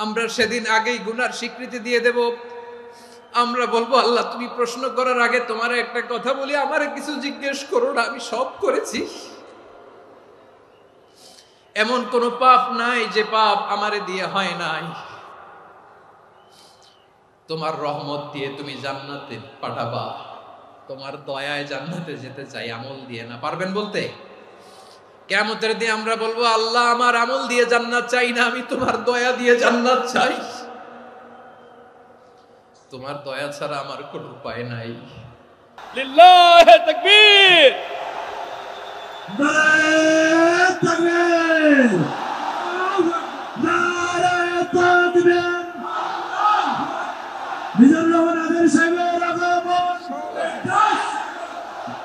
আমরা সেদিন আগেই গুনার স্বীকৃতি দিয়ে দেব। আমরা বলবো, আল্লাহ তুমি প্রশ্ন করার আগে তোমার একটা কথা বলি, আমারে কিছু জিজ্ঞেস করো না, আমি সব করেছি। এমন কোন পাপ নাই যে পাপ আমারে দিয়ে হয় নাই। তোমার রহমত দিয়ে তুমি জান্নাতে পাঠাবা, তোমার দয়ায় জান্নাতে যেতে চাই, আমল দিয়ে না। পারবেন বলতে? কিয়ামতের দিন আমরা বলবো, আল্লাহ আমার আমল দিয়ে জান্নাত চাই না, আমি তোমার দয়া দিয়ে জান্নাত চাই। তোমার দয়া ছাড়া আমার কোনো উপায় নাই। লিল্লাহি তাকবীর, নারায়ে তাকবীর, নারায়ে তাকবীর। মিজানুর রহমান আজারি সাহেবের আগমন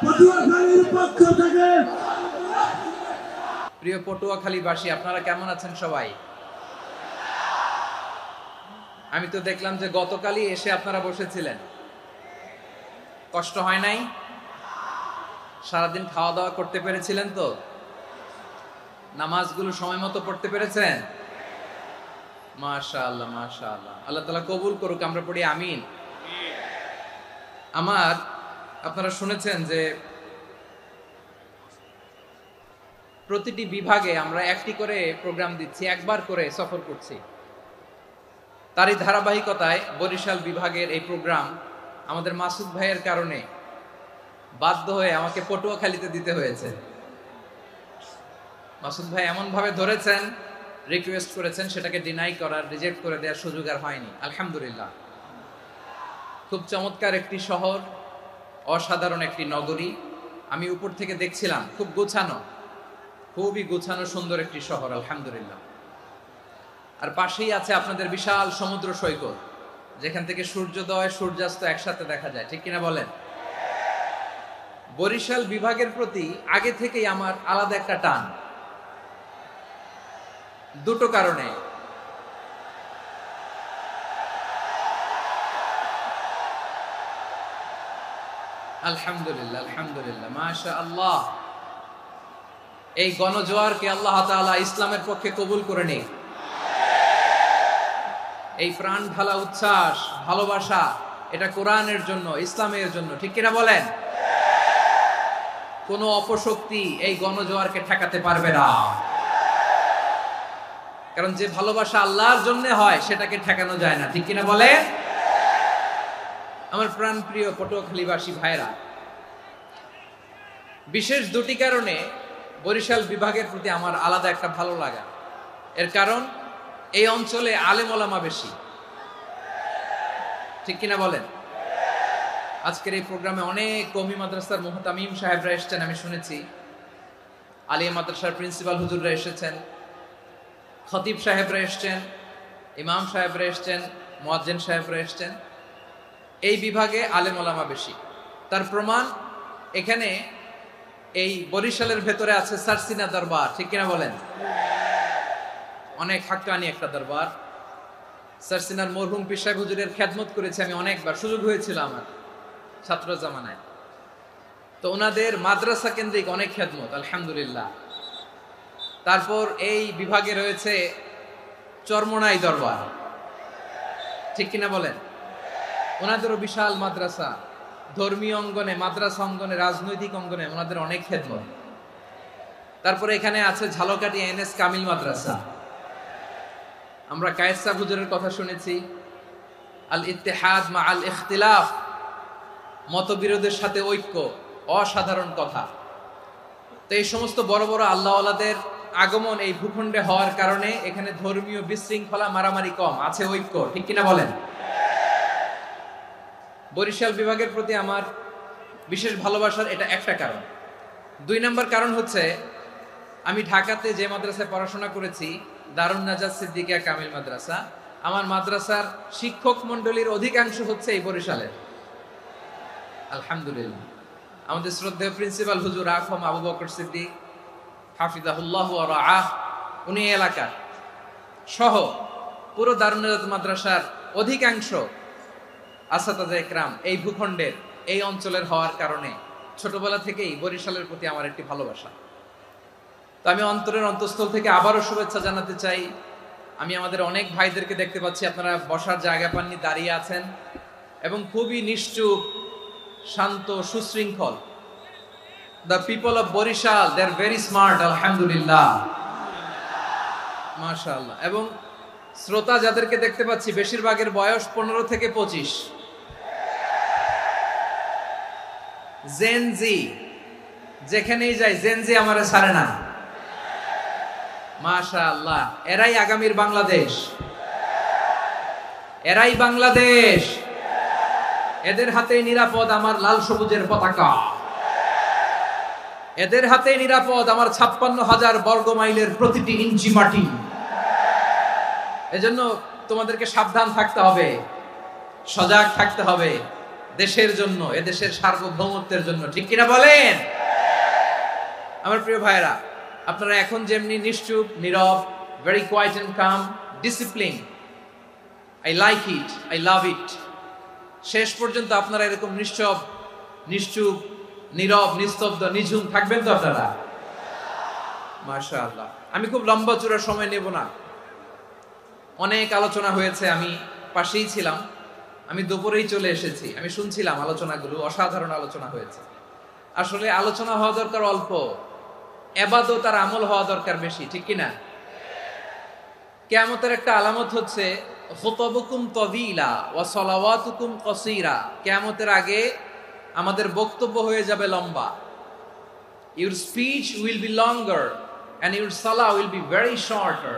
পটুয়াখালীর পক্ষ থেকে। প্রিয় পটুয়াখালীবাসী, আপনারা কেমন আছেন সবাই? আমি তো দেখলাম যে গতকালই এসে আপনারা বসেছিলেন, কষ্ট হয় নাই? সারাদিন খাওয়া দাওয়া করতে পেরেছিলেন তো? নামাজগুলো সময় মতো পড়তে পেরেছেন? মাশাআল্লাহ, মাশাআল্লাহ। আল্লাহ তাআলা কবুল করুক, আমরা পড়ি আমিন। আপনারা শুনেছেন যে প্রতিটি বিভাগে আমরা একটি করে প্রোগ্রাম দিচ্ছি, একবার করে সফর করছি। তারই ধারাবাহিকতায় বরিশাল বিভাগের এই প্রোগ্রাম আমাদের মাসুদ ভাইয়ের কারণে বাধ্য হয়ে আমাকে পটুয়াখালীতে দিতে হয়েছে। মাসুদ ভাই এমন ভাবে ধরেছেন, রিকোয়েস্ট করেছেন, সেটাকে ডিনাই করার, রিজেক্ট করে দেওয়ার সুযোগ আর হয়নি। আলহামদুলিল্লাহ। খুব চমৎকার একটি শহর, অসাধারণ একটি নগরী। আমি উপর থেকে দেখছিলাম, খুব গোছানো, খুবই গোছানো সুন্দর একটি শহর, আলহামদুলিল্লাহ। আর পাশেই আছে আপনাদের বিশাল সমুদ্র সৈকত, যেখান থেকে সূর্যোদয় সূর্যাস্ত একসাথে দেখা যায়, ঠিক কিনা বলেন? বরিশাল বিভাগের প্রতি আগে থেকেই আমার আলাদা একটা টান, দুটো কারণে। আলহামদুলিল্লাহ, আলহামদুলিল্লাহ, মাশাআল্লাহ। এই গণজোয়ারকে আল্লাহ তাআলা ইসলামের পক্ষে কবুল করে নিক। এই প্রাণ ঢালা উচ্ছ্বাস, ভালোবাসা, এটা কোরআনের জন্য, ইসলামের জন্য, ঠিক কিনা বলেন? কোনো অপশক্তি এই গণজোয়ারকে ঠেকাতে পারবে না। কারণ যে ভালোবাসা আল্লাহর জন্য হয় সেটাকে ঠেকানো যায় না, ঠিক কিনা বলে? আমার প্রাণ প্রিয় পটুয়াখালীবাসী ভাইরা, বিশেষ দুটি কারণে বরিশাল বিভাগের প্রতি আমার আলাদা একটা ভালো লাগা। এর কারণ, এই অঞ্চলে আলেম ওলামা বেশি, ঠিক কিনা বলেন? আজকের এই প্রোগ্রামে অনেক কওমি মাদ্রাসার মুহতামিম সাহেবরা এসেছেন, আমি শুনেছি। আলিয়া মাদ্রাসার প্রিন্সিপাল হুজুররা এসেছেন, খতিব সাহেবরা এসেছেন, ইমাম সাহেবরা এসেছেন, মুয়াজ্জিন সাহেবরা এসেছেন। এই বিভাগে আলেম ওলামা বেশি। তার প্রমাণ, এখানে এই বরিশালের ভেতরে আছে সারসিনা দরবার, ঠিক কিনা বলেন? অনেক হাক্কানি একটা দরবার। সারসিনার মরহুম পীর সাহেব হুজুরের খেদমত করেছি আমি অনেকবার, সুযোগ হয়েছিল আমার ছাত্র জামানায়। তো ওনাদের মাদ্রাসা কেন্দ্রিক অনেক খেদমত, আলহামদুলিল্লাহ। তারপর এই বিভাগে রয়েছে চরমোনাই দরবার, ঠিক কিনা বলেন? ওনাদেরও বিশাল মাদ্রাসা, ধর্মীয় অঙ্গনে, মাদ্রাসা অঙ্গনে, রাজনৈতিক অঙ্গনে ওনাদের অনেক খেদমত। তারপরে এখানে আছে ঝালকাঠি এনএস কামিল মাদ্রাসা। আমরা কায়েস সাহেব হুজুরের কথা শুনেছি, আল ইত্তেহাদ মা আল ইখতিলাফ, মতবিরোধের সাথে ঐক্য, অসাধারণ কথা। তো এই সমস্ত বড় বড় আল্লাহওয়ালাদের আগমন এই ভূখণ্ডে হওয়ার কারণে এখানে ধর্মীয় বিশৃঙ্খলা, মারামারি কম, আছে ঐক্য, ঠিক কিনা বলেন? বরিশাল বিভাগের প্রতি আমার বিশেষ ভালোবাসার এটা একটা কারণ। দুই নম্বর কারণ হচ্ছে, আমি ঢাকাতে যে মাদ্রাসায় পড়াশোনা করেছি, দারুন নাজাত সিদ্দিকিয়া কামিল মাদ্রাসা, আমার মাদ্রাসার শিক্ষক মন্ডলীর অধিকাংশ হচ্ছে এই বরিশালের, আলহামদুলিল্লাহ। আমাদের শ্রদ্ধেয় প্রিন্সিপাল হুজুর আখম আবু বকর সিদ্দিক হাফিজাহুল্লাহ ওয়া রাআহ, উনি এলাকার সহ পুরো দারুন নাজাত মাদ্রাসার অধিকাংশ আসাতাজা ইকরাম এই ভূখণ্ডের, এই অঞ্চলের হওয়ার কারণে ছোটবেলা থেকেই বরিশালের প্রতি আমার একটি ভালোবাসা। তো আমি অন্তরের অন্তঃস্থল থেকে আবারও শুভেচ্ছা জানাতে চাই আমি আমাদের অনেক ভাইদেরকে দেখতে পাচ্ছি আপনারা বসার জায়গা পাননি, দাঁড়িয়ে আছেন এবং খুবই নিশ্চুপ, শান্ত, সুশৃঙ্খল। The people of Barishal, they are very smart, আলহামদুলিল্লাহ, মাশাআল্লাহ। এবং শ্রোতা যাদেরকে দেখতে পাচ্ছি বেশিরভাগের বয়স 15 থেকে 25। জেনজি, যেখানেই যাই জেনজি আমারে ছাড়ে না, মাশাআল্লাহ। এরাই আগামীর বাংলাদেশ, এরাই বাংলাদেশ। এদের হাতেই নিরাপদ আমার লাল সবুজের পতাকা, এদের হাতেই নিরাপদ আমার 56,000 বর্গ মাইলের প্রতিটি ইঞ্চি মাটি। এজন্য তোমাদেরকে সাবধান থাকতে হবে, সজাগ থাকতে হবে দেশের জন্য, এদেশের সার্বভৌমত্বের জন্য, ঠিক কিনা বলেন? আমার প্রিয় ভাইরা, আপনারা এখন যেমনি নিশ্চুপ, নীরব, very quiet and calm, discipline, I like it, I love it. শেষ পর্যন্ত আপনারা এরকম নিশ্চুপ, নীরব, নিস্তব্ধ, নিঝুম থাকবেন তো আপনারা? মাশাআল্লাহ। আমি খুব লম্বা চূড়া সময় নেব না, অনেক আলোচনা হয়েছে, আমি পাশেই ছিলাম, আমি দুপুরেই চলে এসেছি, আমি শুনছিলাম আলোচনাগুলো, অসাধারণ আলোচনা হয়েছে। আসলে আলোচনা হওয়া দরকার অল্প, ইবাদত আর আমল হওয়া দরকার বেশি, ঠিক কিনা? কিয়ামতের একটা আলামত হচ্ছে খুতবুকুম তাওয়িলা ওয়া সালাওয়াতুকুম কাসীরা। কিয়ামতের আগে আমাদের বক্তব্য হয়ে যাবে লম্বা। Your speech will be longer and your salah will be very shorter.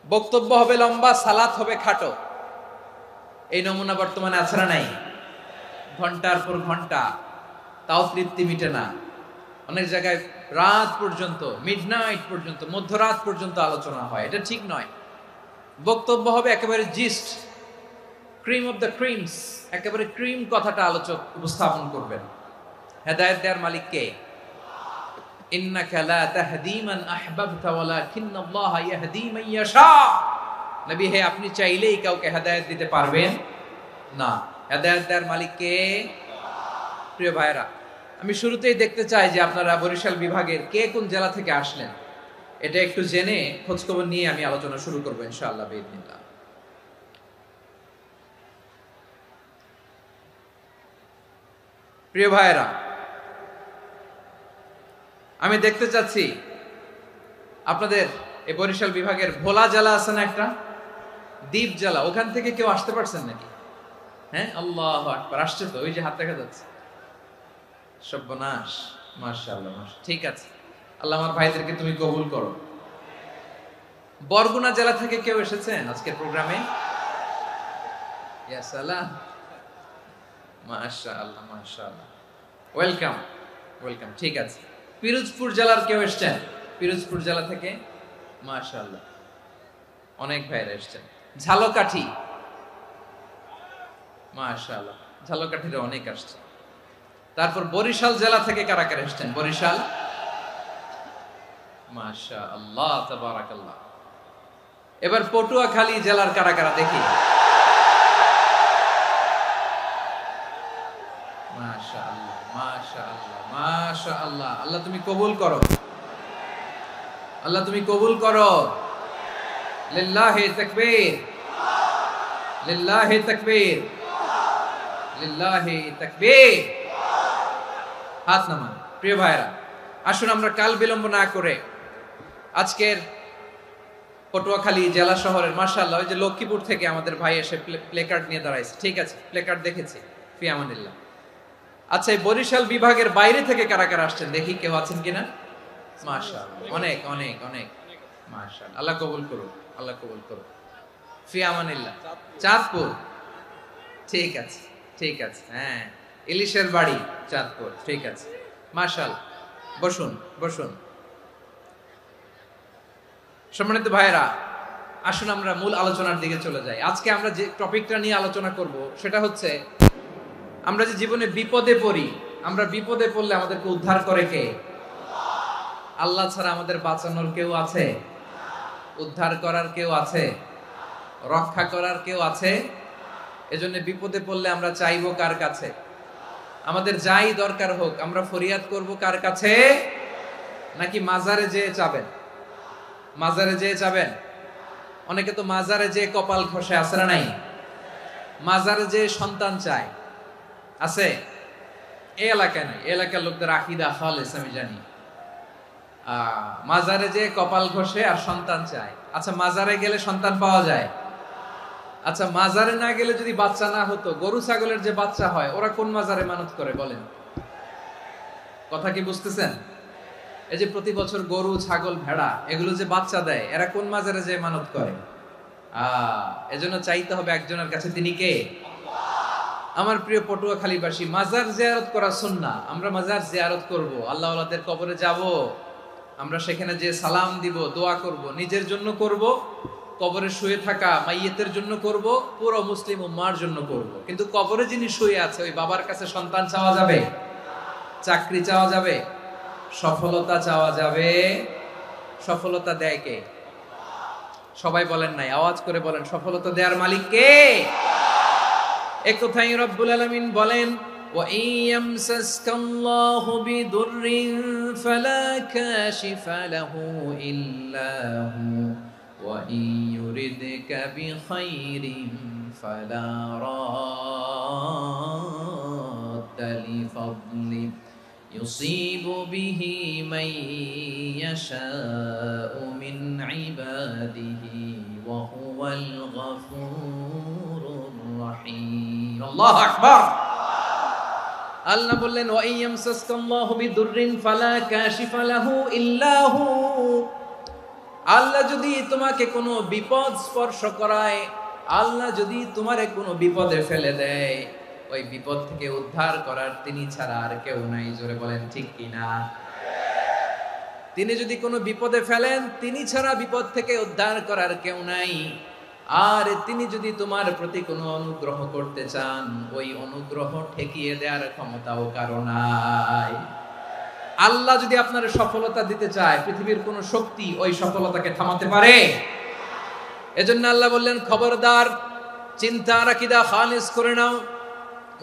বক্তব্য হবে লম্বা, সালাত হবে খাটো। এই নমুনা বর্তমানে আছে না নাই? ঘন্টার পর ঘন্টা, তাও তৃপ্তি মিটে না। অনেক জায়গায় রাত পর্যন্ত, মিডনাইট পর্যন্ত, মধ্যরাত পর্যন্ত আলোচনা হয়, এটা ঠিক নয়। বক্তব্য হবে একেবারে gist, cream of the creams, একেবারে ক্রিম কথাটা আলোচক উপস্থাপন করবেন। হেদায়েত দেওয়ার মালিক কে? ইন্নাকা লা তাহদি মান আহবাবতা ওয়ালাকিন্নাল্লাহা ইয়াহদি মান ইয়াশা। নবী হে, আপনি চাইলেই কাউকে হেদায়েত দিতে পারবেন না, হেদায়েত দেওয়ার মালিক কে? প্রিয় ভাইরা, আমি শুরুতেই দেখতে চাই যে আপনারা বরিশাল বিভাগের কে কোন জেলা থেকে আসলেন, এটা একটু জেনে খোঁজখবর নিয়ে আমি আলোচনা শুরু করবো ইনশাআল্লাহ বিইذنিল্লাহ। প্রিয় ভাইরা, আমি দেখতে চাচ্ছি আপনাদের এই বরিশাল বিভাগের ভোলা জেলা আছে না একটা, দ্বীপ জেলা, ওখান থেকে কেউ আসতে পারছেন নাকি? হ্যাঁ, আল্লাহু আকবার, আসছে তো, ওই যে হাত দেখা যাচ্ছে। সর্বনাশ, মাশাআল্লাহ, ঠিক আছে, আল্লাহ আমার ভাইদেরকে তুমি কবুল করো। বরগুনা জেলা থেকে কেউ এসেছেন আজকের প্রোগ্রামে? ইয়া সালাম, মাশাআল্লাহ, মাশাআল্লাহ, ওয়েলকাম, ওয়েলকাম, ঠিক আছে। পিরোজপুর জেলার কেউ এসেছেন? পিরোজপুর জেলা থেকে মাশাআল্লাহ অনেক ভাইরা এসেছেন। ঝালকাঠি, মাশাআল্লাহ, ঝালকাঠির অনেক আসছে। তারপর বরিশাল জেলা থেকে কারা কারা এসেছেন? বরিশাল, মাশাআল্লাহ, তাবারাকাল্লাহ। এবার পটুয়াখালী জেলার কারা কারা দেখি? মাশাআল্লাহ, মাশাআল্লাহ, মাশাআল্লাহ। আল্লাহ তুমি কবুল করো, আল্লাহ তুমি কবুল করো। লিল্লাহি তাকবীর, লিল্লাহি তাকবীর, লিল্লাহি তাকবীর। হাত নামান। প্রিয় ভাইরা, আসুন আমরা কাল বিলম্ব না করে আজকের পটুয়াখালী জেলা শহরের, মাশাআল্লাহ, ওই যে লক্ষ্মীপুর থেকে আমাদের ভাই এসে প্লেকার্ড নিয়ে দাঁড়াইছে, ঠিক আছে, প্লেকার্ড দেখেছি, ফি আমানিল্লাহ। আচ্ছা, এই বরিশাল বিভাগের বাইরে থেকে কারা কারা আসছেন দেখি, কেউ আছেন কিনা? মাশাআল্লাহ, অনেক অনেক অনেক, মাশাআল্লাহ, আল্লাহ কবুল করুন, আল্লাহ কবুল করুন, ফি আমানিল্লাহ। চাঁদপুর, ঠিক আছে, ঠিক আছে, হ্যাঁ, ইলিশের বাড়ি চাঁদপুর, ঠিক আছে, মাশাআল্লাহ। বসুন, বসুন। সম্মানিত ভাইরা, আসুন আমরা মূল আলোচনার দিকে চলে যাই। আজকে আমরা যে টপিকটা নিয়ে আলোচনা করব সেটা হচ্ছে, আমরা যে জীবনে বিপদে পড়ি, আমরা বিপদে পড়লে আমাদেরকে উদ্ধার করে কে? আল্লাহ ছাড়া আমাদের বাঁচানোর কেউ আছে? উদ্ধার করার কেউ আছে? রক্ষা করার কেউ আছে? এজন্য বিপদে পড়লে আমরা চাইবো কার কাছে? আমাদের যাই দরকার হোক আমরা ফরিয়াদ করব কার কাছে? নাকি মাজারে যেয়ে চাবেন? মাজারে যেয়ে যাবেন? অনেকে তো মাজারে যেয়ে কপাল ঘষে, আছে না নাই? মাজারে যেয়ে সন্তান চায়, আছে? এই এলাকায় নাই, এলাকার লোকদের আকীদা খালেস আমি জানি। মাজারে যেয়ে কপাল ঘষে আর সন্তান চায়। আচ্ছা, মাজারে গেলে সন্তান পাওয়া যায়? আচ্ছা, মাজারে না গেলে যদি বাচ্চা না হতো, গরু ছাগলের যে বাচ্চা হয় ওরা কোন মাজারে মানত করে বলেন? কথা কি বুঝতেছেন? এই যে প্রতি বছর গরু ছাগল ভেড়া এগুলো যে বাচ্চা দেয়, এরা কোন মাজারে যে মানত করে? এজন্য চাইতে হবে একজনের কাছে, তিনি কে? আমার প্রিয় পটুয়াখালীবাসী, মাজার জিয়ারত করা সুন্নাহ। আমরা মাজার জিয়ারত করব, আল্লাহ ওয়ালাদের কবরে যাব, আমরা সেখানে যে সালাম দিব, দোয়া করব, নিজের জন্য করব, কবরে শুয়ে থাকা মাইয়েতের জন্য করব, পুরো মুসলিম উম্মার জন্য করব। কিন্তু কবরে যিনি শুয়ে আছে ওই বাবার কাছে সন্তান চাওয়া যাবে? চাকরি চাওয়া যাবে? সফলতা চাওয়া যাবে? সফলতা দেয় কে? সবাই বলেন নাই, আওয়াজ করে বলেন, সফলতা দেওয়ার মালিক কে? এক কথাই রব্বুল আলামিন বলেন, ওয়া ইয়ামসাসকাল্লাহু বিদুররিন ফালা কাশিফা লাহু ইল্লা হু ওয়া ইয়ুরিদকা বিখাইরিন ফালা রাদ্দা লিফাদলি يصيب به من يشاء من عباده وهو الغفور الرحيم الله أكبر আল্লাহ বললেন ওয়া ইয়ামসাসকাল্লাহু বিদুররিন ফালা কাশিফা লাহু ইল্লা হু। আল্লাহ যদি তোমাকে কোনো বিপদ স্পর্শ করায়, আল্লাহ যদি তোমারে কোনো বিপদে ফেলে দেয়, ওই বিপদ থেকে উদ্ধার করার তিনি ছাড়া আর কেউ নাই। জোরে বলেন ঠিক কিনা? তিনি যদি কোনো বিপদে ফেলেন, তিনি ছাড়া বিপদ থেকে উদ্ধার করার কেউ নাই। আর তিনি যদি তোমার প্রতি কোনো অনুগ্রহ করতে চান, ওই অনুগ্রহ ঠেকিয়ে দেওয়ার ক্ষমতাও কারো নাই। আল্লাহ যদি আপনার সফলতা দিতে চায়, পৃথিবীর কোনো শক্তি ওই সফলতাকে থামাতে পারে? এজন্য আল্লাহ বললেন, খবরদার, চিন্তা আর আকীদা খালিস করে নাও।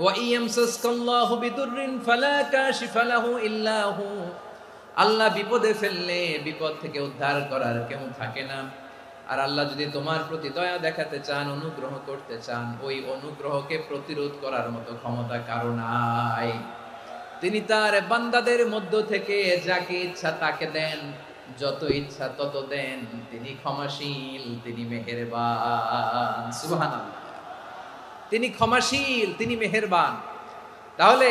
ওয়া ইয়ামসাসকাল্লাহু বিদুররিন ফালা কাশিফা লাহু ইল্লা হু। আল্লাহ বিপদে ফেললে বিপদ থেকে উদ্ধার করার কেউ থাকে না। আর আল্লাহ যদি তোমার প্রতি দয়া দেখাতে চান, অনুগ্রহ করতে চান, ওই অনুগ্রহকে প্রতিরোধ করার মতো ক্ষমতা কারো নাই। তিনি তার বান্দাদের মধ্য থেকে যাকে ইচ্ছা তাকে দেন, যত ইচ্ছা তত দেন। তিনি ক্ষমাশীল, তিনি মেহেরবান। সুবহানাল্লাহ। তিনি ক্ষমাশীল, তিনি মেহেরবান। তাহলে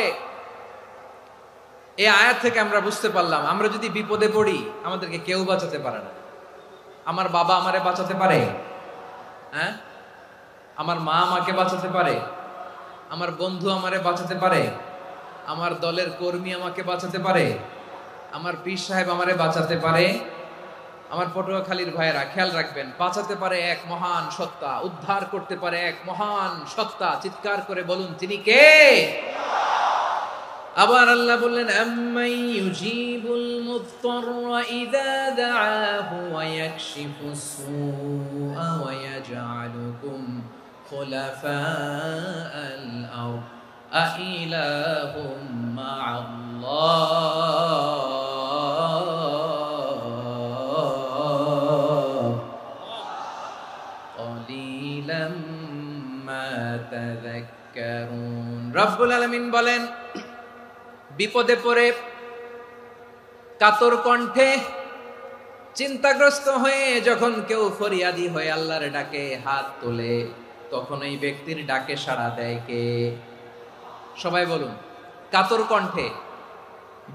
এই আয়াত থেকে আমরা বুঝতে পারলাম, আমরা যদি বিপদে পড়ি আমাদেরকে কেউ বাঁচাতে পারে না। আমার বাবা আমারে বাঁচাতে পারে? হ্যাঁ? আমার মা আমাকে বাঁচাতে পারে? আমার বন্ধু আমারে বাঁচাতে পারে? আমার দলের কর্মী আমাকে বাঁচাতে পারে? আমার পীর সাহেব আমারে বাঁচাতে পারে? আমার পটুয়াখালীর ভাইয়েরা খেয়াল রাখবেন, বাঁচাতে পারে এক মহান সত্তা, উদ্ধার করতে পারে এক মহান সত্তা। চিৎকার করে বলুন, তিনি কে? আবার আল্লাহ বললেন, আম্মাই ইউজিবুল মুত্তাররা ইযা দাআহু ওয়া ইয়াকশিফুস সুআ ওয়া ইয়াজআলুকুম খুলাফাআল আরদ আইলাহুম মা'আল্লাহ ক্বালিলাম মা তাযাক্কারুন। রব্বুল আলামিন বলেন, বিপদে পড়ে কাতর কণ্ঠে চিন্তাগ্রস্ত হয়ে যখন কেউ ফরিয়াদি হয়ে আল্লাহর ডাকে হাত তোলে, তখন এই ব্যক্তির ডাকে সাড়া দেয় কে? সবাই বলুন। কাতর কণ্ঠে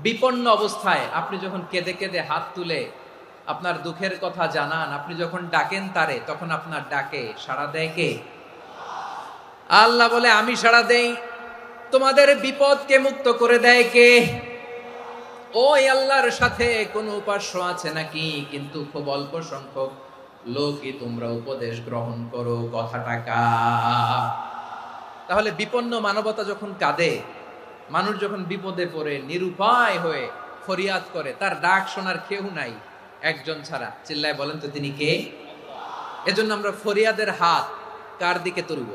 বিপন্ন অবস্থায় আপনি যখন কেঁদে কেঁদে হাত তুলে আপনার দুঃখের কথা জানান, আপনি যখন ডাকেন তারে, তখন আপনার ডাকে সাড়া দেয় কে? আল্লাহ বলে, আমি সাড়া দেই। তোমাদের বিপদকে মুক্ত করে দেয় কে? ওই আল্লাহর সাথে কোনো উপাস্য আছে নাকি? কিন্তু খুব অল্প সংখ্যক লোকই তোমরা উপদেশ গ্রহণ করো। কথাটা কার? তাহলে বিপন্ন মানবতা যখন কাঁদে, মানুষ যখন বিপদে পড়ে নিরুপায় হয়ে ফরিয়াদ করে, তার ডাক শোনার কেউ নাই একজন ছাড়া। চিল্লায় বলেন তো, তিনি কে? এজন্য আমরা ফরিয়াদের হাত কার দিকে তুলব?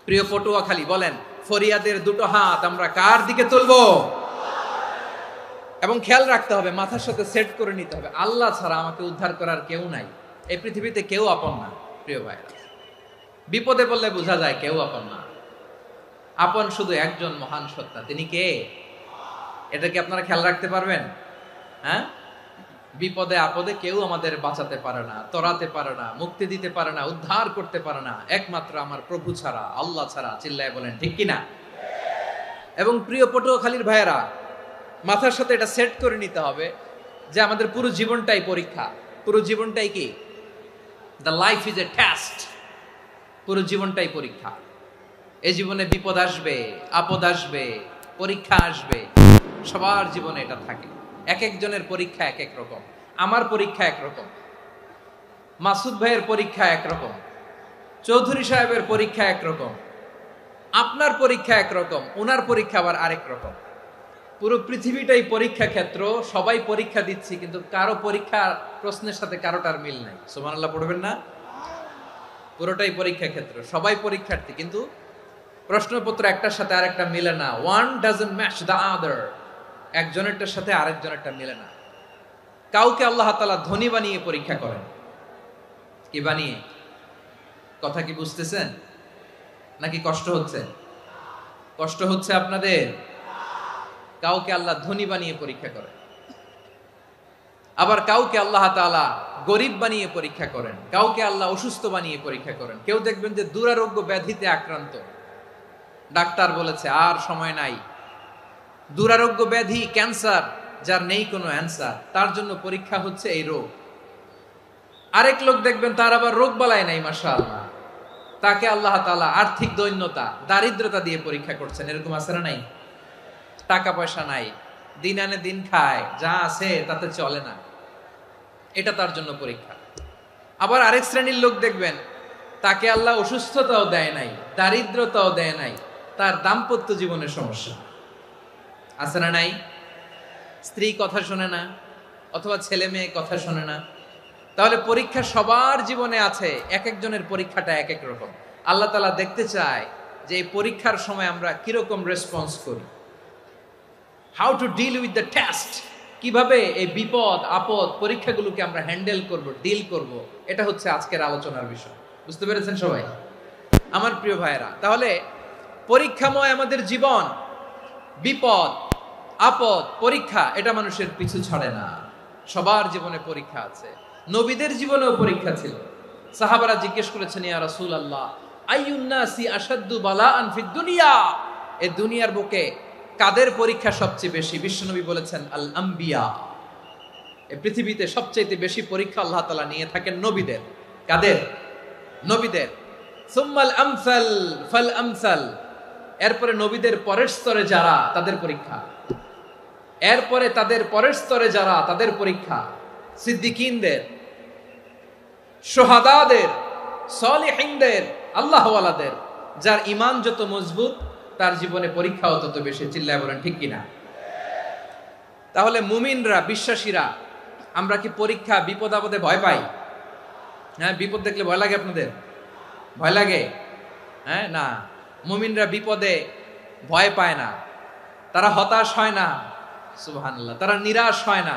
প্রিয় পটুয়াখালী বলেন, ফরিয়াদের দুটো হাত আমরা কার দিকে তুলব? এবং খেয়াল রাখতে হবে, মাথার সাথে সেট করে নিতে হবে, আল্লাহ ছাড়া আমাকে উদ্ধার করার কেউ নাই। এই পৃথিবীতে কেউ আপন না প্রিয় ভাইরা। বিপদে পড়লে বোঝা যায় কেউ আপন না। আপন শুধু একজন মহান সত্তা, তিনি কে? এটা কি আপনারা খেয়াল রাখতে পারবেন? হ্যাঁ, বিপদে আপদে কেউ আমাদের বাঁচাতে পারে না, তরাতে পারে না, মুক্তি দিতে পারে না, উদ্ধার করতে পারে না, একমাত্র আমার প্রভু ছাড়া, আল্লাহ ছাড়া। চিল্লায় বলেন ঠিক কিনা? এবং প্রিয় পটুয়াখালীর ভাইয়েরা, মাথার সাথে এটা সেট করে নিতে হবে যে আমাদের পুরো জীবনটাই পরীক্ষা। পুরো জীবনটাই কি? The life is a test. পুরো জীবনটাই পরীক্ষা। এই জীবনে বিপদ আসবে, আপদ আসবে, পরীক্ষা আসবে, সবার জীবনে এটা থাকে। এক একজনের পরীক্ষা এক এক রকম। আমার পরীক্ষা একরকম, মাসুদ ভাইয়ের পরীক্ষা একরকম, চৌধুরী সাহেবের পরীক্ষা একরকম, আপনার পরীক্ষা একরকম, ওনার পরীক্ষা আবার আরেক রকম। পুরো পৃথিবীটাই পরীক্ষা ক্ষেত্র, সবাই পরীক্ষা দিচ্ছি, কিন্তু কারো পরীক্ষা প্রশ্নের সাথে কারোটার মিল নাই। সুবহানাল্লাহ পড়বেন না? পুরোটাই পরীক্ষা ক্ষেত্র, সবাই পরীক্ষার্থী, কিন্তু প্রশ্নপত্র একটার সাথে আরেকটা মিলে না। One doesn't match the other. একজনেরটার সাথে আরেকজনেরটা মিলে না। কাউকে আল্লাহ তাআলা ধনী বানিয়ে পরীক্ষা করেন। কি বানিয়ে? কথা কি বুঝতেছেন নাকি কষ্ট হচ্ছে? কষ্ট হচ্ছে আপনাদের? কাউকে আল্লাহ ধনী বানিয়ে পরীক্ষা করেন, আবার কাউকে আল্লাহ তাআলা গরিব বানিয়ে পরীক্ষা করেন, কাউকে আল্লাহ অসুস্থ বানিয়ে পরীক্ষা করেন। কেউ দেখবেন যে দুরারোগ্য ব্যাধিতে আক্রান্ত, ডাক্তার বলেছে আর সময় নাই, দুরারোগ্য ব্যাধি, ক্যান্সার, যার নেই কোনো অ্যান্সার, তার জন্য পরীক্ষা হচ্ছে এই রোগ। আরেক লোক দেখবেন তার আবার রোগ বালাই নাই, মাশাআল্লাহ, তাকে আল্লাহ তাআলা আর্থিক দৈন্যতা, দারিদ্রতা দিয়ে পরীক্ষা করছেন। এরকম আছে না নাই? টাকা পয়সা নাই, দিন আনে দিন খায়, যা আছে তাতে চলে না, এটা তার জন্য পরীক্ষা। আবার আরেক শ্রেণীর লোক দেখবেন তাকে আল্লাহ অসুস্থতাও দেয় নাই, দারিদ্রতাও দেয় নাই, তার দাম্পত্য জীবনের সমস্যা আছে না নাই? স্ত্রী কথা শোনে না, অথবা ছেলে মেয়ে কথা শোনে না। তাহলে পরীক্ষা সবার জীবনে আছে, এক একজনের পরীক্ষাটা এক এক রকম। আল্লাহ তাআলা দেখতে চায় যে এই পরীক্ষার সময় আমরা কিরকম রেসপন্স করি। How to deal with the test, কিভাবে এই বিপদ আপদ পরীক্ষাগুলোকে আমরা হ্যান্ডেল করব, ডিল করব, এটা হচ্ছে আজকের আলোচনার বিষয়। বুঝতে পেরেছেন সবাই আমার প্রিয় ভাইয়েরা? তাহলে পরীক্ষাময় আমাদের জীবন, বিপদ আপদ পরীক্ষা, এটা মানুষের পিছু ছাড়ে না। সবার জীবনে পরীক্ষা আছে। নবীদের জীবনেও পরীক্ষা ছিল। সাহাবারা জিজ্ঞেস করেছেন, ইয়া রাসূলুল্লাহ, আইয়ুন নাসি আশাদ্দু বালাআন ফিদ দুনিয়া, এই দুনিয়ার বুকে কাদের পরীক্ষা সবচেয়ে বেশি? বিশ্বনবী বলেছেন, আল আম্বিয়া। এই পৃথিবীতে সবচেয়ে বেশি পরীক্ষা আল্লাহ তাআলা নিয়ে থাকেন নবীদের। কাদের? নবীদের। সুম্মাল আমসাল ফাল আমসাল, এরপরে নবীদের পরের স্তরে যারা, তাদের পরীক্ষা। এরপরে তাদের পরের স্তরে যারা, তাদের পরীক্ষা। সিদ্দিকিনদের, শুহাদাদের, সালিহিনদের, আল্লাহওয়ালাদের। যার ঈমান যত মজবুত, তার জীবনে পরীক্ষাও তত বেশি। চিল্লায় বলেন ঠিক কিনা? তাহলে মুমিনরা, বিশ্বাসীরা, আমরা কি পরীক্ষা বিপদ আপদে ভয় পাই? হ্যাঁ, বিপদ দেখলে ভয় লাগে আপনাদের? ভয় লাগে? হ্যাঁ, না, মুমিনরা বিপদে ভয় পায় না, তারা হতাশ হয় না, সুবহানাল্লাহ, তারা নিরাশ হয় না।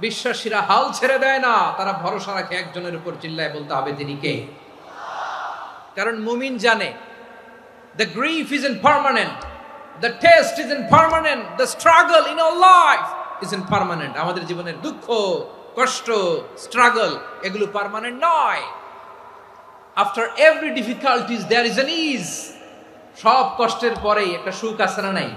বিশ্বাসীরা হাল ছেড়ে দেয় না, তারা ভরসা রাখে একজনের উপর। চিল্লায় বলতে হবে তিনি কে? কারণ মুমিন জানে the grief isn't permanent, the test isn't permanent, the struggle in our life isn't permanent. আমাদের জীবনের দুঃখ, কষ্ট, স্ট্রাগল, এগুলো পার্মানেন্ট নয়। after every difficulties there is an ease. সব কষ্টের পরেই একটা সুখ আছে না নাই?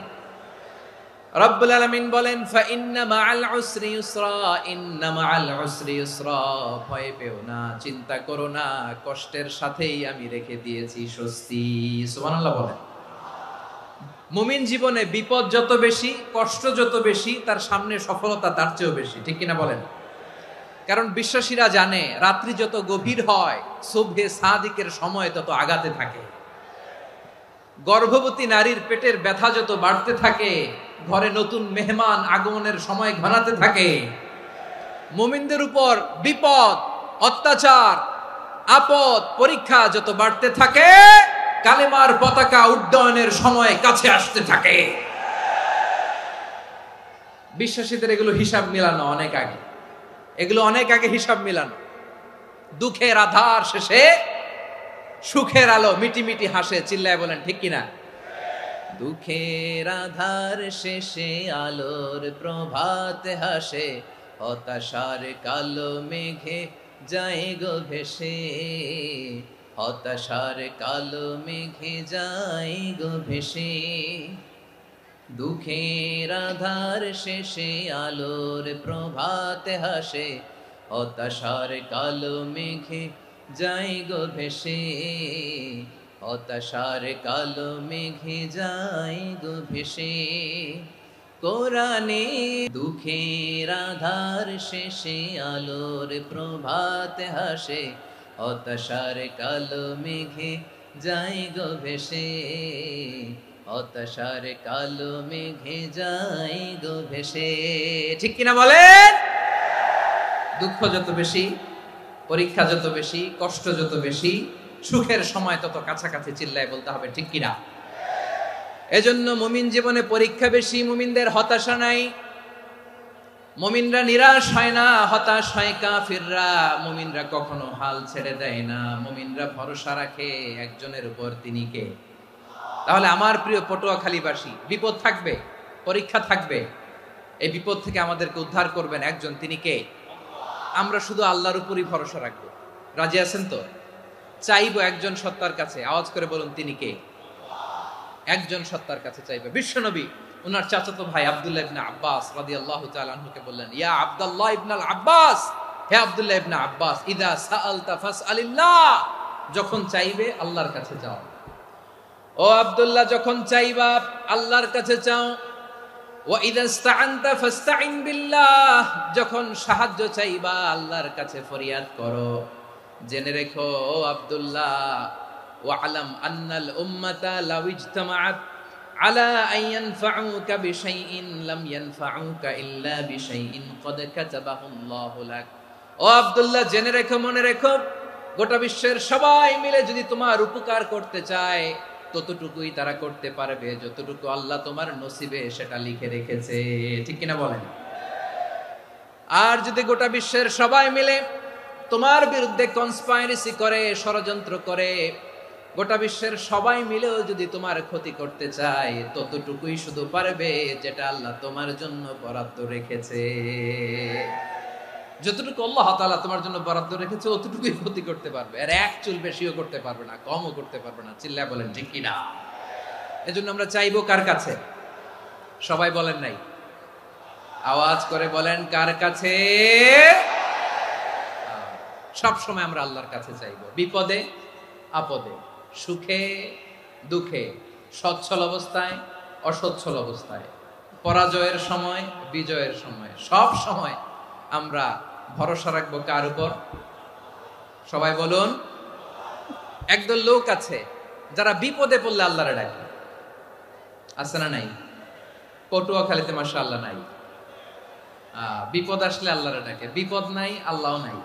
রব্বুল আলামিন বলেন, ফা ইন্না মাআল উসরি ইউসরা, ইন্না মাআল উসরি ইউসরা, ভয় পেও না, চিন্তা করো না, কষ্টের সাথেই আমি রেখে দিয়েছি স্বস্তি। সুবহানাল্লাহ বলেন। মুমিন জীবনে বিপদ যত বেশি, কষ্ট যত বেশি, তার সামনে সফলতা তার চেয়েও বেশি। ঠিক কিনা বলেন? কারণ বিশ্বাসীরা জানে রাত্রি যত গভীর হয়, সুবহে সাদিকের সময় তত আগাতে থাকে। গর্ভবতী নারীর পেটের ব্যথা যত বাড়তে থাকে, ঘরে নতুন মেহমান আগমনের সময় ঘনাতে থাকে। মুমিনদের উপর বিপদ, অত্যাচার, আপদ, পরীক্ষা যত বাড়তে থাকে, কালেমার পতাকা উড্ডয়নের সময় কাছে আসতে থাকে। বিশ্বাসীদের এগুলো হিসাব মিলানো অনেক আগে, এগুলো অনেক আগে হিসাব মিলানো। দুঃখের আধার শেষে সুখের আলো মিটি মিটি হাসে, চিল্লায় বলেন ঠিক কিনা? দুঃখের আধার শেষে আলোর প্রভাত হাসে, হতাশার কালো মেঘে যায় গো ভেসে, হতাশার কালো মেঘে যায় গো ভেসে। দুঃখের আধার শেষে আলোর প্রভাত হাসে, হতাশার কালো মেঘে যায় গো ভেসে, হতাশার কালো মেঘে যায় গো ভেসে। কোরআনে দুঃখের আধার শেষে আলোর প্রভাত হাসে, হতাশার কালো মেঘে যায় গো ভেসে, হতাশার কালো মেঘে যায় গো ভেসে। ঠিক কিনা বলেন? দুঃখ যত বেশি, পরীক্ষা যত বেশি, কষ্ট যত বেশি, সুখের সময় তত কাছাকাছি, চিল্লায় বলতে হবে ঠিক কিনা? এজন্য মুমিন জীবনে পরীক্ষা বেশি, মুমিনদের হতাশা নাই। মুমিনরা নিরাশ হয় না, হতাশ হয় কাফিররা। মুমিনরা কখনো হাল ছেড়ে দেয় না, মুমিনরা ভরসা রাখে একজনের উপর, তিনি কে? তাহলে আমার প্রিয় পটুয়াখালীবাসী, বিপদ থাকবে, পরীক্ষা থাকবে, এই বিপদ থেকে আমাদেরকে উদ্ধার করবেন একজন, তিনি কে? আমরা শুধু আল্লাহর উপরই ভরসা রাখবো। রাজি আছেন তো? চাইবো একজন সত্তার কাছে, আওয়াজ করে বলুন তিনি কে? একজন সত্তার কাছে চাইবে। বিশ্বনবী ওনার চাচাতো ভাই আব্দুল্লাহ ইবনে আব্বাস রাদিয়াল্লাহু তাআলা আনহুকে বললেন, ইয়া আব্দুল্লাহ ইবনে আব্বাস, হে আব্দুল্লাহ ইবনে আব্বাস, ইদা সাআলতা ফাসআলিল্লাহ, যখন চাইবে আল্লাহর কাছে যাও। ও আব্দুল্লাহ, যখন চাইবা আল্লাহর কাছে চাও। ওয়া ইদা ইসতাআনতা ফাসতাইন বিল্লাহ, যখন সাহায্য চাইবা আল্লাহর কাছে ফরিয়াদ করো। জেনে রেখো ও আব্দুল্লাহ, ওয়া'লাম আন্নাল উম্মাতা লাউ ইজতামাআত আলা আন ইয়ানফাউকা বিশাইইন লাম ইয়ানফাউকা ইল্লা বিশাইইন ক্বাদ কাতাবাহু আল্লাহু লাক। ও আব্দুল্লাহ, জেনে রেখো, মনে রেখো, গোটা বিশ্বের সবাই মিলে যদি তোমার উপকার করতে চায় ততটুকুই তারা করতে পারবে যতটুকু আল্লাহ তোমার নসিবে সেটা লিখে রেখেছে। ঠিক কিনা বলেন? আর যদি গোটা বিশ্বের সবাই মিলে তোমার বিরুদ্ধে কনস্পাইরেসি করে, ষড়যন্ত্র করে, গোটা বিশ্বের সবাই মিলেও যদি তোমার ক্ষতি করতে চায় ততটুকুই শুধু পারবে যেটা আল্লাহ তোমার জন্য বরাদ্দ রেখেছে। যতটুকু আল্লাহ তাআলা তোমার জন্য বরাদ্দ রেখেছে অতটুকুই ক্ষতি করতে পারবে, আর এক চুল বেশিও করতে পারবে না, কমও করতে পারবে না। চিল্লায় বলেন ঠিক কিনা? এজন্য আমরা চাইবো কার কাছে? সবাই বলেন নাই, আওয়াজ করে বলেন কার কাছে? সব সময় আমরা আল্লাহর কাছে চাইবো, বিপদে আপদে, সুখে দুঃখে, সচ্ছল অবস্থায় অসচ্ছল অবস্থায়, পরাজয়ের সময় বিজয়ের সময়, সব সময় আমরা ভরসা রাখবো কার উপর? সবাই বলুন। একদল লোক আছে যারা বিপদে পড়লে আল্লাহরে ডাকে, আছে না নাই? পটুয়াখালীতে মাশাআল্লাহ নাই। বিপদ আসলে আল্লাহরে ডাকে, বিপদ নাই আল্লাহও নাই।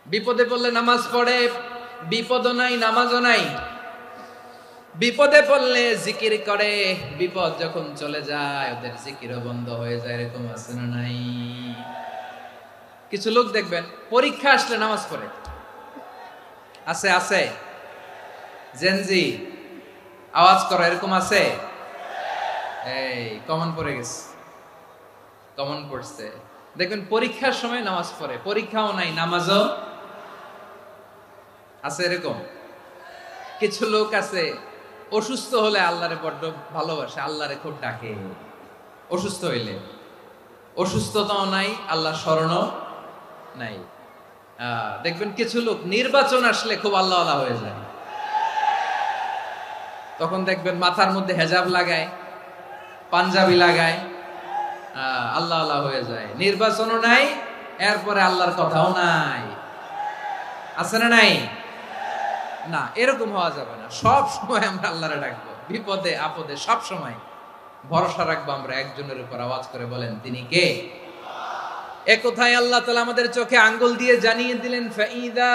বিপদে পড়লে নামাজ পড়ে, বিপদও নাই নামাজও নাই। বিপদে পড়লে জিকির করে, বিপদ যখন চলে যায় ওদের জিকিরও বন্ধ হয়ে যায়। এরকম আছে না নাই? কিছু লোক দেখবেন পরীক্ষা আসলে নামাজ পড়ে, আছে আছে। জেনজি আওয়াজ করো, এরকম আছে? এই কমন পড়ে গেছে, কমন পড়ছে। দেখবেন পরীক্ষার সময় নামাজ পড়ে, পরীক্ষাও নাই নামাজও আছে। এরকম কিছু লোক আছে অসুস্থ হলে আল্লাহরে বড্ড ভালোবাসে, আল্লাহরে খুব ডাকে। অসুস্থ হইলে অসুস্থতাও নাই, আল্লাহ স্মরণও নাই। দেখবেন কিছু লোক নির্বাচন আসলে খুব আল্লাহওয়ালা হয়ে যায়, তখন দেখবেন মাথার মধ্যে হেজাব লাগায়, পাঞ্জাবি লাগায়, আল্লাহওয়ালা হয়ে যায়। নির্বাচনও নাই, এরপরে আল্লাহর কথাও নাই। আছে না নাই? না, এরকম হওয়া যাবে না। সব সময় আমরা আল্লাহরে ডাকবো, বিপদে আপদে সব সময় ভরসা রাখবো আমরা একজনের উপর। আওয়াজ করে বলেন তিনি কে? এ কথায় আল্লাহ তাআলা আমাদের চোখে আঙ্গুল দিয়ে জানিয়ে দিলেন, ফাইদা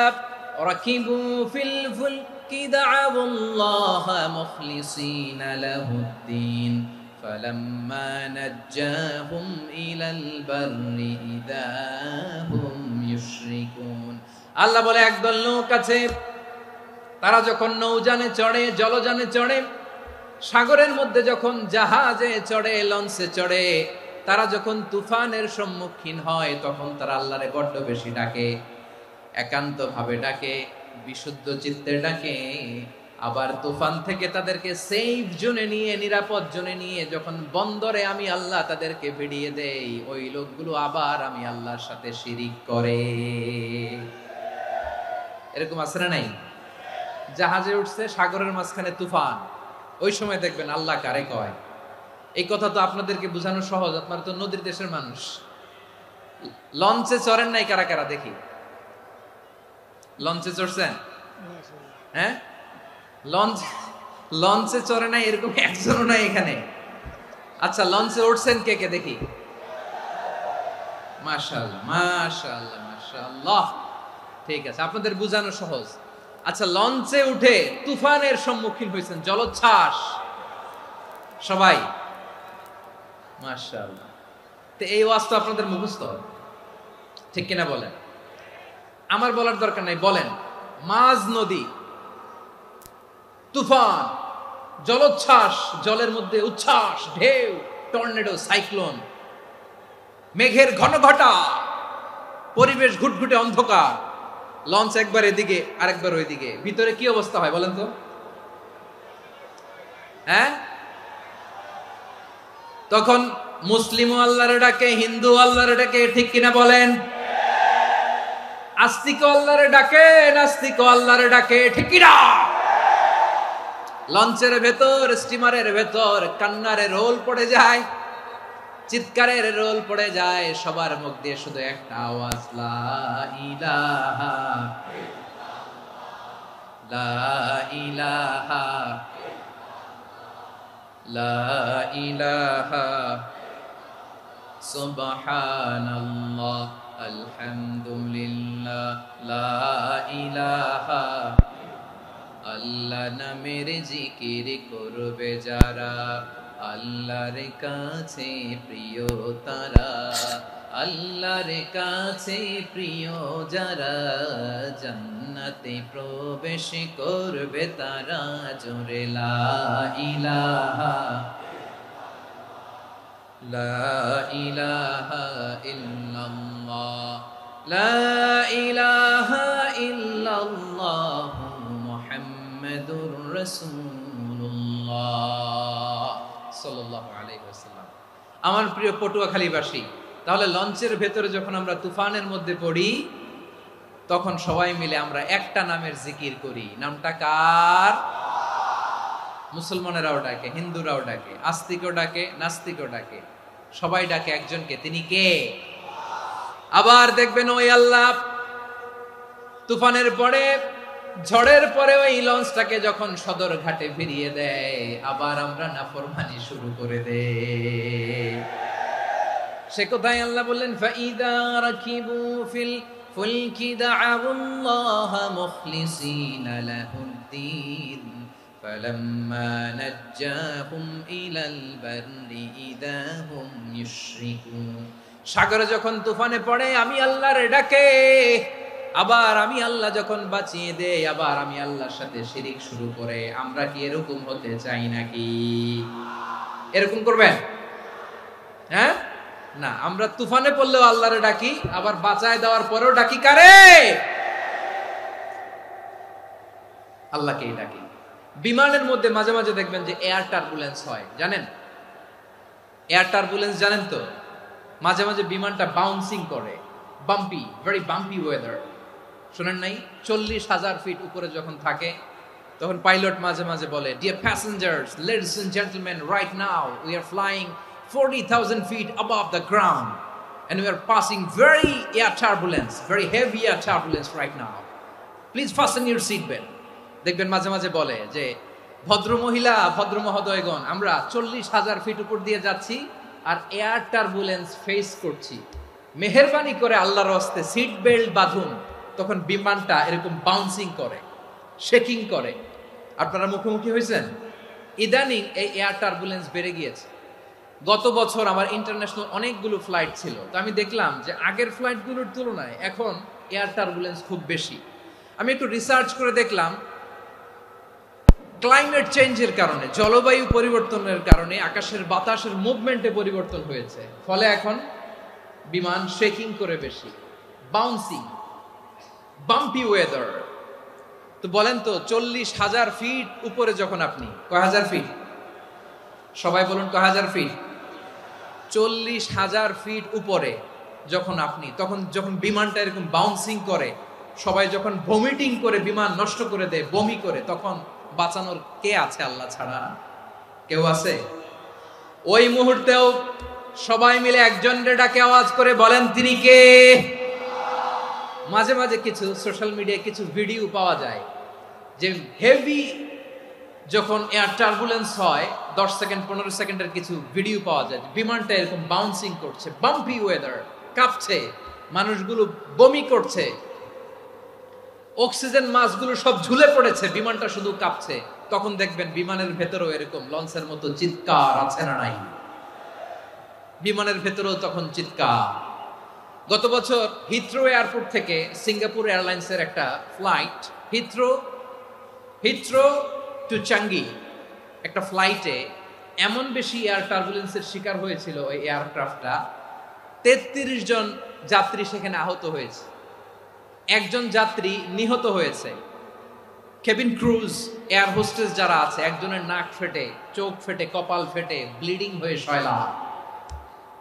রাকিবু ফিল ফুলকি দা'াউল্লাহ মুখলিসিনা লাহুদ্দিন فلما نجاهم إلى البر إذا هم يشركون আল্লাহ বলে একদল লোক আছে তারা যখন নৌযানে চড়ে জলযানে চড়ে সাগরের মধ্যে যখন জাহাজে চড়ে লঞ্চে চড়ে তারা যখন তুফানের সম্মুখীন হয় তখন তারা আল্লাহরে বড্ড বেশি ডাকে একান্ত ভাবে ডাকে বিশুদ্ধ চিত্তে ডাকে আবার তুফান থেকে তাদেরকে সেফ জোনে নিয়ে নিরাপদ জোনে নিয়ে যখন বন্দরে আমি আল্লাহ তাদেরকে ভিড়িয়ে দেই ওই লোকগুলো আবার আমি আল্লাহর সাথে শিরিক করে এরকম আছে না নাই জাহাজে উঠছে সাগরের মাঝখানে তুফান ওই সময় দেখবেন আল্লাহ কারে কয় এই কথা তো আপনাদেরকে বোঝানো সহজ আপনারা তো নদীর দেশের মানুষ লঞ্চে চড়েন নাই কারা কারা দেখি লঞ্চে চড়ছেন হ্যাঁ লঞ্চে চড়ে নাই এরকম একজনও নাই এখানে আচ্ছা লঞ্চে উঠছেন কে কে দেখি মাশাআল্লাহ মাশাআল্লাহ মাশাআল্লাহ ঠিক আছে আপনাদের বোঝানো সহজ আচ্ছা লঞ্চে উঠে তুফানের সম্মুখীন হয়েছেন জলোচ্ছ্বাস সবাই মাশাআল্লাহ তো এই ওয়াজ তো আপনাদের মুখস্থ ঠিক কিনা বলেন আমার বলার দরকার নাই বলেন মাঝ নদী তুফান জলোচ্ছ্বাস জলের মধ্যে উচ্ছ্বাস ঢেউ টর্নেডো সাইক্লোন মেঘের ঘনঘটা পরিবেশ ঘুটঘুটে অন্ধকার লঞ্চ একবার এদিকে আরেকবার ওইদিকে ভিতরে কি অবস্থা হয় বলেন তো হ্যাঁ তখন মুসলিম আল্লাহর ডাকে হিন্দু আল্লাহর ডাকে ঠিক কিনা বলেন আস্তিক আল্লাহর ডাকে নাস্তিক আল্লাহর ডাকে ঠিক কিনা লঞ্চের ভেতর স্টিমারের ভেতর কান্নারে রোল পড়ে যায় চিৎকারের রোল পড়ে যায় সবার মুখ দিয়ে শুধু একটা আওয়াজ লা ইলাহা লা ইলাহা লা ইলাহা সুবহানাল্লাহ আলহামদুলিল্লাহ লা ইলাহা আল্লাহ নামের জিকির করবে যারা আল্লাহর কাছে প্রিয় তারা আল্লাহর কাছে প্রিয় যারা জান্নাতে প্রবেশ করবে তারা জোরে লা ইলাহা লা ইলাহা ইল্লাল্লাহ লা ইলাহা ইল্লাল্লাহ মুহাম্মাদুর রাসূলুল্লাহ সাল্লাল্লাহু আলাইহি ওয়াসাল্লাম আমার প্রিয় পটুয়াখালীবাসী তাহলে লঞ্চের ভেতরে যখন আমরা তুফানের মধ্যে পড়ি তখন সবাই মিলে আমরা একটা নামের জিকির করি নামটা কার মুসলমানেরাও ডাকে হিন্দুরাও ডাকে আস্তিকও ডাকে নাস্তিকও ডাকে সবাই ডাকে একজনকে তিনি কে আবার দেখবেন ওই আল্লাহ তুফানের পরে ঝড়ের পরে ওই লঞ্চটাকে যখন সদর ঘাটে ফিরিয়ে দেয় আবার আমরা নাফরমানি শুরু করে দেই সে কোথায় আল্লাহ বললেন ফাইদা রাকিবু ফিল ফুলকি দা'আল্লাহ মুখলিসিনা লাহুদ্দিন فلما نجاهم إلى البر إذا هم يشركون সাগরে যখন তুফানে পড়ে আমি আল্লাহর ডাকে আবার আমি আল্লাহ যখন বাঁচিয়ে দেই আবার আমি আল্লাহর সাথে শিরিক শুরু করে আমরা কি এরকম হতে চাই নাকি এরকম করবেন হ্যাঁ না আমরা তুফানে পড়লেও আল্লাহরে ডাকি আবার বাঁচায় দেওয়ার পরেও ডাকি কারে আল্লাহকেই ডাকি বিমানের মধ্যে মাঝে মাঝে দেখবেন যে এয়ার টার্বুলেন্স হয় জানেন এয়ার টার্বুলেন্স জানেন তো মাঝে মাঝে বিমানটা বাউন্সিং করে বাম্পি ভেরি বাম্পি ওয়েদার শুনেন নাই 40,000 ফিট উপরে যখন থাকে তখন পাইলট মাঝে মাঝে বলে dear passengers ladies and gentleman right now we are flying 40,000 feet above the ground and we are passing very air turbulence very heavy air turbulence right now please fasten your seat belt দেখবেন মাঝে মাঝে বলে যে ভদ্র মহিলা ভদ্র মহোদয়গণ আমরা 40,000 ফিট উপর দিয়ে যাচ্ছি আর এয়ার টার্বুলেন্স ফেস করছি মেহেরবানি করে আল্লাহর রাস্তে সিট বেল্ট বাঁধুন তখন বিমানটা এরকম বাউন্সিং করে শেকিং করে আপনারা মুখোমুখি হয়েছেন ইদানিং এই এয়ার টার্বুলেন্স বেড়ে গিয়েছে গত বছর আমার ইন্টারন্যাশনাল অনেকগুলো ফ্লাইট ছিল, তো আমি দেখলাম যে আগের ফ্লাইটগুলোর তুলনায় এখন এয়ার টার্বুলেন্স খুব বেশি। আমি একটু রিসার্চ করে দেখলাম ক্লাইমেট চেঞ্জের কারণে, জলবায়ু পরিবর্তনের কারণে আকাশের বাতাসের মুভমেন্টে পরিবর্তন হয়েছে, ফলে এখন বিমান শেকিং করে বেশি, বাউন্সিং, বাম্পি ওয়েদার। তো বলেন তো 40,000 ফিট উপরে যখন আপনি, কয় হাজার ফিট, সবাই বলুন কয় হাজার ফিট, 40,000 ফিট উপরে যখন আপনি, তখন যখন বিমানটা এরকম বাউন্সিং করে, সবাই যখন ভমিটিং করে বিমান নষ্ট করে দেয়, বমি করে, তখন বাঁচানোর কে আছে আল্লাহ ছাড়া? কেউ আছে? ওই মুহূর্তেও সবাই মিলে একজনের ডাকে আওয়াজ করে বলেন তিনি কে? মাঝে মাঝে কিছু সোশ্যাল মিডিয়ায় কিছু ভিডিও পাওয়া যায় যে হেভি যখন এয়ার টার্বুলেন্স হয় 10 সেকেন্ড 15 সেকেন্ডের কিছু ভিডিও পাওয়া যায়, বিমানটা এরকম বাউন্সিং করছে, বাম্পি ওয়েদার, কাঁপছে, মানুষগুলো বমি করছে, অক্সিজেন মাসগুলো সব ঝুলে পড়েছে, বিমানটা শুধু কাঁপছে। তখন দেখবেন বিমানের ভেতরেও এরকম লঞ্চের মতো চিৎকার আছে না নাই? বিমানের ভেতরেও তখন চিৎকার। গত বছর হিথ্রো এয়ারপোর্ট থেকে সিঙ্গাপুর এয়ারলাইন্সের একটা ফ্লাইট, হিথ্রো টু চাঙ্গি, একটা ফ্লাইটে এমন বেশি এয়ার টার্বুলেন্সের শিকার হয়েছিল ওই এয়ারক্রাফটটা, 33 জন যাত্রী সেখানে আহত হয়েছে, একজন যাত্রী নিহত হয়েছে। কেবিন ক্রুজ, এয়ার হোস্টেস যারা আছে, একজনের নাক ফেটে, চোখ ফেটে, কপাল ফেটে, ব্লিডিং হয়ে শয়লা।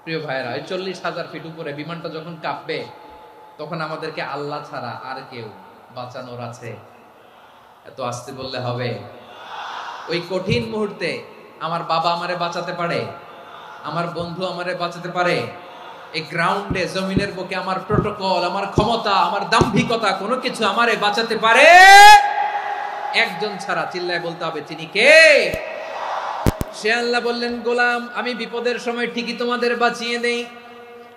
প্রিয় ভাইরা, ওই 40,000 ফিট উপরে বিমানটা যখন কাঁপবে, তখন আমাদেরকে আল্লাহ ছাড়া আর কেউ বাঁচানোর আছে? এত আসতে বললে হবে? ওই কঠিন মুহূর্তে আমার বাবা আমারে বাঁচাতে পারে, আমার বন্ধু আমারে বাঁচাতে পারে। এই গ্রাউন্ডে, জমিনের বুকে আমার প্রোটোকল, আমার ক্ষমতা, আমার দাম্ভিকতা, কোনো কিছু আমারে বাঁচাতে পারে একজন ছাড়া। চিল্লায় বলতে হবে তিনি কে? সে আল্লাহ বললেন, গোলাম আমি বিপদের সময় ঠিকই তোমাদের বাঁচিয়ে দেই।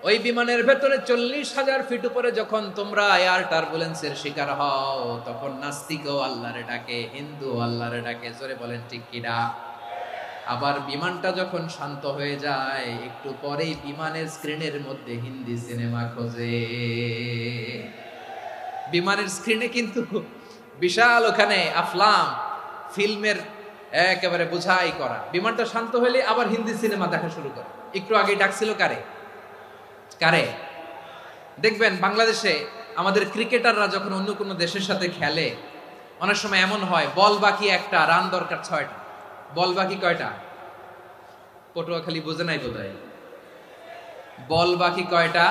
ওই বিমানের ভেতরে 40,000 ফিট উপরে যখন তোমরা এয়ার টার্বুলেন্সের শিকার হও, তখন নাস্তিকও আল্লাহরে ডাকে, হিন্দু আল্লাহরে ডাকে, জোরে বলেন ঠিক কিনা? আবার বিমানটা যখন শান্ত হয়ে যায়, একটু পরেই বিমানের স্ক্রিনের মধ্যে হিন্দি সিনেমা খোঁজে। বিমানের স্ক্রিনে কিন্তু বিশাল ওখানে আফলাম ফিল্মের একেবারে বোঝাই করা। বিমানটা শান্ত হলে আবার হিন্দি সিনেমা দেখা শুরু করে। একটু আগে ডাকছিল কারে? দেখবেন বাংলাদেশে আমাদের ক্রিকেটাররা যখন অন্য কোনো দেশের সাথে খেলে, অনেক সময় এমন হয় বল বাকি একটা, রান দরকার 6টা। বল বাকি কয়টা? পটুয়াখালী বোঝে নাই বোধহয়। বল বাকি কয়টা?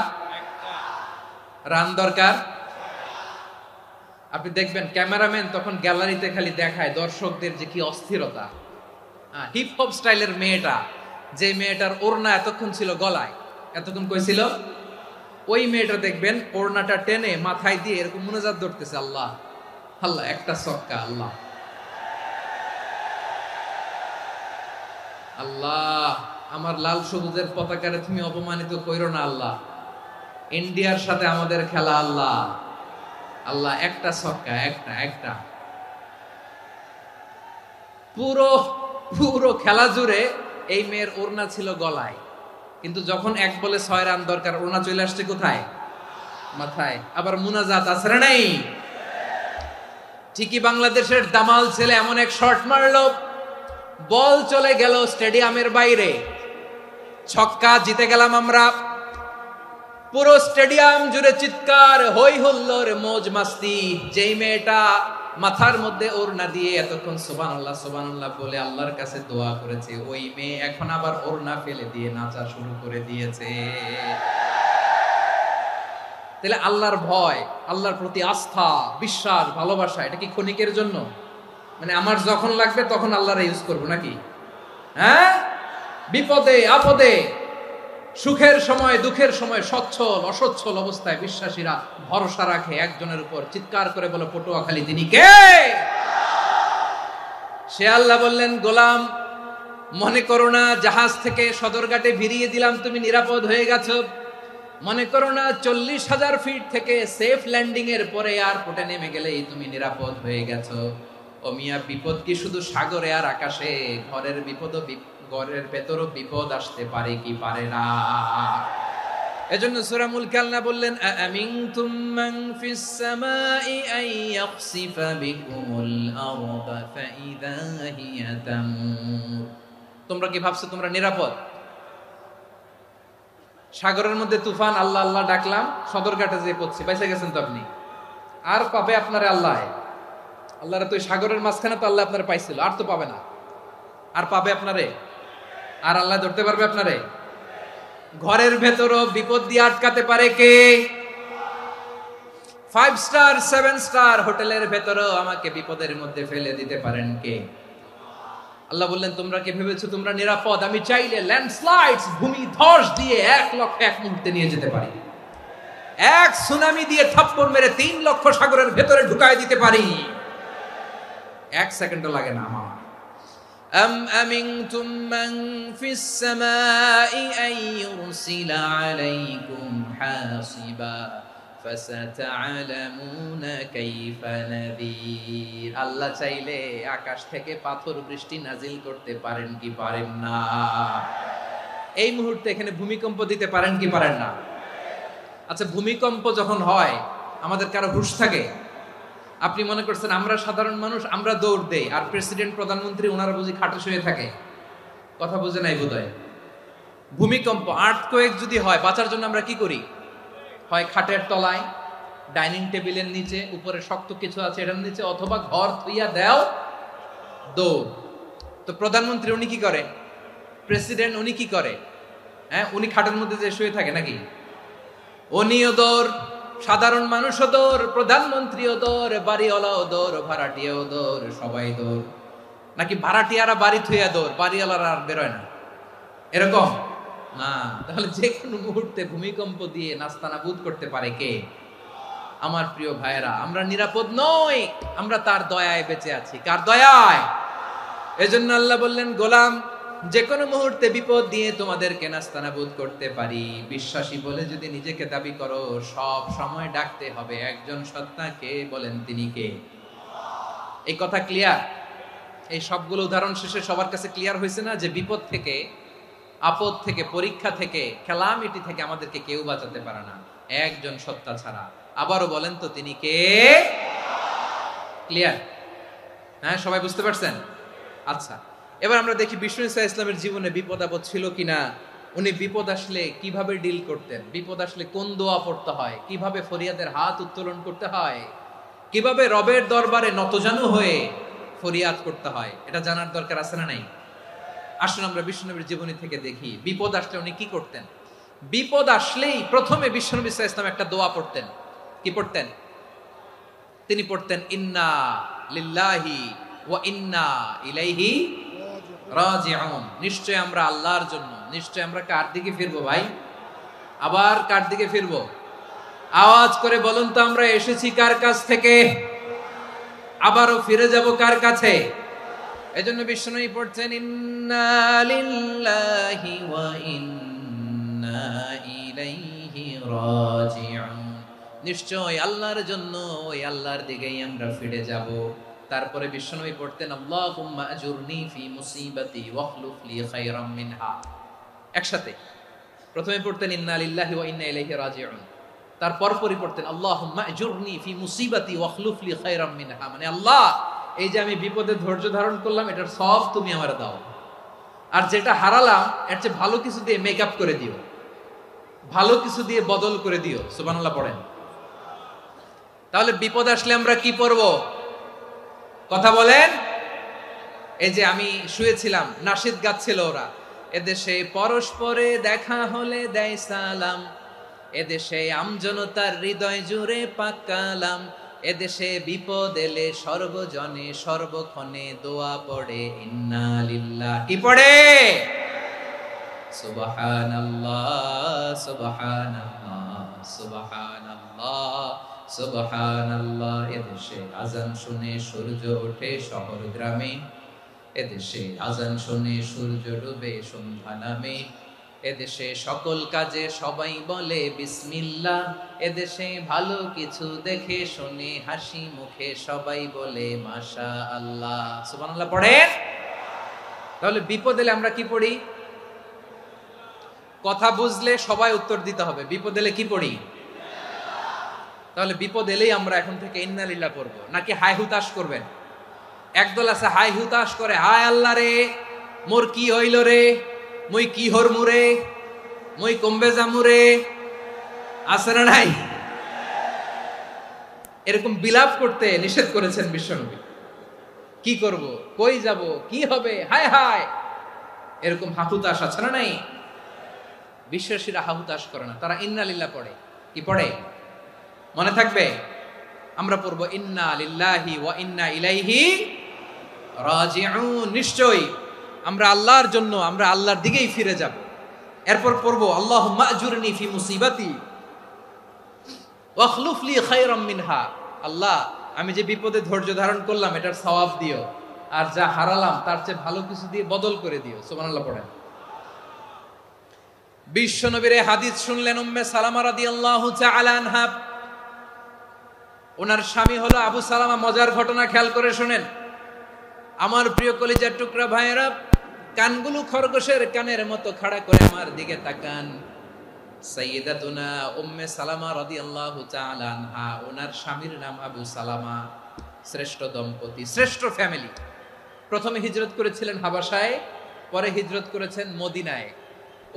রান দরকার। আপনি দেখবেন ক্যামেরাম্যান তখন গ্যালারিতে খালি দেখায় দর্শকদের যে কি অস্থিরতা। হিপ হপ স্টাইলের মেয়েটা, যে মেয়েটার ওড়না এতক্ষণ ছিল গলায়, এতক্ষণ কই ছিল, ওই মেয়েটা দেখবেন ওড়নাটা টেনে মাথায় দিয়ে এরকম মুনাজাত ধরতেছে, আল্লাহ আল্লাহ, একটা সক্কা, আল্লাহ আল্লাহ, আমার লাল সবুজের পতাকারে তুমি অপমানিত কইরো না আল্লাহ, ইন্ডিয়ার সাথে আমাদের খেলা, আল্লাহ আল্লাহ, একটা সক্কা, একটা। পুরো খেলা জুড়ে এই মেয়ের ওড়না ছিল গলায়, কিন্তু যখন 1 বলে 6 রান দরকার, ওড়না চলে আসছে কোথায়? মাথায়। আবার মুনাজাত আছে না নাই? ঠিকই বাংলাদেশের দামাল ছেলে এমন এক শট মারলো, বল চলে গেল স্টেডিয়ামের বাইরে, ছক্কা, জিতে গেলাম আমরা। পুরো স্টেডিয়াম জুড়ে চিৎকার, হই হুল্লোড়, মৌজ মাস্তি। যেই মেয়েটা মাথার মধ্যে ওড়না দিয়ে এতক্ষণ সুবহানাল্লাহ সুবহানাল্লাহ বলে আল্লাহর কাছে দোয়া করেছে, ওই মেয়ে এখন আবার ওড়না ফেলে দিয়ে নাচা শুরু করে দিয়েছে। তাহলে আল্লাহর ভয়, আল্লাহর প্রতি আস্থা, বিশ্বাস, ভালোবাসা, এটা কি ক্ষণিকের জন্য? মানে আমার যখন লাগবে তখন আল্লাহরে ইউজ করবো নাকি? হ্যাঁ, বিপদে আপদে, সুখের সময় দুঃখের সময়, সচ্ছল অসচ্ছল অবস্থায় বিশ্বাসীরা ভরসা রাখে একজনের উপর। চিৎকার করে বলো পটুয়াখালী তিনি কে? সে আল্লাহ বললেন, গোলাম মনে করো না জাহাজ থেকে সদরঘাটে ভিড়িয়ে দিলাম, তুমি নিরাপদ হয়ে গেছো। মনে করো না 40,000 ফিট থেকে সেফ ল্যান্ডিং এর পরে এয়ারপোর্টে নেমে গেলেই তুমি নিরাপদ হয়ে গেছো। ও মিয়া, বিপদ কি শুধু সাগরে আর আকাশে? ঘরের বিপদও ঘরের ভেতরও বিপদ আসতে পারে কি পারে না। এজন্য সূরা মুলক আল্লাহ বললেন আমিনতুম মান ফিস সামাই আন ইয়াখসিফা বিকুমুল আরদা ফাইযা হিয়া তামুর। তোমরা কি ভাবছো তোমরা নিরাপদ? সাগরের মধ্যে তুফান, আল্লাহ আল্লাহ ডাকলাম, সদরঘাটে যেয়ে পড়ছি, পয়সা গেছেন তো আপনি। আর পাবে আপনারে আল্লাহ, আল্লাহর তো সাগরের মাঝখানে তো আল্লাহ আপনারে পাইছিল, আর তো পাবে না। আর পাবে আপনারে? আর আল্লাহ ধরতে পারবে আপনারে? ঘরের ভেতরও বিপদ দিয়ে আটকাতে পারে কে? 5 স্টার 7 স্টার হোটেলের ভেতরও আমাকে বিপদের মধ্যে ফেলে দিতে পারেন কে? আল্লাহ বললেন তোমরা কি ভেবেছো তোমরা নিরাপদ? আমি চাইলে ল্যান্ডস্লাইডস, ভূমি ধস দিয়ে 1 লক্ষ 1 মুহূর্তে নিয়ে যেতে পারি। এক সুনামি দিয়ে থাপ্পড় মেরে 3 লক্ষ সাগরের ভেতরে ঢুকায় দিতে পারি। 1 সেকেন্ডও লাগে না আমার। أم أمنتم من في السماء أن يرسل عليكم حاصبا فستعلمون كيف نذير। আল্লাহ চাইলে আকাশ থেকে পাথর বৃষ্টি নাজিল করতে পারেন কি পারেন না? এই মুহূর্তে এখানে ভূমিকম্প দিতে পারেন কি পারেন না? আচ্ছা, ভূমিকম্প যখন হয় আমাদের কারো হুঁশ থাকে? আপনি মনে করছেন আমরা সাধারণ মানুষ, আমরা দৌড় দেই, আর প্রেসিডেন্ট প্রধানমন্ত্রী ওনারা বুঝি খাটে শুয়ে থাকে? কথা বুঝে নাই বোধহয়। ভূমিকম্প, আর্থকোয়েক যদি হয়, বাঁচার জন্য আমরা কি করি? হয় খাটের তলায়, ডাইনিং টেবিলের নিচে, উপরে শক্ত কিছু আছে এটার নিচে, অথবা ঘর থুইয়া দেও দৌড়। তো প্রধানমন্ত্রী উনি কি করে? প্রেসিডেন্ট উনি কি করে? হ্যাঁ, উনি খাটের মধ্যে যে শুয়ে থাকে নাকি? উনিও দৌড়, সাধারণ মানুষও দৌড়, প্রধানমন্ত্রীও দৌড়, বাড়িওয়ালাও দৌড়, ভাড়াটিয়াও দৌড়, সবাই দৌড়। নাকি ভাড়াটিয়ারা বাড়ি থুইয়া দৌড়, বাড়িওয়ালারা আর বেরোয় না? এরকম না। তাহলে যে কোনো মুহূর্তে ভূমিকম্প দিয়ে নাস্তানাবুদ করতে পারে কে? আমার প্রিয় ভাইয়েরা, আমরা নিরাপদ নই, আমরা তার দয়ায় বেঁচে আছি। কার দয়ায়? এজন্য আল্লাহ বললেন গোলাম, যে কোনো মুহূর্তে বিপদ দিয়ে তোমাদেরকে নাস্তানাবুদ করতে পারি। বিশ্বাসী বলে যদি নিজেকে দাবি করো, সব সময় ডাকতে হবে একজন সত্তাকে। বলেন তিনি কে? এই কথা ক্লিয়ার? এই সবগুলো উদাহরণ শেষে সবার কাছে ক্লিয়ার হয়েছে না যে বিপদ থেকে, আপদ থেকে, পরীক্ষা থেকে, ক্যালামিটি থেকে আমাদেরকে কেউ বাঁচাতে পারে না একজন সত্তা ছাড়া। আবারও বলেন তো তিনি কে? ক্লিয়ার? হ্যাঁ, সবাই বুঝতে পারছেন? আচ্ছা, এবার আমরা দেখি বিষ্ণু ইসা ইসলামের জীবনে বিপদ আপদ ছিল কিনা। উনি বিপদ আসলে কিভাবে ডিল করতেন, বিপদ আসলে কোন দোয়া পড়তে হয়, কিভাবে ফরিয়াদের হাত উত্তোলন করতে হয়, কিভাবে রবের দরবারে নতজানু হয়ে ফরিয়াদ করতে হয়, এটা জানার দরকার আছে না নাই? আসুন আমরা বিষ্ণুনবীর জীবনী থেকে দেখি বিপদ আসলে উনি কি করতেন। বিপদ আসলেই প্রথমে বিষ্ণু ইসা ইসলাম একটা দোয়া পড়তেন। কি পড়তেন? তিনি পড়তেন ইন্না লিল্লাহি ওয়া ইন্না ইলাইহি রাজিউন। নিশ্চয় আমরা আল্লাহর জন্য, নিশ্চয় আমরা কার দিকে ফিরবো ভাই? আবার কার দিকে ফিরবো? আওয়াজ করে বলুন তো, আমরা এসেছি কার কাছ থেকে, আবারও ফিরে যাব কার কাছে? এজন্য বিষ্ণুই পড়ছেন ইন্না লিল্লাহি ওয়া ইন্না ইলাইহি রাজিউন। নিশ্চয় আল্লাহর জন্য, ওই আল্লাহর দিকেই আমরা ফিরে যাব। তারপরে বিশ্বনবী পড়তেন আল্লাহুম্মা আজুরনি ফি মুসিবাতি ওয়াখলুফ লি খায়রাম মিনহা। একসাথে প্রথমে পড়তেন ইন্না লিল্লাহি ওয়া ইন্না ইলাইহি রাজিউন, তারপর পরে পড়তেন আল্লাহুম্মা আজুরনি ফি মুসিবাতি ওয়াখলুফ লি খায়রাম মিনহা। মানে আল্লাহ, এই যে আমি বিপদে ধৈর্য ধারণ করলাম, এটার সব তুমি আমারে দাও, আর যেটা হারালাম এর চেয়ে ভালো কিছু দিয়ে মেকআপ করে দিও, ভালো কিছু দিয়ে বদল করে দিও। সুবহানাল্লাহ পড়েন। তাহলে বিপদ আসলে আমরা কি পড়বো? কথা বলেন। এই যে আমি শুয়েছিলাম, নাশিদ গাচ্ছিল ওরা, এদেশে পরস্পরে দেখা হলে দেয় সালাম, এদেশে আমজনতার হৃদয় জুড়ে পাকালাম, এদেশে বিপদ এলে সর্বজনে সর্বক্ষণে দোয়া পড়ে ইন্না লিল্লাহ। কি পড়ে? সুবহানাল্লাহ সুবহানাল্লাহ সুবহানাল্লাহ সুবহানাল্লাহ। এদেশে আজান শুনে সূর্য ওঠে শহর গ্রামে, এদেশে আজান শুনে সূর্য ডুবে সন্ধ্যা নামে, এদেশে সকল কাজে সবাই বলে বিসমিল্লাহ, এদেশে ভালো কিছু দেখে শুনে হাসি মুখে সবাই বলে মাশাআল্লাহ। সুবহানাল্লাহ পড়েন। তাহলে বিপদ এলে আমরা কি পড়ি? কথা বুঝলে সবাই উত্তর দিতে হবে। বিপদ এলে কি পড়ি? তাহলে বিপদ এলেই আমরা এখন থেকে ইন্না লিল্লাহ পড়বো, নাকি হাই হুতাশ করবেন? একদল আছে হাই হুতাশ করে, হায় আল্লাহ রে মোর কি হইল রে, মুই কি হরমু রে, মুই কমবে জামু রে, আছে না নাই? এরকম বিলাপ করতে নিষেধ করেছেন বিশ্বনবী। কি করব, কই যাব, কি হবে, হায় হায়, এরকম হাহুতাশ আছে না নাই? বিশ্বাসীরা হাহুতাশ করে না, তারা ইন্না লিল্লাহ পড়ে। কি পড়ে মনে থাকবে? আমরা পড়বো ইন্না লিল্লাহি ওয়া ইন্না ইলাইহি রাজিউন। নিশ্চয়ই আমরা আল্লাহর জন্য, আমরা আল্লাহর দিকেই ফিরে যাব। এরপর পড়বো আল্লাহুম্মা আজুরনি ফি মুসিবাতি ওয়াখলুফ লি খায়রাম মিনহা। আল্লাহ, আমি যে বিপদে ধৈর্য ধারণ করলাম এটার সওয়াব দিও, আর যা হারালাম তার চেয়ে ভালো কিছু দিয়ে বদল করে দিও। সুবহানাল্লাহ পড়েন। বিশ্বনবীর হাদিস শুনলেন উম্মে সালামা রাদিয়াল্লাহু তাআলা আনহা। ওনার স্বামী হলো আবু সালামা। মজার ঘটনা খেয়াল করে শুনেন আমার প্রিয় কলিজার টুকরা ভাইয়েরা। কানগুলো খরগোশের কানের মতো খাড়া করে আমার দিকে তাকান। সাইয়্যিদাতুনা উম্মে সালামা রাদিয়াল্লাহু তাআলা আনহা, ওনার স্বামীর নাম আবু সালামা। শ্রেষ্ঠ দম্পতি, শ্রেষ্ঠ ফ্যামিলি। প্রথমে হিজরত করেছিলেন হাবাসায়, পরে হিজরত করেছেন মদিনায়।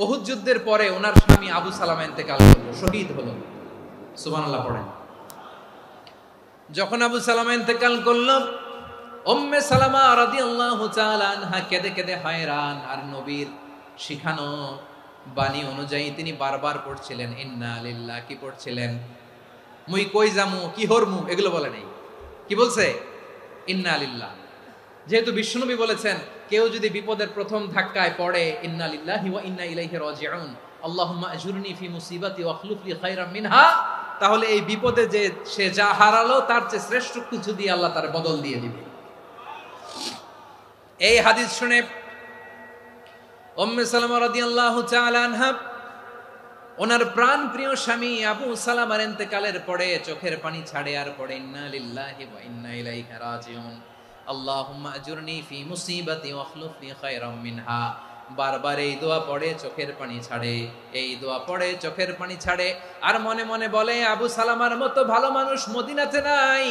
উহুদ যুদ্ধের পরে ওনার স্বামী আবু সালামা ইন্তেকাল করলো, শহীদ হলো। সুবহানাল্লাহ পড়েন। যখন আবু সালামা ইন্তেকাল করলো, উম্মে সালামা রাদিয়াল্লাহু তাআলা আনহা কেঁদে কেঁদে হয়রান। আর নবীর শিখানো বাণী অনুযায়ী তিনি বারবার পড়ছিলেন ইন্না লিল্লাহ। কি পড়ছিলেন? মুই কই জামু, কি হরমু, এগুলো বলে নাই। কি বলছে? ইন্না লিল্লাহ। যেহেতু বিশ্বনবী বলেছেন কেউ যদি বিপদের প্রথম ধাক্কায় পড়ে ইন্না লিল্লাহি ওয়া ইন্না ইলাইহি রাজিউন, আল্লাহুম্মা আজুরনি ফি মুসিবাতি ওয়াখলুফ লি খায়রাম মিনহা, তাহলে এই বিপদে যে সে যা হারালো তার চেয়ে শ্রেষ্ঠ কিছু দিয়ে আল্লাহ তার বদল দিয়ে দিবে। এই হাদিস শুনে উম্মে সালামা রাদিয়াল্লাহু তাআলা আনহা ওনার প্রাণ প্রিয় স্বামী আবু সালামার ইন্তেকালের পরে চোখের পানি ছাড়ে আর পড়ে ইন্না লিল্লাহি ওয়া ইন্না ইলাইহি রাজিউন, আল্লাহুম্মা আজুরনি ফি মুসিবাতি ওয়াখলুফ লি খায়রাম মিনহা। বারবার এই দোয়া পড়ে চোখের পানি ছাড়ে, এই দোয়া পড়ে চোখের পানি ছাড়ে। আর মনে মনে বলে আবু সালামার মতো ভালো মানুষ মদিনাতে নাই,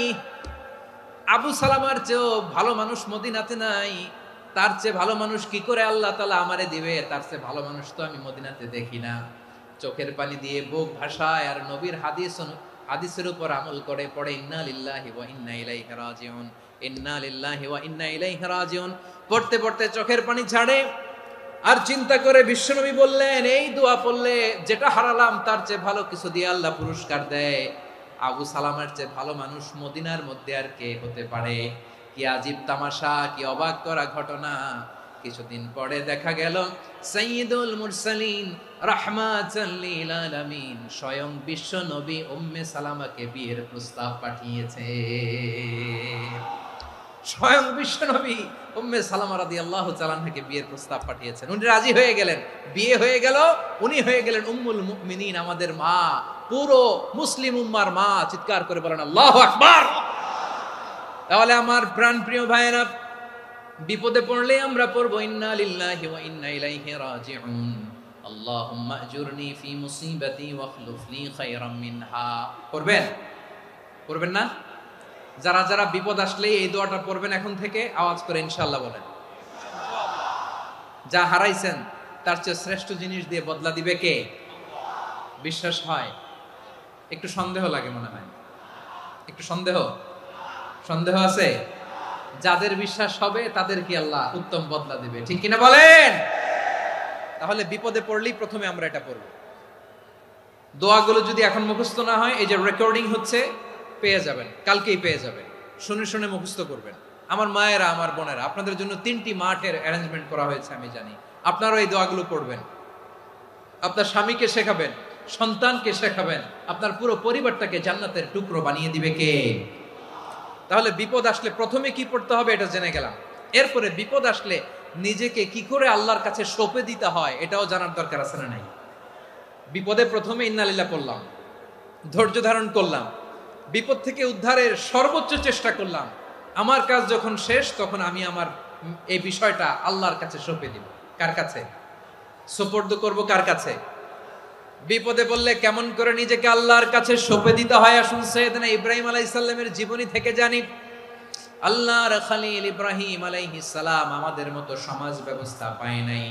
আবু সালামার চেয়েও ভালো মানুষ মদিনাতে নাই। তার চেয়ে ভালো মানুষ কি করে আল্লাহ তাআলা আমারে দিবে? তার চেয়ে ভালো মানুষ তো আমি মদিনাতে দেখি না। চোখের পানি দিয়ে বুক ভাসায় আর নবীর হাদিসের উপর আমল করে পড়ে ইন্না লিল্লাহি ওয়া ইন্না ইলাইহি রাজিউন, ইন্না লিল্লাহি ওয়া ইন্না ইলাইহি রাজিউন। পড়তে পড়তে চোখের পানি ছাড়ে আর চিন্তা করে বিশ্বনবী বললেন এই দোয়া পড়লে যেটা হারালাম তার চেয়ে ভালো কিছু দিয়ে আল্লাহ পুরস্কার দেয়। আবু সালামার চেয়ে ভালো মানুষ মদিনার মধ্যে আর কে হতে পারে? কি আজীব তামাশা, কি অবাক করা ঘটনা। কিছুদিন পরে দেখা গেল সাইয়্যিদুল মুরসালিন রাহমাতাল লিল আলামিন স্বয়ং বিশ্ব নবী উম্মে সালামাকে বিয়ের প্রস্তাব পাঠিয়েছে। স্বয়ং বিশ্ব নবী উম্মে সালামা রাদিয়াল্লাহু তাআলা আনহাকে বিয়ের প্রস্তাব পাঠিয়েছেন। উনি রাজি হয়ে গেলেন, বিয়ে হয়ে গেল। উনি হয়ে গেলেন উম্মুল মুমিনিন, আমাদের মা, পুরো মুসলিম উম্মার মা। চিৎকার করে বলেন আল্লাহু আকবার। তাহলে আমার প্রাণ প্রিয় ভাইয়েরা, বিপদে পড়লে আমরা পড়বো ইন্না লিল্লাহি ওয়া ইন্না ইলাইহি রাজিউন, আল্লাহুম্মা আজুরনি ফি মুসিবাতি ওয়াখলুফ লি খায়রাম মিনহা। পড়বেন? পড়বেন না? যারা যারা বিপদ আসলে এই দোয়াটা পড়বেন এখন থেকে আওয়াজ করে ইনশাআল্লাহ বলেন। যা হারাইছেন তার চেয়ে শ্রেষ্ঠ জিনিস দিয়ে বদলা দিবে কে? বিশ্বাস হয়? একটু সন্দেহ লাগে মনে হয়, একটু সন্দেহ আছে? যাদের বিশ্বাস হবে তাদের কি আল্লাহ উত্তম বদলা দিবে, ঠিক কিনা বলেন? তাহলে বিপদে পড়লেই প্রথমে আমরা এটা পড়ব। দোয়াগুলো যদি এখন মুখস্থ না হয়, এই যে রেকর্ডিং হচ্ছে, পেয়ে যাবেন, কালকেই পেয়ে যাবেন। শুনে শুনে মুখস্থ করবেন। আমার মায়েরা, আমার বোনেরা, আপনাদের জন্য 3টি মাঠের অ্যারেঞ্জমেন্ট করা হয়েছে, আমি জানি। আপনারাও এই দোয়াগুলো পড়বেন, আপনার স্বামীকে শেখাবেন, সন্তানকে শেখাবেন, আপনার পুরো পরিবারটাকে জান্নাতের টুকরো বানিয়ে দিবে কে? তাহলে বিপদ আসলে প্রথমে কি পড়তে হবে এটা জেনে গেলাম। এরপরে বিপদ আসলে নিজেকে কি করে আল্লাহর কাছে সঁপে দিতে হয় এটাও জানার দরকার আছে না নাই? বিপদে প্রথমে ইন্না লিল্লাহ পড়লাম, ধৈর্য ধারণ করলাম, বিপদ থেকে উদ্ধারের সর্বোচ্চ চেষ্টা করলাম। আমার কাজ যখন শেষ তখন আমি আমার এই বিষয়টা আল্লাহর কাছে সঁপে দিব। কার কাছে সুপর্দ করব? কার কাছে? বিপদে বললে কেমন করে নিজেকে আল্লাহর কাছে সঁপে দিতে হয়, আসুন সাইয়েদনা ইব্রাহিম আলাইহিস সালামের জীবনী থেকে জানি। আল্লাহর খলিল ইব্রাহিম আলাইহিস সালাম আমাদের মতো সমাজ ব্যবস্থা পায় নাই।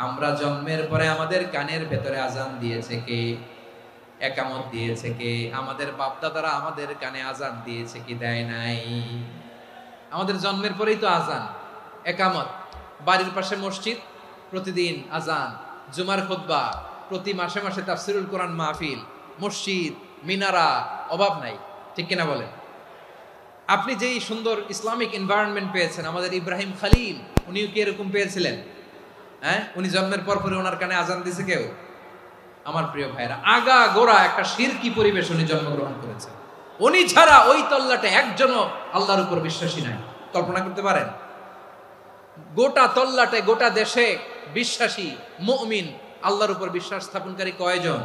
আমরা জন্মের পরে আমাদের কানের ভেতরে আজান দিয়েছে কে? একামত দিয়েছে কে? আমাদের বাপ দাদারা আমাদের কানে আজান দিয়েছে কি? দেয় নাই। আমাদের জন্মের পরেই তো আজান, একামত, বাড়ির পাশে মসজিদ, প্রতিদিন আজান, জুমার খুতবা, প্রতি মাসে মাসে তাফসিরুল কোরআন মাহফিল, মসজিদ, মিনারা, অভাব নাই। ঠিক কিনা বলেন? আপনি যেই সুন্দর ইসলামিক এনভায়রনমেন্ট পেয়েছেন, আমাদের ইব্রাহিম খলিল উনিও কি এরকম পেয়েছিলেন? হ্যাঁ, উনি জন্মের পর পরে ওনার কানে আজান দিছে কেউ? আমার প্রিয় ভাইরা, আগা গোড়া একটা শিরকি পরিবেশ উনি জন্মগ্রহণ করেছেন। উনি ছাড়া ওই তল্লাটে একজনও আল্লাহর উপর বিশ্বাসী নাই। কল্পনা করতে পারেন? গোটা তল্লাটে, গোটা দেশে বিশ্বাসী মুমিন, আল্লাহর উপর বিশ্বাস স্থাপনকারী কয়জন?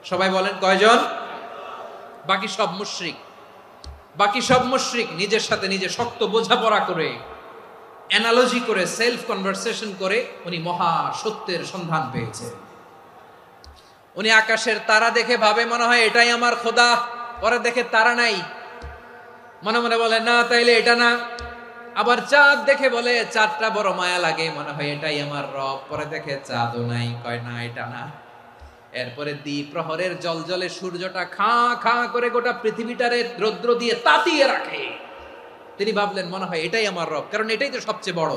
সবাই বলেন কয়জন? বাকি সব মুশরিক। বাকি সব মুশরিক নিজের সাথে নিজে শক্ত বোঝাপড়া করে, অ্যানালজি করে, সেলফ কনভারসেশন করে উনি মহা সত্যের সন্ধান পেয়েছে। উনি আকাশের তারা দেখে ভাবে মনে হয় এটাই আমার খোদা, পরে দেখে তারা নাই, মনে মনে বলে না তাইলে এটা না। আবার চাঁদ দেখে বলে চাঁদটা বড় মায়া লাগে, মনে হয় এটাই আমার রব, পরে দেখে চাঁদও নাই, কয় না এটা না। এরপরে দ্বীপ প্রহরের জলজলে সূর্যটা খাঁ খাঁ করে গোটা পৃথিবীটারে রৌদ্র দিয়ে তাতিয়ে রাখে। তিনি ভাবলেন মনে হয় এটাই আমার রব, কারণ এটাই তো সবচেয়ে বড়।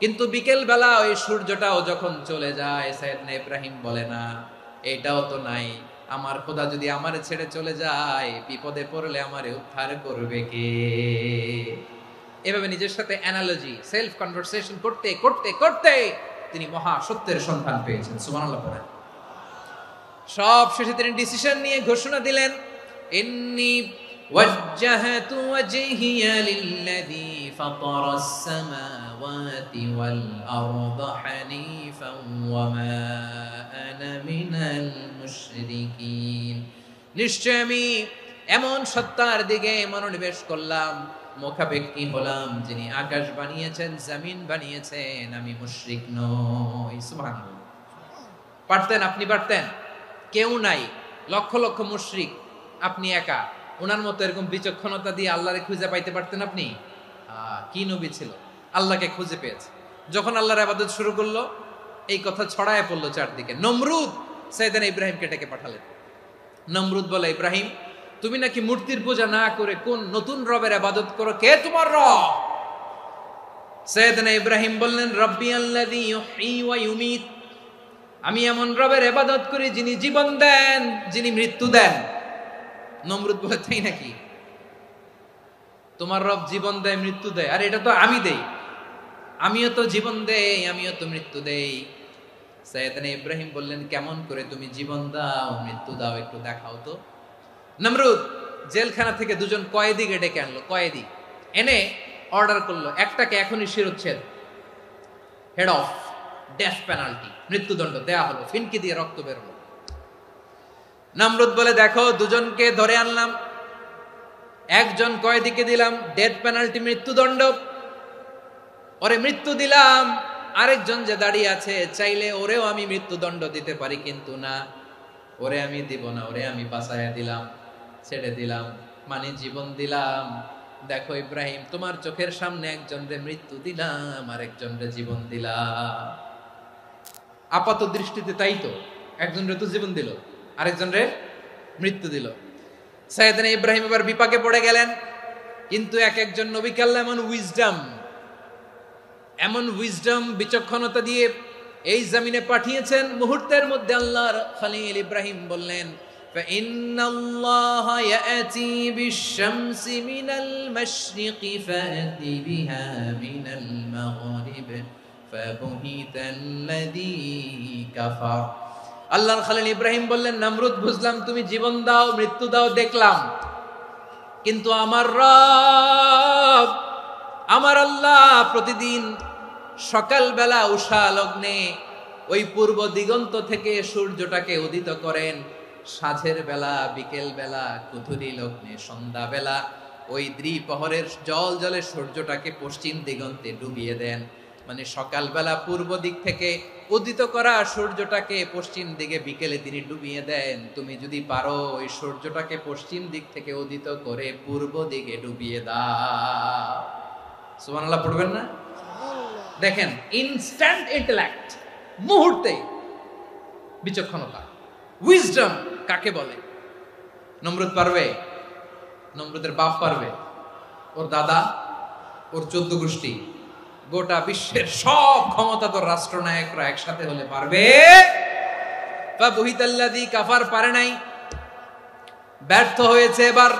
কিন্তু বিকেল বেলা ওই সূর্যটাও যখন চলে যায়, সাইয়েদনা ইব্রাহিম বলে না এটাও তো নাই, আমার খোদা যদি আমারে ছেড়ে চলে যায়, বিপদে পড়লে আমারে উদ্ধার করবে কে? এভাবে নিজের সাথে অ্যানালজি, সেলফ কনভারসেশন করতে করতে করতে তিনি মহা সত্যের সন্ধান পেয়েছেন। সুবহানাল্লাহ পড়েন। সব শেষে তিনি ডিসিশন নিয়ে ঘোষণা দিলেন, ইন্নী ওয়াজ্জাহাতু ওয়াজহিয়া লিল্লাযী ফাতারাস সামাওয়াতি ওয়াল আরদা হানিফান ওয়া মা আনা মিনাল মুশরিকিন। নিশ্চয় আমি এমন সত্তার দিকে মনোনিবেশ করলাম, মুখাপেক্ষী হলাম, যিনি আকাশ বানিয়েছেন, জমিন বানিয়েছেন, আমি মুশরিক নই। সুবহানাল্লাহ। পারতেন? আপনি পারতেন? কেউ নাই, লক্ষ লক্ষ মুশরিক, আপনি একা। ওনার মতো এরকম বিচক্ষণতা দিয়ে আল্লাহরে খুঁজে পাইতে পারতেন আপনি? কি নবী ছিল, আল্লাহকে খুঁজে পেয়েছে। যখন আল্লাহর ইবাদত শুরু করলো, এই কথা ছড়ায় পড়লো চারদিকে। নমরুদ সাইয়েদনা ইব্রাহিমকে ডেকে পাঠালেন। নমরুদ বলে, ইব্রাহিম তুমি নাকি মূর্তির পূজা না করে কোন নতুন রবের ইবাদত করো, কে তোমার রব? সাইয়েদনা ইব্রাহিম বললেন, রব্বি আল্লাযী ইউহয়ী ওয়া ইউমীত, আমি এমন রবের ইবাদত করি যিনি জীবন দেন, যিনি মৃত্যু দেন। নমরুদ বলে, তাই নাকি? তোমার রব জীবন দেয়, মৃত্যু দেয়? আর এটা তো আমি দেই, আমিও তো জীবন দেই, আমিও তো মৃত্যু দেই। সাইয়েদনা ইব্রাহিম বললেন, কেমন করে তুমি জীবন দাও, মৃত্যু দাও, একটু দেখাও তো। নমরুদ জেলখানা থেকে দুজন কয়েদিকে ডেকে আনলো। কয়েদি এনে অর্ডার করলো, একটাকে এখনই শিরোচ্ছেদ, হেড অফ, ডেথ পেনাল্টি, মৃত্যুদণ্ড দেয়া হলো। ফিনকি দিয়ে রক্ত বেরোলো। নমরুদ বলে, দেখো দুজনকে ধরে আনলাম, একজন কয়েদিকে দিলাম ডেথ পেনাল্টি, মৃত্যুদণ্ড, ওরে মৃত্যু দিলাম। আরেকজন যে দাঁড়িয়ে আছে, চাইলে ওরেও আমি মৃত্যুদণ্ড দিতে পারি, কিন্তু না, ওরে আমি দিব না, ওরে আমি বাঁচাইয়া দিলাম, ছেড়ে দিলাম, মানে জীবন দিলাম। দেখো ইব্রাহিম, তোমার চোখের সামনে একজনরে মৃত্যু দিলাম, আরেকজনরে জীবন দিলাম। আপাত দৃষ্টিতে তাই তো, একজনরে তো জীবন দিল, আরেকজনরে মৃত্যু দিল। সাইয়েদনা ইব্রাহিম এবার বিপাকে পড়ে গেলেন। কিন্তু এক একজন নবীকে আল্লাহ এমন উইজডম, বিচক্ষণতা দিয়ে এই জমিনে পাঠিয়েছেন। মুহূর্তের মধ্যে আল্লাহর খলিল ইব্রাহিম বললেন, ফাইন্নাল্লাহা ইয়াতি বিশ-শামসি মিনাল মাশরিকি ফাতি বিহা মিনাল মাগরিব ফাবুহিতাল্লাযী কাফার। আল্লাহর খলিল ইব্রাহিম বললেন, নমরুদ বুঝলাম তুমি জীবন দাও, মৃত্যু দাও, দেখলাম, কিন্তু আমার রব, আমার আল্লাহ প্রতিদিন সকালবেলা উষা লগ্নে ওই পূর্ব দিগন্ত থেকে সূর্যটাকে উদিত করেন, সাঁঝের বেলা, বিকেল বেলা, কুথুরি লগ্নে, সন্ধ্যা বেলা ওই দ্বিপ্রহরের জলে সূর্যটাকে পশ্চিম দিগন্তে ডুবিয়ে দেন। মানে সকালবেলা পূর্ব দিক থেকে উদিত করা সূর্যটাকে পশ্চিম দিকে বিকেলে তিনি ডুবিয়ে দেন। তুমি যদি পারো ওই সূর্যটাকে পশ্চিম দিক থেকে উদিত করে পূর্ব দিকে ডুবিয়ে দাও। সুবহানাল্লাহ পড়বেন না? দেখেন, ইনস্ট্যান্ট ইন্টেলেক্ট, মুহূর্তে বিচক্ষণতা, উইজডম কাকে বলে? নমরুদ পারবে? নমরুদের বাপ পারবে? ওর দাদা, ওর 14 গোষ্ঠী, গোটা বিশ্বের সব ক্ষমতাধর রাষ্ট্রনায়করা একসাথে হলে পারবে? ফাবুহিতাল্লাযী কাফার, পারে নাই, ব্যর্থ হয়েছে। এবার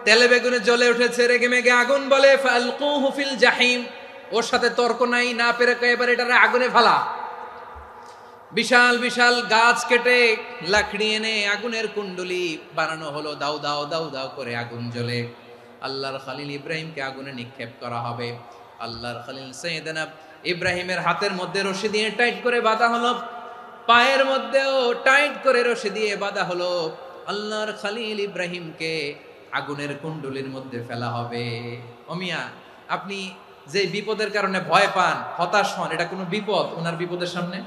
তেলে বেগুনে জ্বলে উঠেছে, রেগে মেগে আগুন বলে ফালকুহু ফিল জাহিম। ওর সাথে তর্ক নাই, না পেরে এবার এটারে আগুনে ফেলা। বিশাল বিশাল গাছ কেটে লাকড়ি এনে আগুনের কুণ্ডলি বানানো হলো, দাও দাও দাও দাও করে আগুন জ্বলে। আল্লাহর খলিল ইব্রাহিমকে আগুনে নিক্ষেপ করা হবে। আল্লাহর খলিল সাইয়েদনা ইব্রাহিমের হাতের মধ্যে রশি দিয়ে টাইট করে বাঁধা হলো, পায়ের মধ্যেও টাইট করে রশি দিয়ে বাঁধা হলো। আল্লাহর খলিল ইব্রাহিমকে আগুনের কুণ্ডলির মধ্যে ফেলা হবে। অমিয়া, আপনি যে বিপদের কারণে ভয় পান, হতাশ হন, এটা কোনো বিপদ ওনার বিপদের সামনে?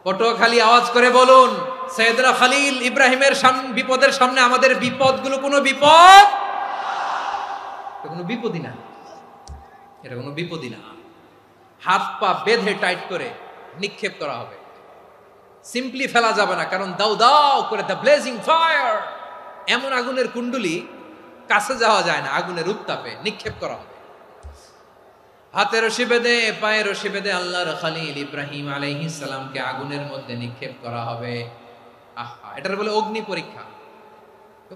পটুয়াখালী আওয়াজ করে বলুন, সাইয়েদনা খলিল ইব্রাহিমের বিপদের সামনে আমাদের বিপদগুলো কোনো বিপদ? এটা কোনো বিপদই না, এটা কোনো বিপদই না। হাত পা বেঁধে টাইট করে নিক্ষেপ করা হবে, সিম্পলি ফেলা যাবে না, কারণ দাও দাও করে দ্য ব্লেজিং ফায়ার, এমন আগুনের কুণ্ডলি, কাছে যাওয়া যায় না, আগুনের উত্তাপে নিক্ষেপ করা হবে। হাতে রশি বেঁধে, পায়ে রশি বেঁধে আল্লাহর খলিল ইব্রাহিম আলাইহিস সালামকে আগুনের মধ্যে নিক্ষেপ করা হবে। আহা, এটার বলে অগ্নি পরীক্ষা।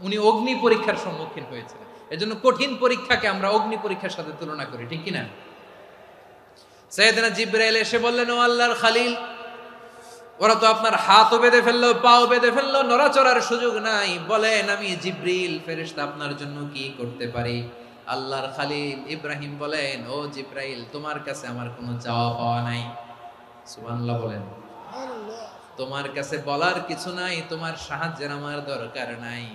উনি অগ্নি পরীক্ষার সম্মুখীন হয়েছিলেন। এজন্য কঠিন পরীক্ষাকে আমরা অগ্নি পরীক্ষার সাথে তুলনা করি, ঠিক কি না? সাইয়েদনা জিবরাইল এসে বললেন, ও আল্লাহর খলিল, ওরা তো আপনার হাতও বেঁধে ফেললো, পাও বেঁধে ফেললো, নড়াচড়ার সুযোগ নাই, বলেন আমি জিবরিল ফেরেশতা আপনার জন্য কি করতে পারি? আল্লাহর খলিল ইব্রাহিম বলেন, ও জিবরাইল, তোমার কাছে আমার কোনো চাওয়া পাওয়া নাই। সুবহানাল্লাহ বলেন। তোমার কাছে বলার কিছু নাই, তোমার সাহায্যের আমার দরকার নাই।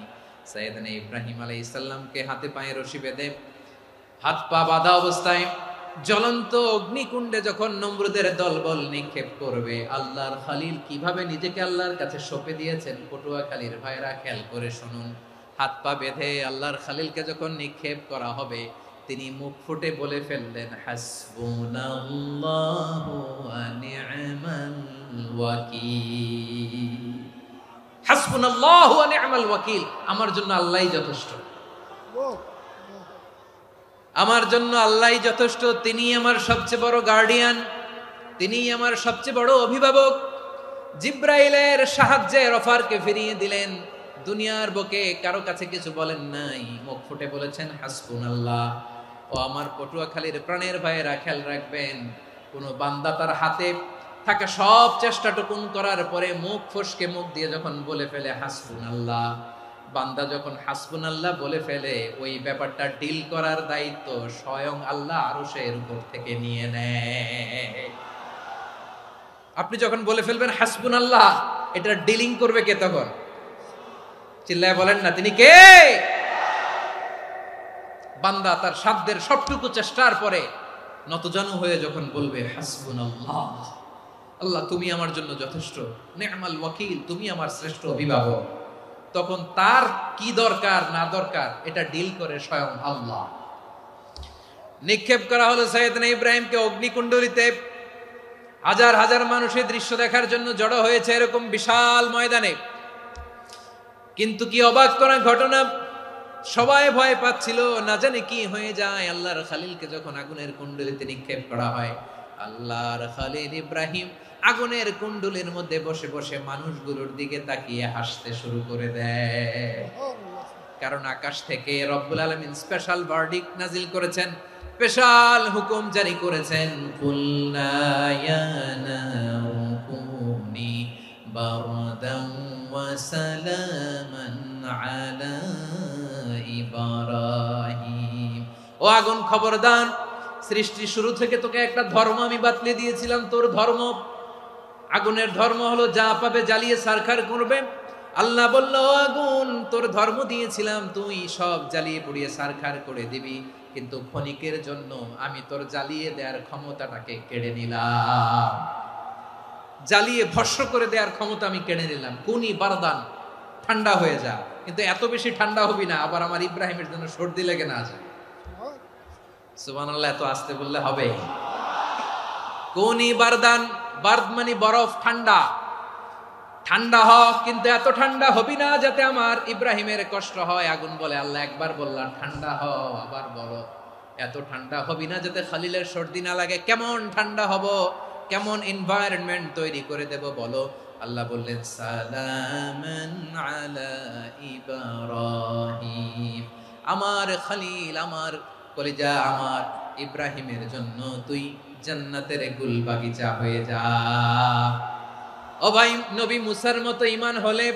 সাইয়েদনা ইব্রাহিম আলাইহিস সালামকে হাতে পায়ে রশি বেঁধে, হাত পা বাঁধা অবস্থায় জ্বলন্ত অগ্নিকুণ্ডে যখন নমরুদের দলবল নিক্ষেপ করবে, আল্লাহর খলিল কিভাবে নিজেকে আল্লাহর কাছে সঁপে দিয়েছেন, পটুয়াখালীর ভাইরা খেয়াল করে শুনুন। হাত পা বেঁধে আল্লাহর খলিলকে যখন নিক্ষেপ করা হবে, তিনি মুখ ফুটে বলে ফেললেন, হাসবুনাল্লাহু ওয়া নি'মাল ওয়াকিল। হাসবুনাল্লাহু ওয়া নি'মাল ওয়াকিল, আমার জন্য আল্লাহই যথেষ্ট, আমার জন্য আল্লাহই যথেষ্ট। তিনি আমার সবচেয়ে বড় গার্ডিয়ান, তিনি আমার সবচেয়ে বড় অভিভাবক। জিব্রাইলের সাহায্যে অফারকে ফিরিয়ে দিলেন। দুনিয়ার বুকে কারো কাছে কিছু বলেন নাই, মুখ ফুটে বলেছেন হাসবুনাল্লাহ। ও আমার পটুয়াখালীর প্রাণের ভাইয়েরা, খেয়াল রাখবেন, কোন বান্দা তার হাতে থাকা সব চেষ্টাটুকুন করার পরে মুখ ফসকে মুখ দিয়ে যখন বলে ফেলে হাসবুনাল্লাহ, বান্দা যখন হাসবুনাল্লাহ বলে ফেলে, ওই ব্যাপারটা ডিল করার দায়িত্ব স্বয়ং আল্লাহ আরশের উপর থেকে নিয়ে নেয়। আপনি যখন বলে ফেলবেন হাসবুনাল্লাহ, এটা ডিলিং করবে কে তখন? চিল্লায় বলেন না, তিনি কে? বান্দা তার সাধ্যের সবটুকু চেষ্টার পরে নতজানু হয়ে যখন বলবে হাসবুনাল্লাহ, আল্লাহ তুমি আমার জন্য যথেষ্ট, নি'মাল ওয়াকিল, তুমি আমার শ্রেষ্ঠ অভিভাবক, তখন তার কি দরকার না দরকার এটা ডিল করে স্বয়ং আল্লাহ। নিক্ষেপ করা হলো সাইয়েদনা ইব্রাহিমকে অগ্নিকুণ্ডলিতে। হাজার হাজার মানুষের দৃশ্য দেখার জন্য জড়ো হয়েছে এরকম বিশাল ময়দানে। কিন্তু কি অবাক করা ঘটনা, সবাই ভয় পাচ্ছিল, না জানে কি হয়ে যায়। আল্লাহর খলিলকে যখন আগুনের কুণ্ডলিতে নিক্ষেপ করা হয়, আল্লাহর খলিল ইব্রাহিম আগুনের কুণ্ডলীর মধ্যে বসে বসে মানুষগুলোর দিকে তাকিয়ে হাসতে শুরু করে দেয়। কারণ আকাশ থেকে রব্বুল আলামিন স্পেশাল ভার্ডিক্ট নাজিল করেছেন, স্পেশাল হুকুম জারি করেছেন, কুলনা ইয়া নারু কুনি বারদান ওয়া সালামান আলা ইব্রাহিম। ও আগুন, খবরদার, সৃষ্টি শুরু থেকে তোকে একটা ধর্ম আমি বাতলে দিয়েছিলাম। তোর ধর্ম, আগুনের ধর্ম হলো যা পাবে জ্বালিয়ে সারখার করবে। আল্লাহ বলল, আগুন তোর ধর্ম দিয়েছিলাম, তুই সব জ্বালিয়ে পুড়িয়ে ছারখার করে দিবি, কিন্তু ক্ষণিকের জন্য আমি তোর জ্বালিয়ে দেওয়ার ক্ষমতাটাকে কেড়ে নিলাম, জ্বালিয়ে ভস্ম করে দেওয়ার ক্ষমতা আমি কেড়ে নিলাম। কুনি বারদান, ঠান্ডা হয়ে যা, কিন্তু এত বেশি ঠান্ডা হবি না আবার আমার ইব্রাহিমের জন্য সর্দি লেগে না যায়। সুবহানাল্লাহ, এত আসতে বললে হবে? কুনি বারদান, বারদ মানে বরফ, ঠান্ডা, ঠান্ডা হ, কিন্তু এত ঠান্ডা হবি না যাতে আমার ইব্রাহিমের কষ্ট হয়। আগুন বলে, আল্লাহ একবার বললাম ঠান্ডা হ, আবার বলো এত ঠান্ডা হবি না যাতে খলিলের সর্দি না লাগে। কেমন ঠান্ডা হব, কেমন এনভায়রনমেন্ট তৈরি করে দেব বলো? আল্লাহ বললেন, সালামান আলা ইব্রাহিম, আমার খলিল, আমার কলিজা, আমার ইব্রাহিমের জন্য তুই জান্নাতের গুল বাগিচা হয়ে যা। ও ভাই, নবী মুসার মতো ঈমান হলে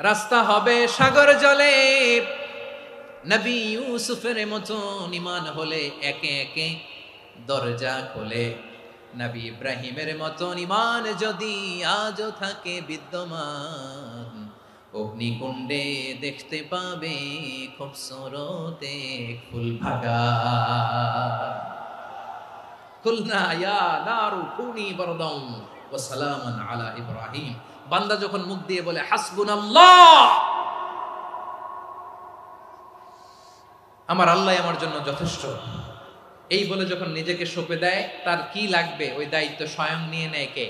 রাস্তা হবে সাগর জলে, নবী ইউসুফের মতো ঈমান হলে একে একে দরজা খোলে, নবী ইব্রাহিমের মতো ঈমান যদি আজও থাকে বিদ্যমান, অগ্নিকুণ্ডে দেখতে পাবে খুবসুরত এক ফুল ভাগা। কুলনা ইয়া নারু কুনি বারদান ওয়া সালামান আলা ইব্রাহিম। বান্দা যখন মুখ দিয়ে বলে হাসবুনাল্লাহ, আমার আল্লাহ আমার জন্য যথেষ্ট, এই বলে যখন নিজেকে সঁপে দেয়, তার কি লাগবে ওই দায়িত্ব স্বয়ং নিয়ে নেয় কে?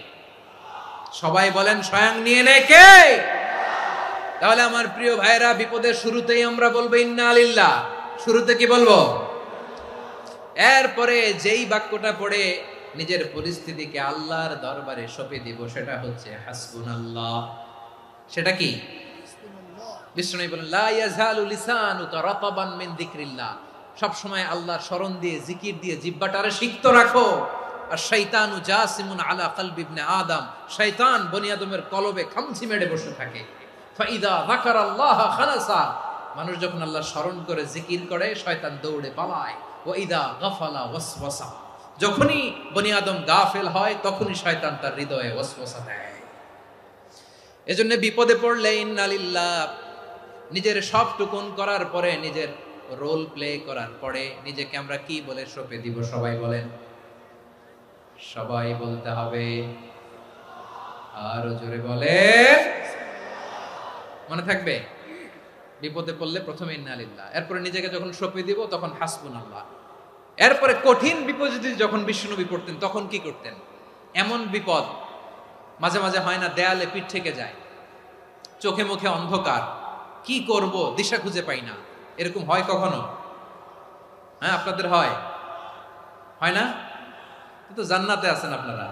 সবাই বলেন, স্বয়ং নিয়ে নেয় কে? তাহলে আমার প্রিয় ভাইরা, বিপদের শুরুতেই আমরা বলবো ইন্না লিল্লাহ। শুরুতে কি বলবো? এরপরে যেই বাক্যটা পড়ে নিজের পরিস্থিতিকে আল্লাহর দরবারে সঁপে দিব, সেটা হচ্ছে হাসবুনাল্লাহ। সেটা কি? বিষ্ণু বলেন, লা ইয়াজালু লিসানুকা রাতাবান মিন যিকরিল্লাহ, সব সময় আল্লাহর স্মরণ দিয়ে, জিকির দিয়ে জিহ্বাটারে সিক্ত রাখো। আর শয়তানু জাসিমুন আলা কলবি ইবনে আদম, শয়তান বনি আদমের কলবে খামচি মেরে বসে থাকে। ফাইদা যাকারাল্লাহ খালাসা, মানুষ যখন আল্লাহর স্মরণ করে জিকির করে, শয়তান দৌড়ে পালায়। ওয়াইদা গাফালা ওয়াসওয়াসা, যখনই বনি আদম গাফেল হয়, তখনই শয়তান তার হৃদয়ে ওয়াসওয়াসা দেয়। এজন্য বিপদে পড়লে ইন্না লিল্লাহ, নিজের সব টুকুন করার পরে, নিজের রোল প্লে করার পরে নিজেকে আমরা কি বলে সঁপে দিব? সবাই বলেন, সবাই বলতে হবে, আরো জোরে বলে, মনে থাকবে? বিপদে পড়লে প্রথমে ইন্না লিল্লাহ, এরপরে নিজেকে যখন সঁপে দিব তখন হাসবুনাল্লাহ। এরপরে কঠিন বিপদে যখন বিশ্বনবী পড়তেন তখন কি করতেন? এমন বিপদ মাঝে মাঝে হয় না, দেয়ালে পিঠ থেকে যায়, চোখে মুখে অন্ধকার, কি করব দিশা খুঁজে পাই না, এরকম হয় কখনো? হ্যাঁ, আপনাদের হয়? হয় না? কিন্তু জান্নাতে আছেন আপনারা।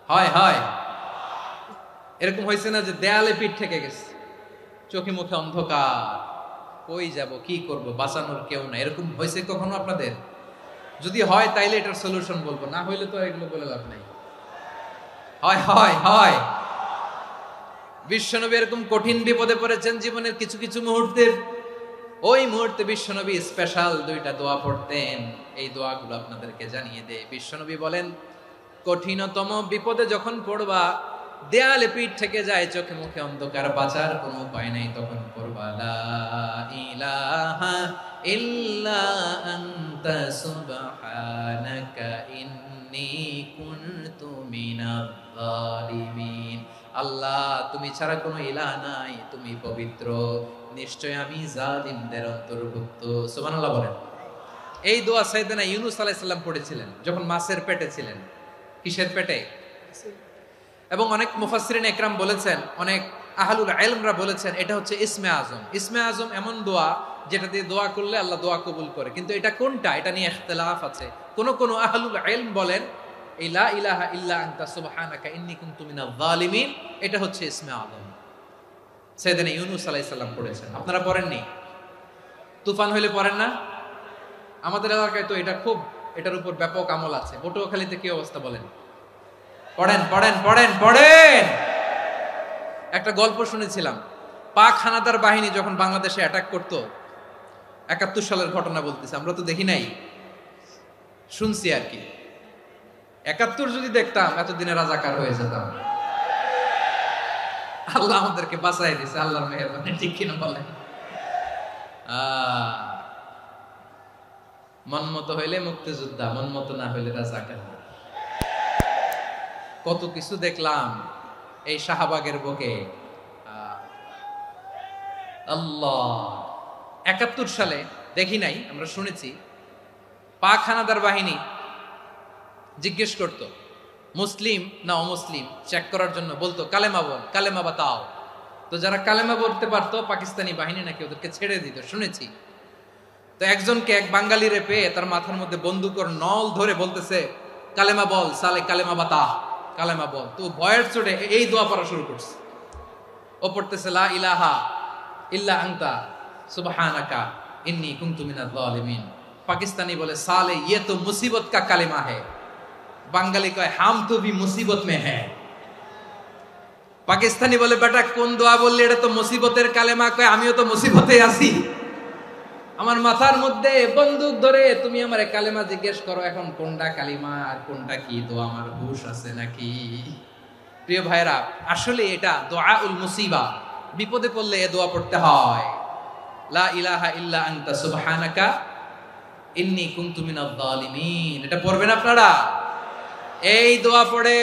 হয় হয় এরকম হয়েছে না যে দেয়ালে পিঠ থেকে গেছে, চোখে মুখে অন্ধকার, কই যাব, কি করব, বাঁচানোর কেউ না, এরকম হয়েছে কখনো আপনাদের? যদি হয় তাইলে এটার সলিউশন বলবো, না হইলে তো এগুলো বলে লাভ নাই। হয় হয় হয় বিশ্বনবী এরকম কঠিন বিপদে পড়েছেন জীবনের কিছু কিছু মুহূর্তে। ওই মুহূর্তে বিশ্বনবী স্পেশাল দুইটা দোয়া পড়তেন, এই দোয়াগুলো আপনাদেরকে জানিয়ে দেয়। বিশ্বনবী বলেন, কঠিনতম বিপদে যখন পড়বা, দেয়ালে পিঠ থেকে যায়, চোখে মুখে অন্ধকার, বাঁচার কোনো উপায় নাই, তখন পড়বা লা ইলাহা ইল্লা আনতা সুবহানাকা ইন্নী কুনতু মিনাজ জালিমিন। আল্লাহ, তুমি ছাড়া কোনো ইলাহ নাই, তুমি পবিত্র, নিশ্চয় আমি জালিমদের অন্তর্ভুক্ত। সুবহানাল্লাহ বলেন। এই দোয়া সাইয়েদনা ইউনূস আলাইহিস সালাম পড়েছিলেন যখন মাছের পেটে ছিলেন। কিসের পেটে? এবং অনেক মুফাসসিরিন একরাম বলেছেন, অনেক আহলুল ইলমরা বলেছেন, এটা হচ্ছে ইসমে আজম। ইসমে আজম এমন দোয়া যেটা দিয়ে দোয়া করলে আল্লাহ দোয়া কবুল করে, কিন্তু এটা কোনটা, এটা নিয়ে ইখতিলাফ আছে। কোন কোন আহলুল ইলম বলেন এই লা ইলাহা ইল্লা আনতা সুবহানাকা ইন্নী কুনতু মিনাজ জালিমিন, এটা হচ্ছে ইসমে আজম। সাইয়েদনা ইউনূস আলাইহিস সালাম পড়েছেন, আপনারা পড়েননি? তুফান হইলে পড়েন না? আমাদের এলাকায় তো এটা খুব, এটার উপর ব্যাপক আমল আছে। পটুয়াখালীতে কি অবস্থা বলেন? পড়েন পড়েন পড়েন পড়েন। একটা গল্প শুনেছিলাম, পাক হানাদার বাহিনী যখন বাংলাদেশে অ্যাটাক করত, ৭১ সালের ঘটনা বলতেছে, আমরা তো দেখি নাই, শুনছি আর কি। ৭১ যদি দেখতাম এতদিনে রাজাকার হয়ে যেতাম। আল্লাহ আমাদেরকে বাঁচাই দিছে, আল্লাহর মেহেরবানি, ঠিক কিনা বলেন? মন মতো হইলে মুক্তিযোদ্ধা, মন মতো না হইলে রাজাকার। কত কিছু দেখলাম এই শাহবাগের বুকে। আল্লাহ, 71 সালে দেখি নাই, আমরা শুনেছি পাক হানাদার বাহিনী জিজ্ঞেস করত মুসলিম না অমুসলিম চেক করার জন্য, বলতো কালেমা বল, কালেমা বাতাও। তো যারা কালেমা বলতে পারতো পাকিস্তানি বাহিনী নাকি ওদেরকে ছেড়ে দিত, শুনেছি। তো একজনকে, এক বাঙালিরে পেয়ে তার মাথার মধ্যে বন্দুকের নল ধরে বলতেছে কালেমা বল সালে, কালেমা বাতা, কালেমা বল। তো ভয়ের চোটে এই দোয়া পড়া শুরু করছে। ও পড়তেছে লা ইলাহা ইল্লা আনতা সুবহানাকা ইন্নী কুনতু মিনাজ জালিমিন। পাকিস্তানি বলে সালে ইয়ে তো মুসিবত কা কালেমা है। বাঙালি কয় হাম তো ভি মুসিবত মে হ্যায়। পাকিস্তানি বলে বেটা কোন দোয়া বললি, এটা তো মুসিবতের কালেমা। কয় আমিও তো মুসিবতে আছি, আমার মাথার মধ্যে বন্দুক ধরে তুমি আমার কালেমা জিজ্ঞেস করো, এখন কোনটা কালিমা আর কোনটা কি দোয়া, আমার হুশ আছে নাকি? প্রিয় ভাইরা, আসলে এটা দুআউল মুসিবা, বিপদে পড়লে এ দোয়া পড়তে হয়। লা ইলাহা ইল্লা আনতা সুবহানাকা ইন্নী কুনতু মিনাজ জালিমিন। এটা পড়বেন আপনারা। এই দোয়া পড়ে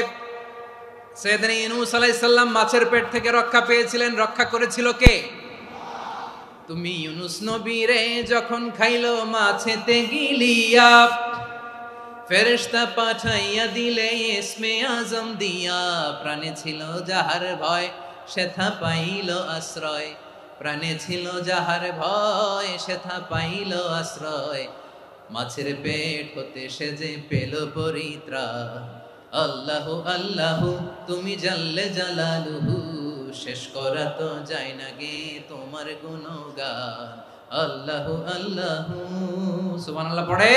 সাইয়েদনা ইউনূস আলাইহিস সালাম মাছের পেট থেকে রক্ষা পেয়েছিলেন। রক্ষা করেছিল কে? তুমি ইউনূস নবী রে যখন খাইলো মাছেতে গিলিয়া, ফেরেশতা পাঠাইয়া দিলে ইসমে আজম দিয়া। প্রাণে ছিল যাহার ভয় সেথা পাইল আশ্রয়, প্রাণে ছিল যাহার ভয় সেথা পাইল আশ্রয়। মাছের পেট হতে সে যে পেল পরিত্রাণ। আল্লাহু আল্লাহু তুমি জাল্লে জালালুহু, শেষ করা তো যায় না গে তোমার গুণগান। আল্লাহু আল্লাহু সুবহানাল্লাহ পড়ে।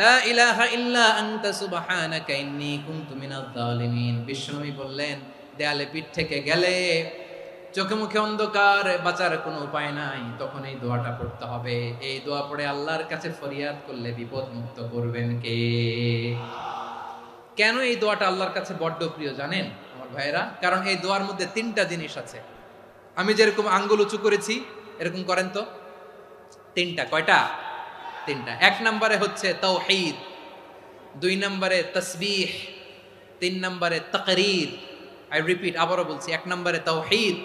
লা ইলাহা ইল্লা আনতা সুবহানাকা ইন্নী কুনতু মিনাজ জালিমিন। বিশ্বনবী বললেন দেয়ালে পিঠ থেকে গেলে, চোখে মুখে অন্ধকার, বাঁচার কোনো উপায় নাই, তখন এই দোয়াটা পড়তে হবে। এই দোয়া পড়ে আল্লাহর কাছে ফরিয়াদ করলে বিপদ মুক্ত করবেন কে? কেন এই দোয়াটা আল্লাহর কাছে বড্ড প্রিয় জানেন আমার ভাইয়েরা? কারণ এই দোয়ার মধ্যে 3টা জিনিস আছে। আমি যেরকম আঙ্গুল উঁচু করেছি এরকম করেন তো। 3টা। কয়টা? 3টা। 1 নম্বরে হচ্ছে তাওহীদ, 2 নম্বরে তাসবিহ, 3 নম্বরে তাকরীর। আই রিপিট, আবারও বলছি, 1 নম্বরে তাওহীদ,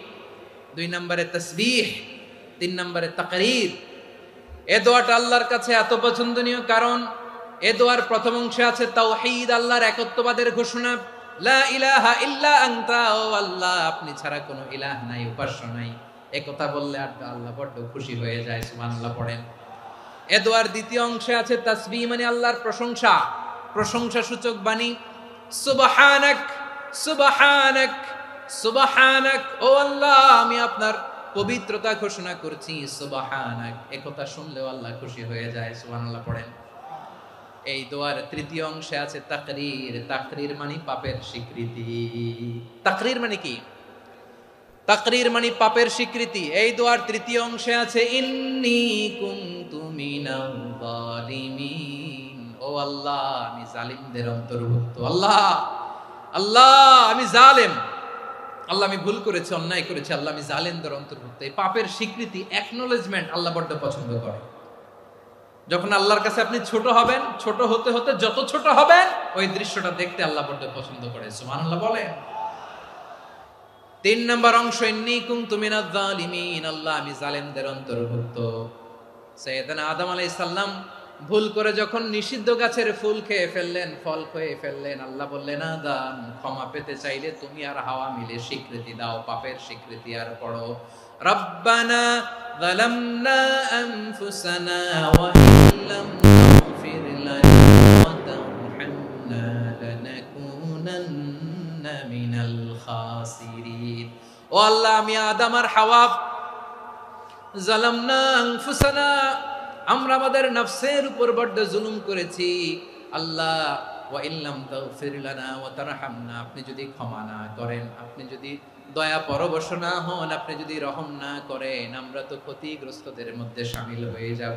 2 নম্বরে তাসবিহ, 3 নম্বরে তাকরীর। এই দোয়াটা আল্লাহর কাছে এত পছন্দনীয় কারণ এই দোয়ার প্রথম অংশে আছে তাওহীদ, আল্লাহর একত্ববাদের ঘোষণা। লা ইলাহা ইল্লা আনতা, ও আল্লাহ আপনি ছাড়া কোনো ইলাহ নাই, উপাস্য নাই। এই কথা বললে আল্লাহ বড্ড খুশি হয়ে যায়। সুবহানাল্লাহ পড়েন। এই দোয়ার দ্বিতীয় অংশে আছে তাসবিহ, মানে আল্লাহর প্রশংসা, প্রশংসা সূচক বাণী। সুবহানাক সুবহানাক সুবহানাক, ও আল্লাহ আমি আপনার পবিত্রতা ঘোষণা করছি। সুবহানাক, এই কথা শুনলেও আল্লাহ খুশি হয়ে যায়। সুবহানাল্লাহ পড়েন। এই দোয়ার তৃতীয় অংশে আছে তাকরীর। তাকরীর মানে পাপের স্বীকৃতি। তাকরীর মানে কি? তাকরীর মানে পাপের স্বীকৃতি। এই দোয়ার তৃতীয় অংশে আছে ইন্নী কুনতু মিনাল জালিমিন, ও আল্লাহ আমি জালিমদের অন্তর্ভুক্ত। আল্লাহ আল্লাহ আমি জালেম, আল্লাহ আমি ভুল করেছি, অন্যায় করেছি, আল্লাহ আমি জালেমদের অন্তর্ভুক্ত। এই পাপের স্বীকৃতি, অ্যাকনোলেজমেন্ট আল্লাহ বড্ড পছন্দ করে। যখন আল্লাহর কাছে আপনি ছোট হবেন, ছোট হতে হতে যত ছোট হবেন ওই দৃশ্যটা দেখতে আল্লাহ বড্ড পছন্দ করে। সুবহানাল্লাহ বলেন। 3 নম্বর অংশ ইন্নী কুনতু মিনাজ জালিমিন, আল্লাহ আমি জালেমদের অন্তর্ভুক্ত। সাইয়েদনা আদম আলাইহিস সালাম ভুল করে যখন নিষিদ্ধ গাছের ফুল খেয়ে ফেললেন, ফল খেয়ে ফেললেন, আল্লাহ বললেন আদম ক্ষমা পেতে চাইলে তুমি আর হাওয়া মিলে স্বীকৃতি দাও, পাপের স্বীকৃতি। আর পড়ো রব্বানা যালামনা আনফুসানা ওয়া ইল্লাম তাগফির লানা ওয়া তারহামনা লানাকুনান্না মিনাল খাসিরিন। ও আল্লাহ আমি আদম আর হাওয়া যালামনা আনফুসানা, আমরা আমাদের নফসের উপর বড্ড জুলুম করেছি। আল্লাহ ওয়া ইল্লাম তাগফির লানা ওয়া তারহামনা, আপনি যদি ক্ষমা না করেন, আপনি যদি দয়া পরবশ না হন, আপনি যদি রহম না করেন, আমরা তো ক্ষতিগ্রস্তদের মধ্যে শামিল হয়ে যাব।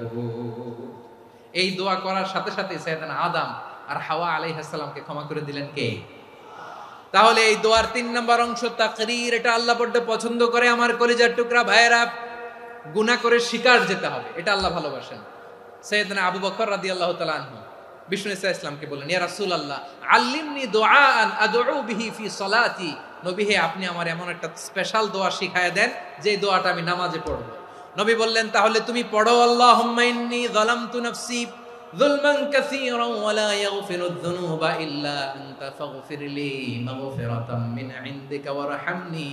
এই দোয়া করার সাথে সাথে সাইয়েদনা আদম আর হাওয়া আলাইহিস সালামকে ক্ষমা করে দিলেন কে? তাহলে এই দোয়ার 3 নম্বর অংশ তাকরীর, এটা আল্লাহ বড় পছন্দ করে। আমার কলিজার টুকরা ভাইয়েরা, গুনাহ করে শিকার যেতে হবে, এটা আল্লাহ ভালোবাসেন। সাইয়েদনা আবু বকর রাদিয়াল্লাহু তাআলা আনহু বিষ্ণু ইসা ইসলামকে বললেন, ইয়া রাসূলুল্লাহ আল্লিমনি দুআআন আদউ বিহি ফি সালাতি। নবী হে, আপনি আমার এমন একটা স্পেশাল দোয়া শিখায়া দেন যে দোয়াটা আমি নামাজে পড়ব। নবী বললেন, তাহলে তুমি পড়ো, আল্লাহুম্মা ইন্নী যালামতু নাফসি যুলমান কাসীরান ওয়া লা ইয়াগফিরুয যুনুবা ইল্লা আনতা ফাগফিরলি মাগফিরাতাম মিন ইনদিকা ওয়ারহামনি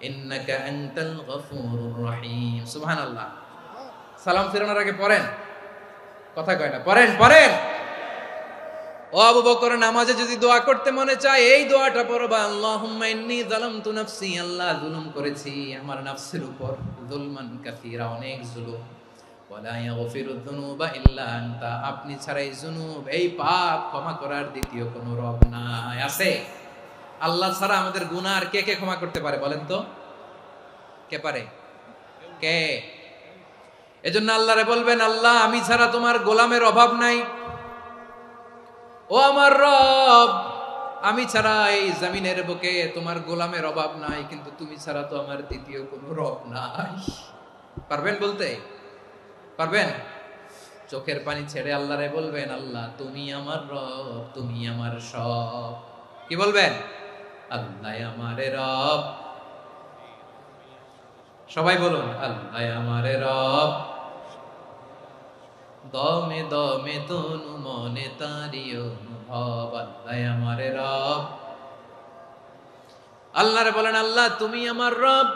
ইন্নাকা আনতাল গফুরুর রহিম। সুবহানাল্লাহ। সালাম ফিরানোর আগে পড়েন, কথা কয় না, পড়েন পড়েন। ও আবু বকর, নামাজে যদি দোয়া করতে মনে চায় এই দোয়াটা পড়বা, আল্লাহুম্মা ইন্নী যালামতু নাফসি, আল্লাহ জুলুম করেছি আমার নফসের উপর, যুলমান কাসীরা, অনেক জুলুম, ওয়া লা ইয়াগফিরুয যুনুবা ইল্লা আনতা, আপনি ছাড়া এই জুনুব, এই পাপ ক্ষমা করার দ্বিতীয় কোনো রব নাই। আছে? আল্লাহ ছাড়া আমাদের গুনাহ আর কে কে ক্ষমা করতে পারে বলেন তো? কে পারে? কে? এজন্য আল্লাহরে বলবেন, আল্লাহ আমি ছাড়া তোমার গোলামের অভাব নাই, ও আমার রব আমি ছাড়া এই জমিনের বুকে তোমার গোলামের অভাব নাই, কিন্তু তুমি ছাড়া তো আমার দ্বিতীয় কোনো রব নাই। পারবেন বলতে? পারবেন? চোখের পানি ছেড়ে আল্লাহরে বলবেন, আল্লাহ তুমি আমার রব, তুমি আমার সব। কি বলবেন? আল্লাহ আমারে রব। সবাই বলুন, আল্লাহ আমারে রব, দমে দমে তনু মনে তারি অনুভব, আল্লাহ আমারে রব। আল্লাহরে বলেন, আল্লাহ তুমি আমার রব,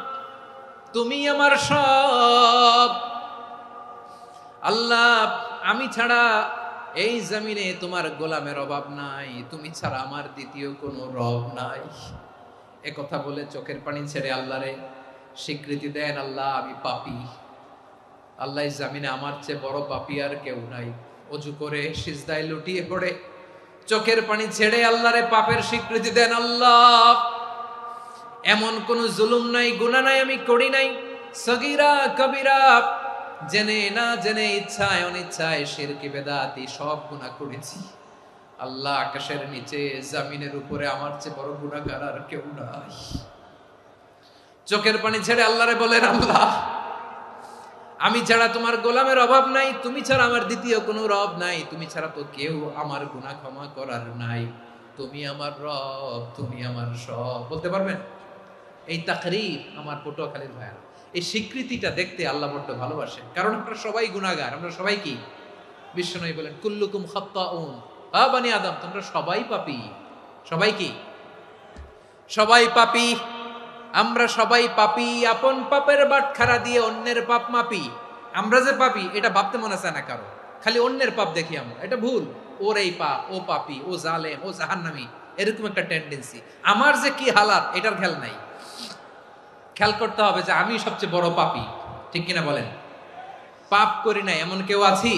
তুমি আমার সব। আল্লাহ আমি ছাড়া এই জমিনে তোমার গোলামের অভাব নাই, তুমি ছাড়া আমার দ্বিতীয় কোনো রব নাই। এ কথা বলে চোখের পানি ছেড়ে আল্লাহরে স্বীকৃতি দেন, আল্লাহ আমি পাপী, আল্লাহ জামিনে আমার চেয়ে বড় পাপী আর কেউ নাই। অজু করে সিজদায় লুটিয়ে পড়ে চোখের পানি ছেড়ে আল্লাহরে পাপের স্বীকৃতি দেন, আল্লাহ এমন কোন জুলুম নাই, গুনাহ নাই আমি করি নাই, সগীরা কবিরা, জেনে না জেনে, ইচ্ছায় অনিচ্ছায়, শিরকি বেদাতি সব গুনাহ করেছি। আল্লাহ আকাশের নিচে জমিনের উপরে আমার চেয়ে বড় গুনাহগার আর কেউ নাই। চোখের পানি ছেড়ে আল্লাহরে বলেন, আল্লাহ আমি ছাড়া তোমার গোলামের অভাব নাই, তুমি ছাড়া আমার দ্বিতীয় কোনো রব নাই, তুমি ছাড়া তো কেউ আমার গুনাহ ক্ষমা করার নাই, তুমি আমার রব, তুমি আমার সব। বলতে পারবেন? এই তাকরীর আমার পটুয়াখালীর ভাইয়েরা, এই স্বীকৃতিটা দেখতে আল্লাহ বড্ড ভালোবাসেন, কারণ আমরা সবাই গুনাহগার। আমরা সবাই কি? বিশ্বনবী বলেন, কুল্লুকুম খাত্তাউন, আ বনি আদম তোমরা সবাই পাপী। সবাই কি? সবাই পাপী। আমরা সবাই পাপী, আপন পাপের বাটখারা দিয়ে অন্যের পাপ মাপি। আমরা যে পাপী এটা ভাবতে মনে চায় না কারো, খালি অন্যের পাপ দেখি আমরা, এটা ভুল। ওর এই পাপ, ও পাপী, ও জালেম, ও জাহান্নামী, এরকম একটা টেন্ডেন্সি। আমার যে কি হালাত এটার খেয়াল নাই। খেয়াল করতে হবে যে আমি সবচেয়ে বড় পাপী, ঠিক কিনা বলেন? পাপ করি নাই এমন কেউ আছি?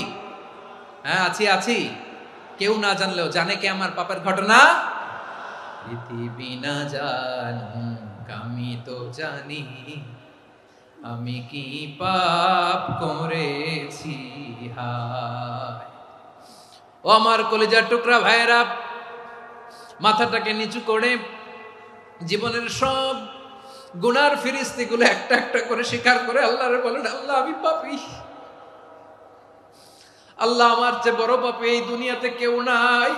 হ্যাঁ আছি, আছি। কেউ না জানলেও জানে কে আমার পাপের ঘটনা? পৃথিবী না জানুক আমি তো জানি আমি কি পাপ করেছি। হায় ও আমার কলিজার টুকরা ভাইয়েরা, মাথাটাকে নিচু করে জীবনের সব গুনার ফিরিস্তিগুলো একটা একটা করে স্বীকার করে আল্লাহরে বলেন, আল্লাহ আমি পাপী, আল্লাহ আমার চেয়ে বড় পাপী এই দুনিয়াতে কেউ নাই,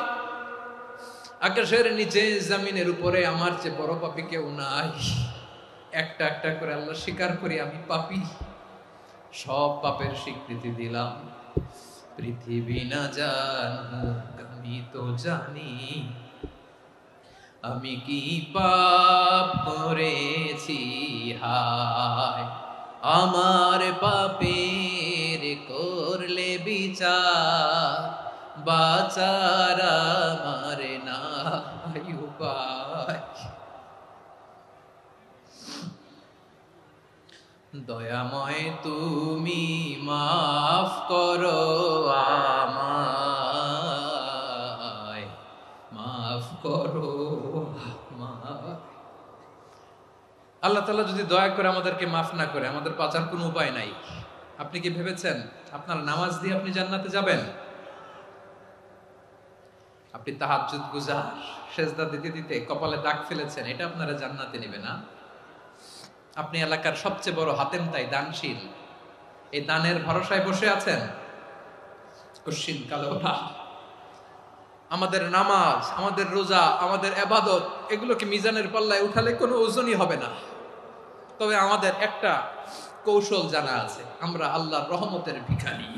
আকাশের নিচে জমিনের উপরে আমার চেয়ে বড় পাপী কেউ নাই। একটা একটা করে আল্লাহ স্বীকার করি আমি পাপী, সব পাপের স্বীকৃতি দিলাম। পৃথিবী না জানুক আমি তো জানি আমি কি পাপ করেছি। হায় আমার পাপের করলে বিচার, বাঁচার আমার নাই উপায়। দয়াময় তুমি মাফ করো আমায়, মাফ করো আমায়। আল্লাহ তাআলা যদি দয়া করে আমাদেরকে মাফ না করে, আমাদের বাঁচার কোনো উপায় নাই। আপনি কি ভেবেছেন আপনার নামাজ দিয়ে আপনি জান্নাতে যাবেন? আপনি তাহাজ্জুদ গুজার, সেজদা দিতে দিতে কপালে দাগ ফেলেছেন, এটা আপনারা জান্নাতে নেবে না। আপনি এলাকার সবচেয়ে বড় হাতেম তাই দানশীল, এই দানের ভরসায় বসে আছেন, কশিন কালো না। আমাদের নামাজ, আমাদের রোজা, আমাদের ইবাদত, এগুলোকে মিজানের পাল্লায় উঠালে কোনো ওজনই হবে না। তবে আমাদের একটা কৌশল জানা আছে, আমরা আল্লাহর রহমতের ভিখারি।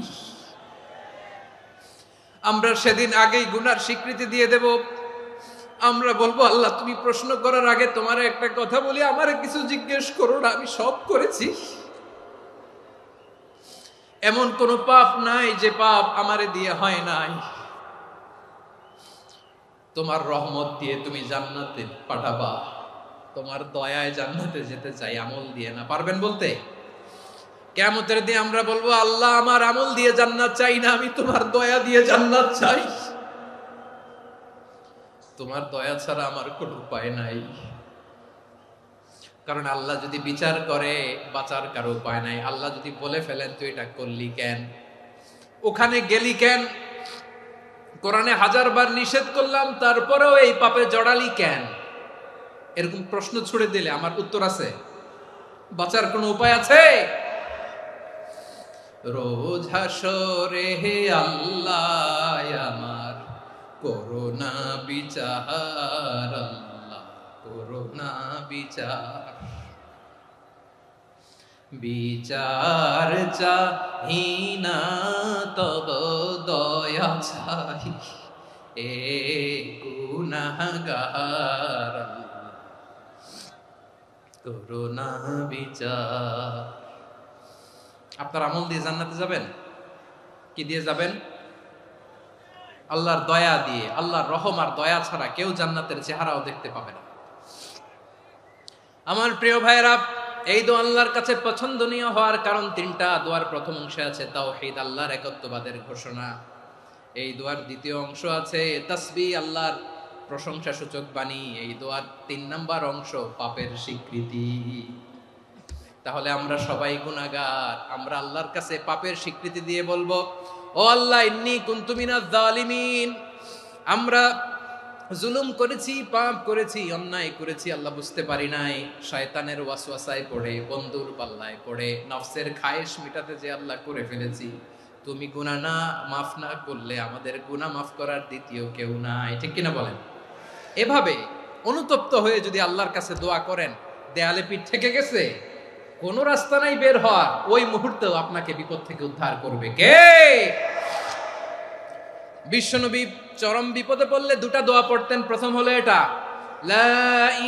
আমরা সেদিন আগেই গুনার স্বীকৃতি দিয়ে দেব। আমরা বলবো, আল্লাহ তুমি প্রশ্ন করার আগে তোমার একটা কথা বলি, আমারে কিছু জিজ্ঞেস করো না, আমি সব করেছি। এমন কোন পাপ নাই যে পাপ আমারে দিয়ে হয় নাই। তোমার রহমত দিয়ে তুমি জান্নাতে পাঠাবা, তোমার দয়ায় জান্নাতে যেতে চাই, আমল দিয়ে না। পারবেন বলতে? কিয়ামতের দিন আমরা বলবো, আল্লাহ আমার আমল দিয়ে জান্নাত চাই না, আমি তোমার দয়া দিয়ে জান্নাত চাই। তোমার দয়া ছাড়া আমার কোনো উপায় নাই। কারণ আল্লাহ যদি বিচার করে, বাঁচার কারো উপায় নাই। আল্লাহ যদি বলে ফেলেন তুই এটা করলি কেন, ওখানে গেলি কেন, কোরআনে 1000 বার নিষেধ করলাম তারপরেও এই পাপে জড়ালি কেন, এরকম প্রশ্ন ছুড়ে দিলে আমার উত্তর আছে? বাঁচার কোনো উপায় আছে? রোজ হাসরে হে আল্লাহ আমার করোনা বিচার, আল্লাহ করোনা বিচার। বিচার চাহি না তব দয়া চাই, এ গুনাহগার, করোনা বিচার। আপনার আমল দিয়ে জান্নাতে যাবেন? কি দিয়ে যাবেন? আল্লাহর দয়া দিয়ে। আল্লাহর রহম আর দয়া ছাড়া কেউ জান্নাতের চেহারাও দেখতে পাবে না। আমার প্রিয় ভাইয়েরা, এই দোয়া আল্লাহর কাছে পছন্দনীয় হওয়ার কারণ তিনটা। দোয়ার প্রথম অংশে আছে তাওহীদ, আল্লাহর একত্ববাদের ঘোষণা। এই দোয়ার দ্বিতীয় অংশ আছে তাসবিহ, আল্লাহর প্রশংসা সূচক বাণী। এই দোয়ার 3 নাম্বার অংশ পাপের স্বীকৃতি। তাহলে আমরা সবাই গুনাহগার। আমরা আল্লাহর কাছে পাপের স্বীকৃতি দিয়ে বলবো, ও আল্লাহ ইন্নী কুনতু মিনাজ জালিমিন, আমরা জুলুম করেছি, পাপ করেছি, অন্যায় করেছি, আল্লাহ বুঝতে পারি নাই। শয়তানের ওয়াসওয়াসায় পড়ে, বন্ধুর পাল্লায় পড়ে, নফসের খায়েশ মিটাতে যে আল্লাহ করে ফেলেছি। তুমি গুনাহ না মাফ না করলে আমাদের গুনাহ মাফ করার দ্বিতীয় কেউ নাই। ঠিক কিনা বলেন? এভাবে অনুতপ্ত হয়ে যদি আল্লাহর কাছে দোয়া করেন, দেয়ালে পিঠ থেকে গেছে, কোনো রাস্তা নাই বের হওয়ার, ওই মুহূর্তেও আপনাকে বিপদ থেকে উদ্ধার করবে কে? বিশ্বনবী চরম বিপদে পড়লে 2টা দোয়া পড়তেন। প্রথম হলো এটা, লা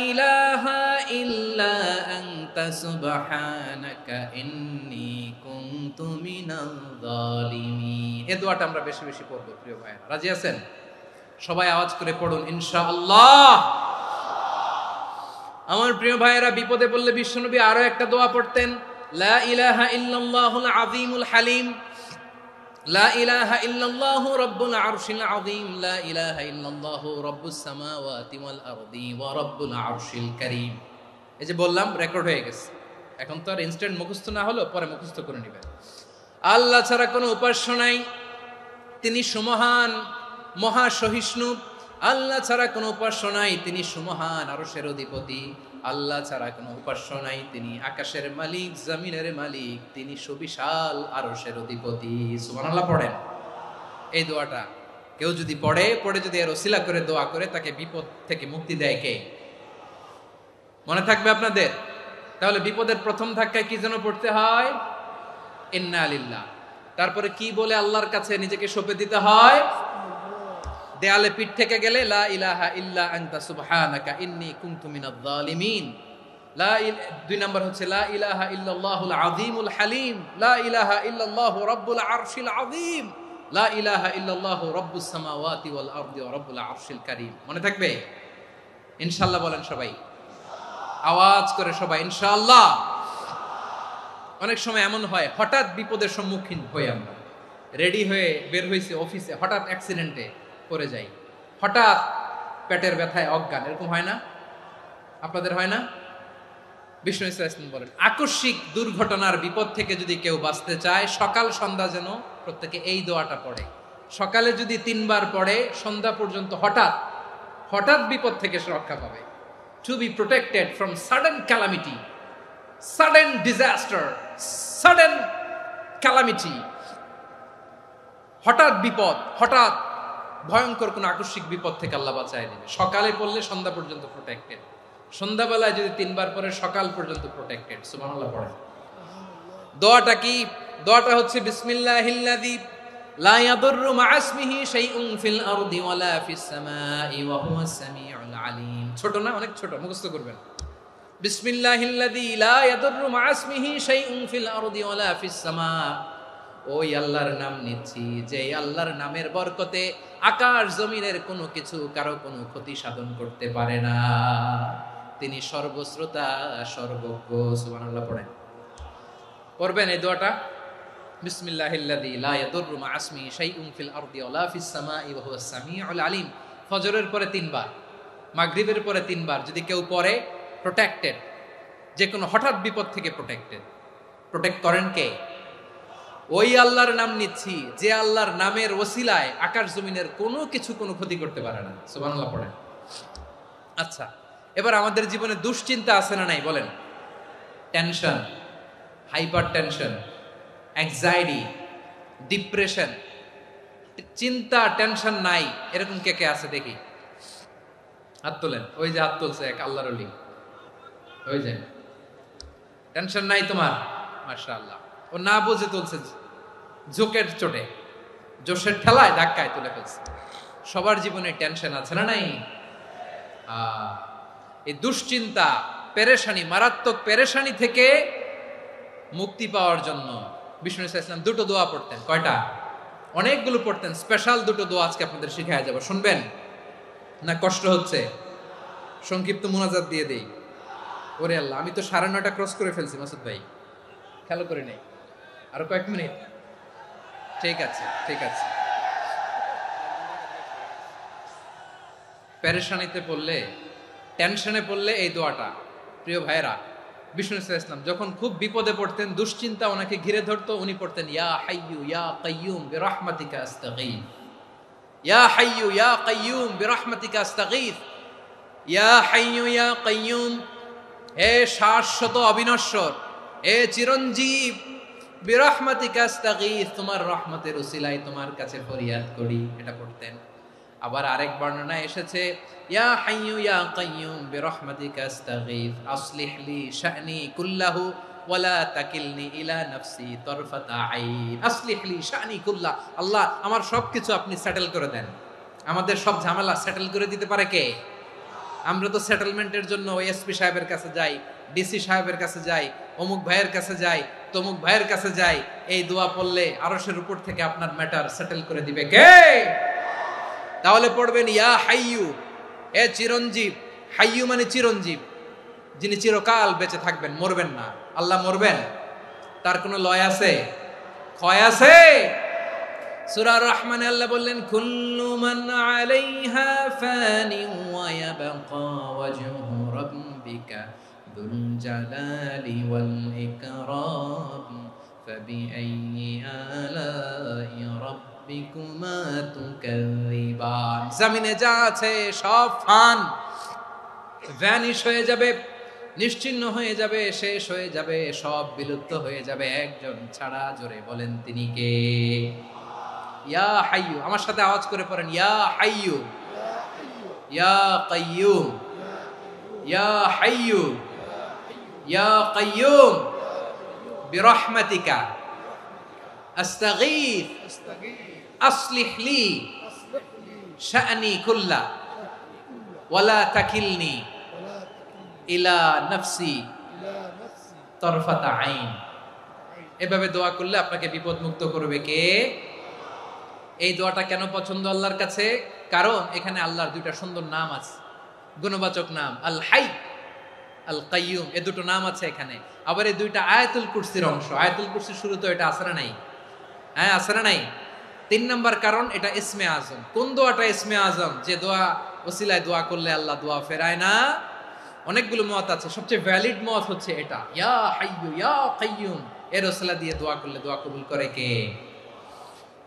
ইলাহা ইল্লা আনতা সুবহানাকা ইন্নী কুনতু মিনাল জালিমিন। এই দোয়াটা আমরা বেশি বেশি পড়ব প্রিয় ভাইরা। রাজি আছেন? সবাই আওয়াজ করে পড়ুন ইনশাআল্লাহ। আমার প্রিয় ভাইয়েরা, বিপদে পড়লে বিশ্বনবী আরো একটা দোয়া পড়তেন, লা ইলাহা ইল্লাল্লাহুল আযীমুল হালিম, লা ইলাহা ইল্লাল্লাহু রাব্বুল আরশিল আযীম, লা ইলাহা ইল্লাল্লাহু রাব্বুস সামাওয়াতি ওয়াল আরদি ওয়া রাব্বুল আরশিল কারীম। এই যে বললাম, রেকর্ড হয়ে গেছে। এখন তো আর ইনস্ট্যান্ট মুখস্থ না হলো, পরে মুখস্থ করে নেবেন। আল্লাহ ছাড়া কোনো উপাস্য নাই, তিনি সুমহান, মহা সহিষ্ণু। আল্লাহ ছাড়া কোনো উপাস্য নাই, তিনি সুমহান, আরশের অধিপতি। আল্লাহ ছাড়া কোনো উপাস্য নাই, তিনি আকাশের মালিক, জমিনের মালিক, তিনি সুবিশাল আরশের অধিপতি। সুবহানাল্লাহ পড়েন। এই দোয়াটা কেউ যদি পড়ে যদি এর ওসিলা করে দোয়া করে, তাকে বিপদ থেকে মুক্তি দেয় কে? মনে থাকবে আপনাদের? তাহলে বিপদের প্রথম ধাক্কায় কি যেন পড়তে হয়? ইন্না লিল্লাহ। তারপরে কি বলে আল্লাহর কাছে নিজেকে সঁপে দিতে হয়? দেয়ালে পিঠ থেকে গেলে লা ইলাহা ইল্লা আনতা সুবহানাকা ইন্নী কুনতু মিনাজ জালিমিন। 2 নাম্বার হচ্ছে লা ইলাহা ইল্লাল্লাহুল আযীমুল হালিম, লা ইলাহা ইল্লাল্লাহু রাব্বুল আরশিল আযীম, লা ইলাহা ইল্লাল্লাহু রাব্বুস সামাওয়াতি ওয়াল আরদি ওয়া রাব্বুল আরশিল কারীম। মনে থাকবে? ইনশাআল্লাহ বলেন সবাই, আওয়াজ করে সবাই ইনশাআল্লাহ। অনেক সময় এমন হয়, হঠাৎ বিপদের সম্মুখীন হই আমরা, রেডি হয়ে বের হইছে অফিসে, হঠাৎ অ্যাক্সিডেন্টে পড়ে যাই, হঠাৎ পেটের ব্যথায় অজ্ঞান, এরকম হয় না? আপনাদের হয় না? বিষ্ণু ইসলাম বলেন, আকস্মিক দুর্ঘটনার বিপদ থেকে যদি কেউ বাঁচতে চায়, সকাল সন্ধ্যা যেন প্রত্যেকে এই দোয়াটা পড়ে, সকালে যদি 3 বার পড়ে সন্ধ্যা পর্যন্ত হঠাৎ হঠাৎ বিপদ থেকে সে রক্ষা পাবে। To be protected from sudden calamity, sudden disaster, sudden calamity, হঠাৎ বিপদ, হঠাৎ ভয়ঙ্কর কোন আকস্মিক বিপদ থেকে আল্লাহ বাঁচায় দিবে। সকালে পড়লে সন্ধ্যা পর্যন্ত প্রোটেক্টেড, সন্ধ্যাবেলায় যদি 3 বার পরে সকাল পর্যন্ত প্রোটেক্টেড। সুবহানাল্লাহ পড়েন। দোয়াটা কি? দোয়াটা হচ্ছে বিসমিল্লাহিল্লাযী লা ইয়াদুররু মা ইসমিহি শাইউন ফিল আরদি ওয়ালা ফিস সামাই ওয়া হুয়াস সামিউল আলিম। ছোট না? অনেক ছোট, মুখস্থ করবেন। বিসমিল্লাহিল্লাযী লা ইয়াদুররু মা ইসমিহি শাইউন ফিল আরদি ওয়ালা ফিস সামা। ওই আল্লাহর নাম নিচ্ছি যে আল্লাহর নামের বরকতে আকাশ জমিনের কোনো কিছু কারো কোনো ক্ষতি সাধন করতে পারে না। তিনি সর্বশ্রোতা, সর্বজ্ঞ। সুবহানাল্লাহ পড়েন। পড়বেন এই দোয়াটা, বিসমিল্লাহিল্লাযী লা ইয়াদুররু মা ইসমিহি শাইউন ফিল আরদি ওয়ালা ফিস সামাই ওয়া হুয়াস সামিউল আলিম। ফজরের পরে 3 বার, মাগরিবের পরে 3 বার যদি কেউ পড়ে প্রোটেক্টেড, যে কোনো হঠাৎ বিপদ থেকে প্রোটেক্টেড। প্রোটেক্ট করেন কে? ওই আল্লাহর নাম নিচ্ছি যে আল্লাহর নামের ওসিলায় আকাশ জমিনের কোনো কিছু কোনো ক্ষতি করতে পারে না। সুবহানাল্লাহ পড়েন। আচ্ছা, এবার আমাদের জীবনে দুশ্চিন্তা আছে না নাই বলেন? Tension, hyper tension, anxiety, depression, চিন্তা টেনশন নাই এরকম কে কে আছে দেখি? হাত তোলেন। ওই যে হাত তুলছে এক আল্লাহর ওলি, ওই যে। টেনশন নাই তোমার? মাশাআল্লাহ। ও না বুঝে তুলছে, জোকের চোটে, জোশের ঠেলায় ধাক্কায় তুলে ফেলছে। সবার জীবনে টেনশন আছে না নাই? এই দুশ্চিন্তা, পেরেশানি, মারাত্মক পেরেশানি থেকে মুক্তি পাওয়ার জন্য বিষ্ণু ইসলাম 2টো দোয়া পড়তেন। কয়টা? অনেকগুলো পড়তেন। স্পেশাল 2টো দোয়া আজকে আপনাদের শিখায়া যাব। শুনবেন না? কষ্ট হচ্ছে? সংক্ষিপ্ত মুনাজাত দিয়ে দেই। ওরে আল্লাহ, আমি তো 9:30 ক্রস করে ফেলছি মাসুদ ভাই, খেয়াল করে নেই। আরো কয়েক মিনিট? ঠিক আছে, ঠিক আছে। পেরেশানিতে পড়লে, টেনশনে পড়লে এই দোয়াটা, প্রিয় ভাইরা, বিষ্ণু ইসলাম যখন খুব বিপদে পড়তেন, দুশ্চিন্তা ওনাকে ঘিরে ধরতো, উনি পড়তেন ইয়া হাইয়ু ইয়া কাইয়ুম বিরহমাতিকা আস্তাগীথ, ইয়া হাইয়ু ইয়া কাইয়ুম বিরহমাতিকা আস্তাগীথ, ইয়া হাইয়ু ইয়া কাইয়ুম, হে শাশ্বত অবিনশ্বর, হে চিরঞ্জীব, বিরহমাতিকা আস্তাগীথ, তোমার রহমতের উসিলায় তোমার কাছে ফরিয়াদ করি। এটা পড়তেন। আবার আরেক বর্ণনায় এসেছে ইয়া হাইয়ু ইয়া কাইয়ুম বিরহমাতিকা আস্তাগীথ আসলিহ লি শা'নি কুল্লাহু ওয়ালা তাকিলনি ইলা নাফসি তারফাতা আইন। আসলিহ লি শা'নি কুল্লাহ, আল্লাহ আমার সবকিছু আপনি সেটেল করে দেন। আমাদের সব ঝামেলা সেটেল করে দিতে পারে কে? আমরা তো সেটেলমেন্টের জন্য এসপি সাহেবের কাছে যাই, ডিসি সাহেবের কাছে যাই, অমুক ভাইয়ের কাছে যাই, তমুক ভাইয়ের কাছে যাই। এই দোয়া পড়লে আরশের উপর থেকে আপনার ম্যাটার সেটেল করে দিবে কে? তাহলে পড়বেন ইয়া হাইয়ু, এ চিরঞ্জীব। হাইয়ু মানে চিরঞ্জীব, যিনি চিরকাল বেঁচে থাকবেন, মরবেন না। আল্লাহ মরবেন? তার কোনো লয় আছে? ক্ষয় আছে? সূরা রহমানে আল্লাহ বললেন কুল্লু মান আলাইহা ফানি ওয়া ইয়াবকা ওয়াজহু রাব্বিকা যুল জালালি ওয়াল ইকরাম ফাবিআইয়ি আলাই রাব্বিকুমা তুকাযিবান। জমিনে যা আছে সব ফান, ভ্যানিশ হয়ে যাবে, নিশ্চিহ্ন হয়ে যাবে, শেষ হয়ে যাবে, সব বিলুপ্ত হয়ে যাবে, একজন ছাড়া। জোরে বলেন তিনি কে? ইয়া হাইয়ু। আমার সাথে আওয়াজ করে পড়েন ইয়া হাইয়ু ইয়া কাইয়ুম ইয়া হাইয়ু ইয়া কাইয়ুম বিরহমাতিকা আস্তাগীথ আসলিহ লি শা'নি কুল্লা ওয়ালা তাকিলনি ইলা নাফসি তারফাতা আইন। এভাবে দোয়া করলে আপনাকে বিপদ মুক্ত করবে কে? এই দোয়াটা কেন পছন্দ আল্লাহর কাছে? কারণ এখানে আল্লাহর 2টা সুন্দর নাম আছে, গুণবাচক নাম, আল হাই, আল কাইয়ুম। এই 2টো নাম আছে এখানে। আবার এই 2টা আয়াতুল কুরসির অংশ। আয়াতুল কুরসির শুরু তো এটা আছে না নাই? হ্যাঁ, আছে না নাই? 3 নাম্বার কারণ এটা ইসমে আজম। কোন দোয়াটা ইসমে আজম? যে দোয়া ওসিলায় দোয়া করলে আল্লাহ দোয়া ফেরায় না। অনেকগুলো মত আছে, সবচেয়ে ভ্যালিড মত হচ্ছে এটা, ইয়া হাইয়ু ইয়া কাইয়ুম। এর ওসিলা দিয়ে দোয়া করলে দোয়া কবুল করে কে?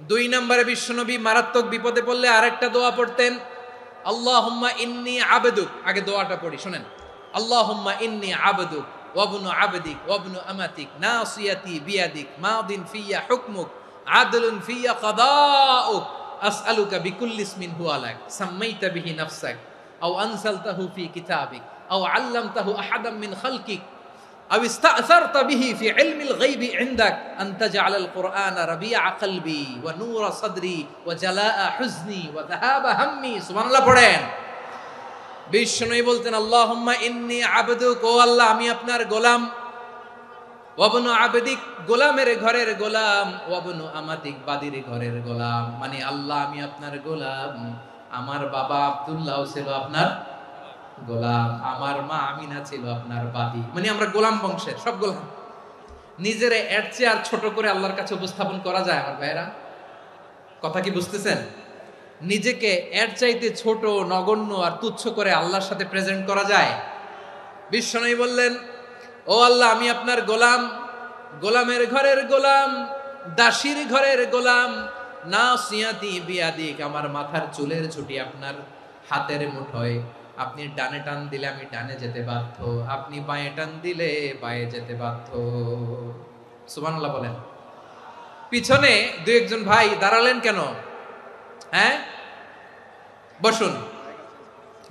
2 নম্বরে বিশ্বনবী মারাত্মক বিপদে পড়লে আরেকটা দোয়া পড়তেন, আল্লাহুম্মা ইন্নী আবদুক। আগে দোয়াটা পড়ি শুনেন। আল্লাহুম্মা ইন্নী আবদুক ওয়া ইবনু আবদিক ওয়া ইবনু আমাতিক নাসিয়াতি বিয়াদিক মাদিন ফিয়া হুকমুক আদলুন ফিয়া কাদাউক আসআলুকা বিকুল্লি ইসমিন হুয়া লাক সাম্মাইতা বিহি নাফসাক আও আনসালতাহু ফি কিতাবিক আও আল্লামতাহু আহাদাম মিন খালকিক আও ইস্তা'সারতা বিহি ফি ইলমিল গায়বি ইনদাক আন তাজআলাল কুরআনা রাবিআ কলবি ওয়া নূরা সাদরি ওয়া জালাআ হুজনি ওয়া যাহাবা হাম্মি। সুবহানাল্লাহ পড়েন। বিষ্ণুই বলতেন, আল্লাহুম্মা ইন্নী আবদুক, ও আল্লাহ আমি আপনার গোলাম, ওয়া ইবনু আবদিক, গোলামের ঘরের গোলাম, ওয়া ইবনু আমাতিক, বাদির ঘরের গোলাম। মানে আল্লাহ আমি আপনার গোলাম, আমার বাবা আব্দুল্লাহ ছিল আপনার গোলাম, আমার মা আমিনা ছিল আপনার বাদী। মানে আমরা গোলাম বংশের, সব গোলাম। নিজেরে এর চেয়ে আর ছোট করে আল্লাহর কাছে উপস্থাপন করা যায় আমার ভাইরা? কথা কি বুঝতেছেন? নিজেকে এর চাইতে ছোট, নগণ্য আর তুচ্ছ করে আল্লাহর সাথে প্রেজেন্ট করা যায়? বিশ্বনবী বললেন, ও আল্লাহ আমি আপনার গোলাম, গোলামের ঘরের গোলাম, দাসীর ঘরের গোলাম, নাসিয়াতি বিয়াদিক, আমার মাথার চুলের ছুটি আপনার হাতের মুঠোয়, আপনি ডানে টান দিলে আমি ডানে যেতে বাধ্য, আপনি বাঁয়ে টান দিলে বাঁয়ে যেতে বাধ্য। সুবহানাল্লাহ বলেন। পিছনে দু একজন ভাই দাঁড়ালেন কেন? হ্যাঁ, বসুন।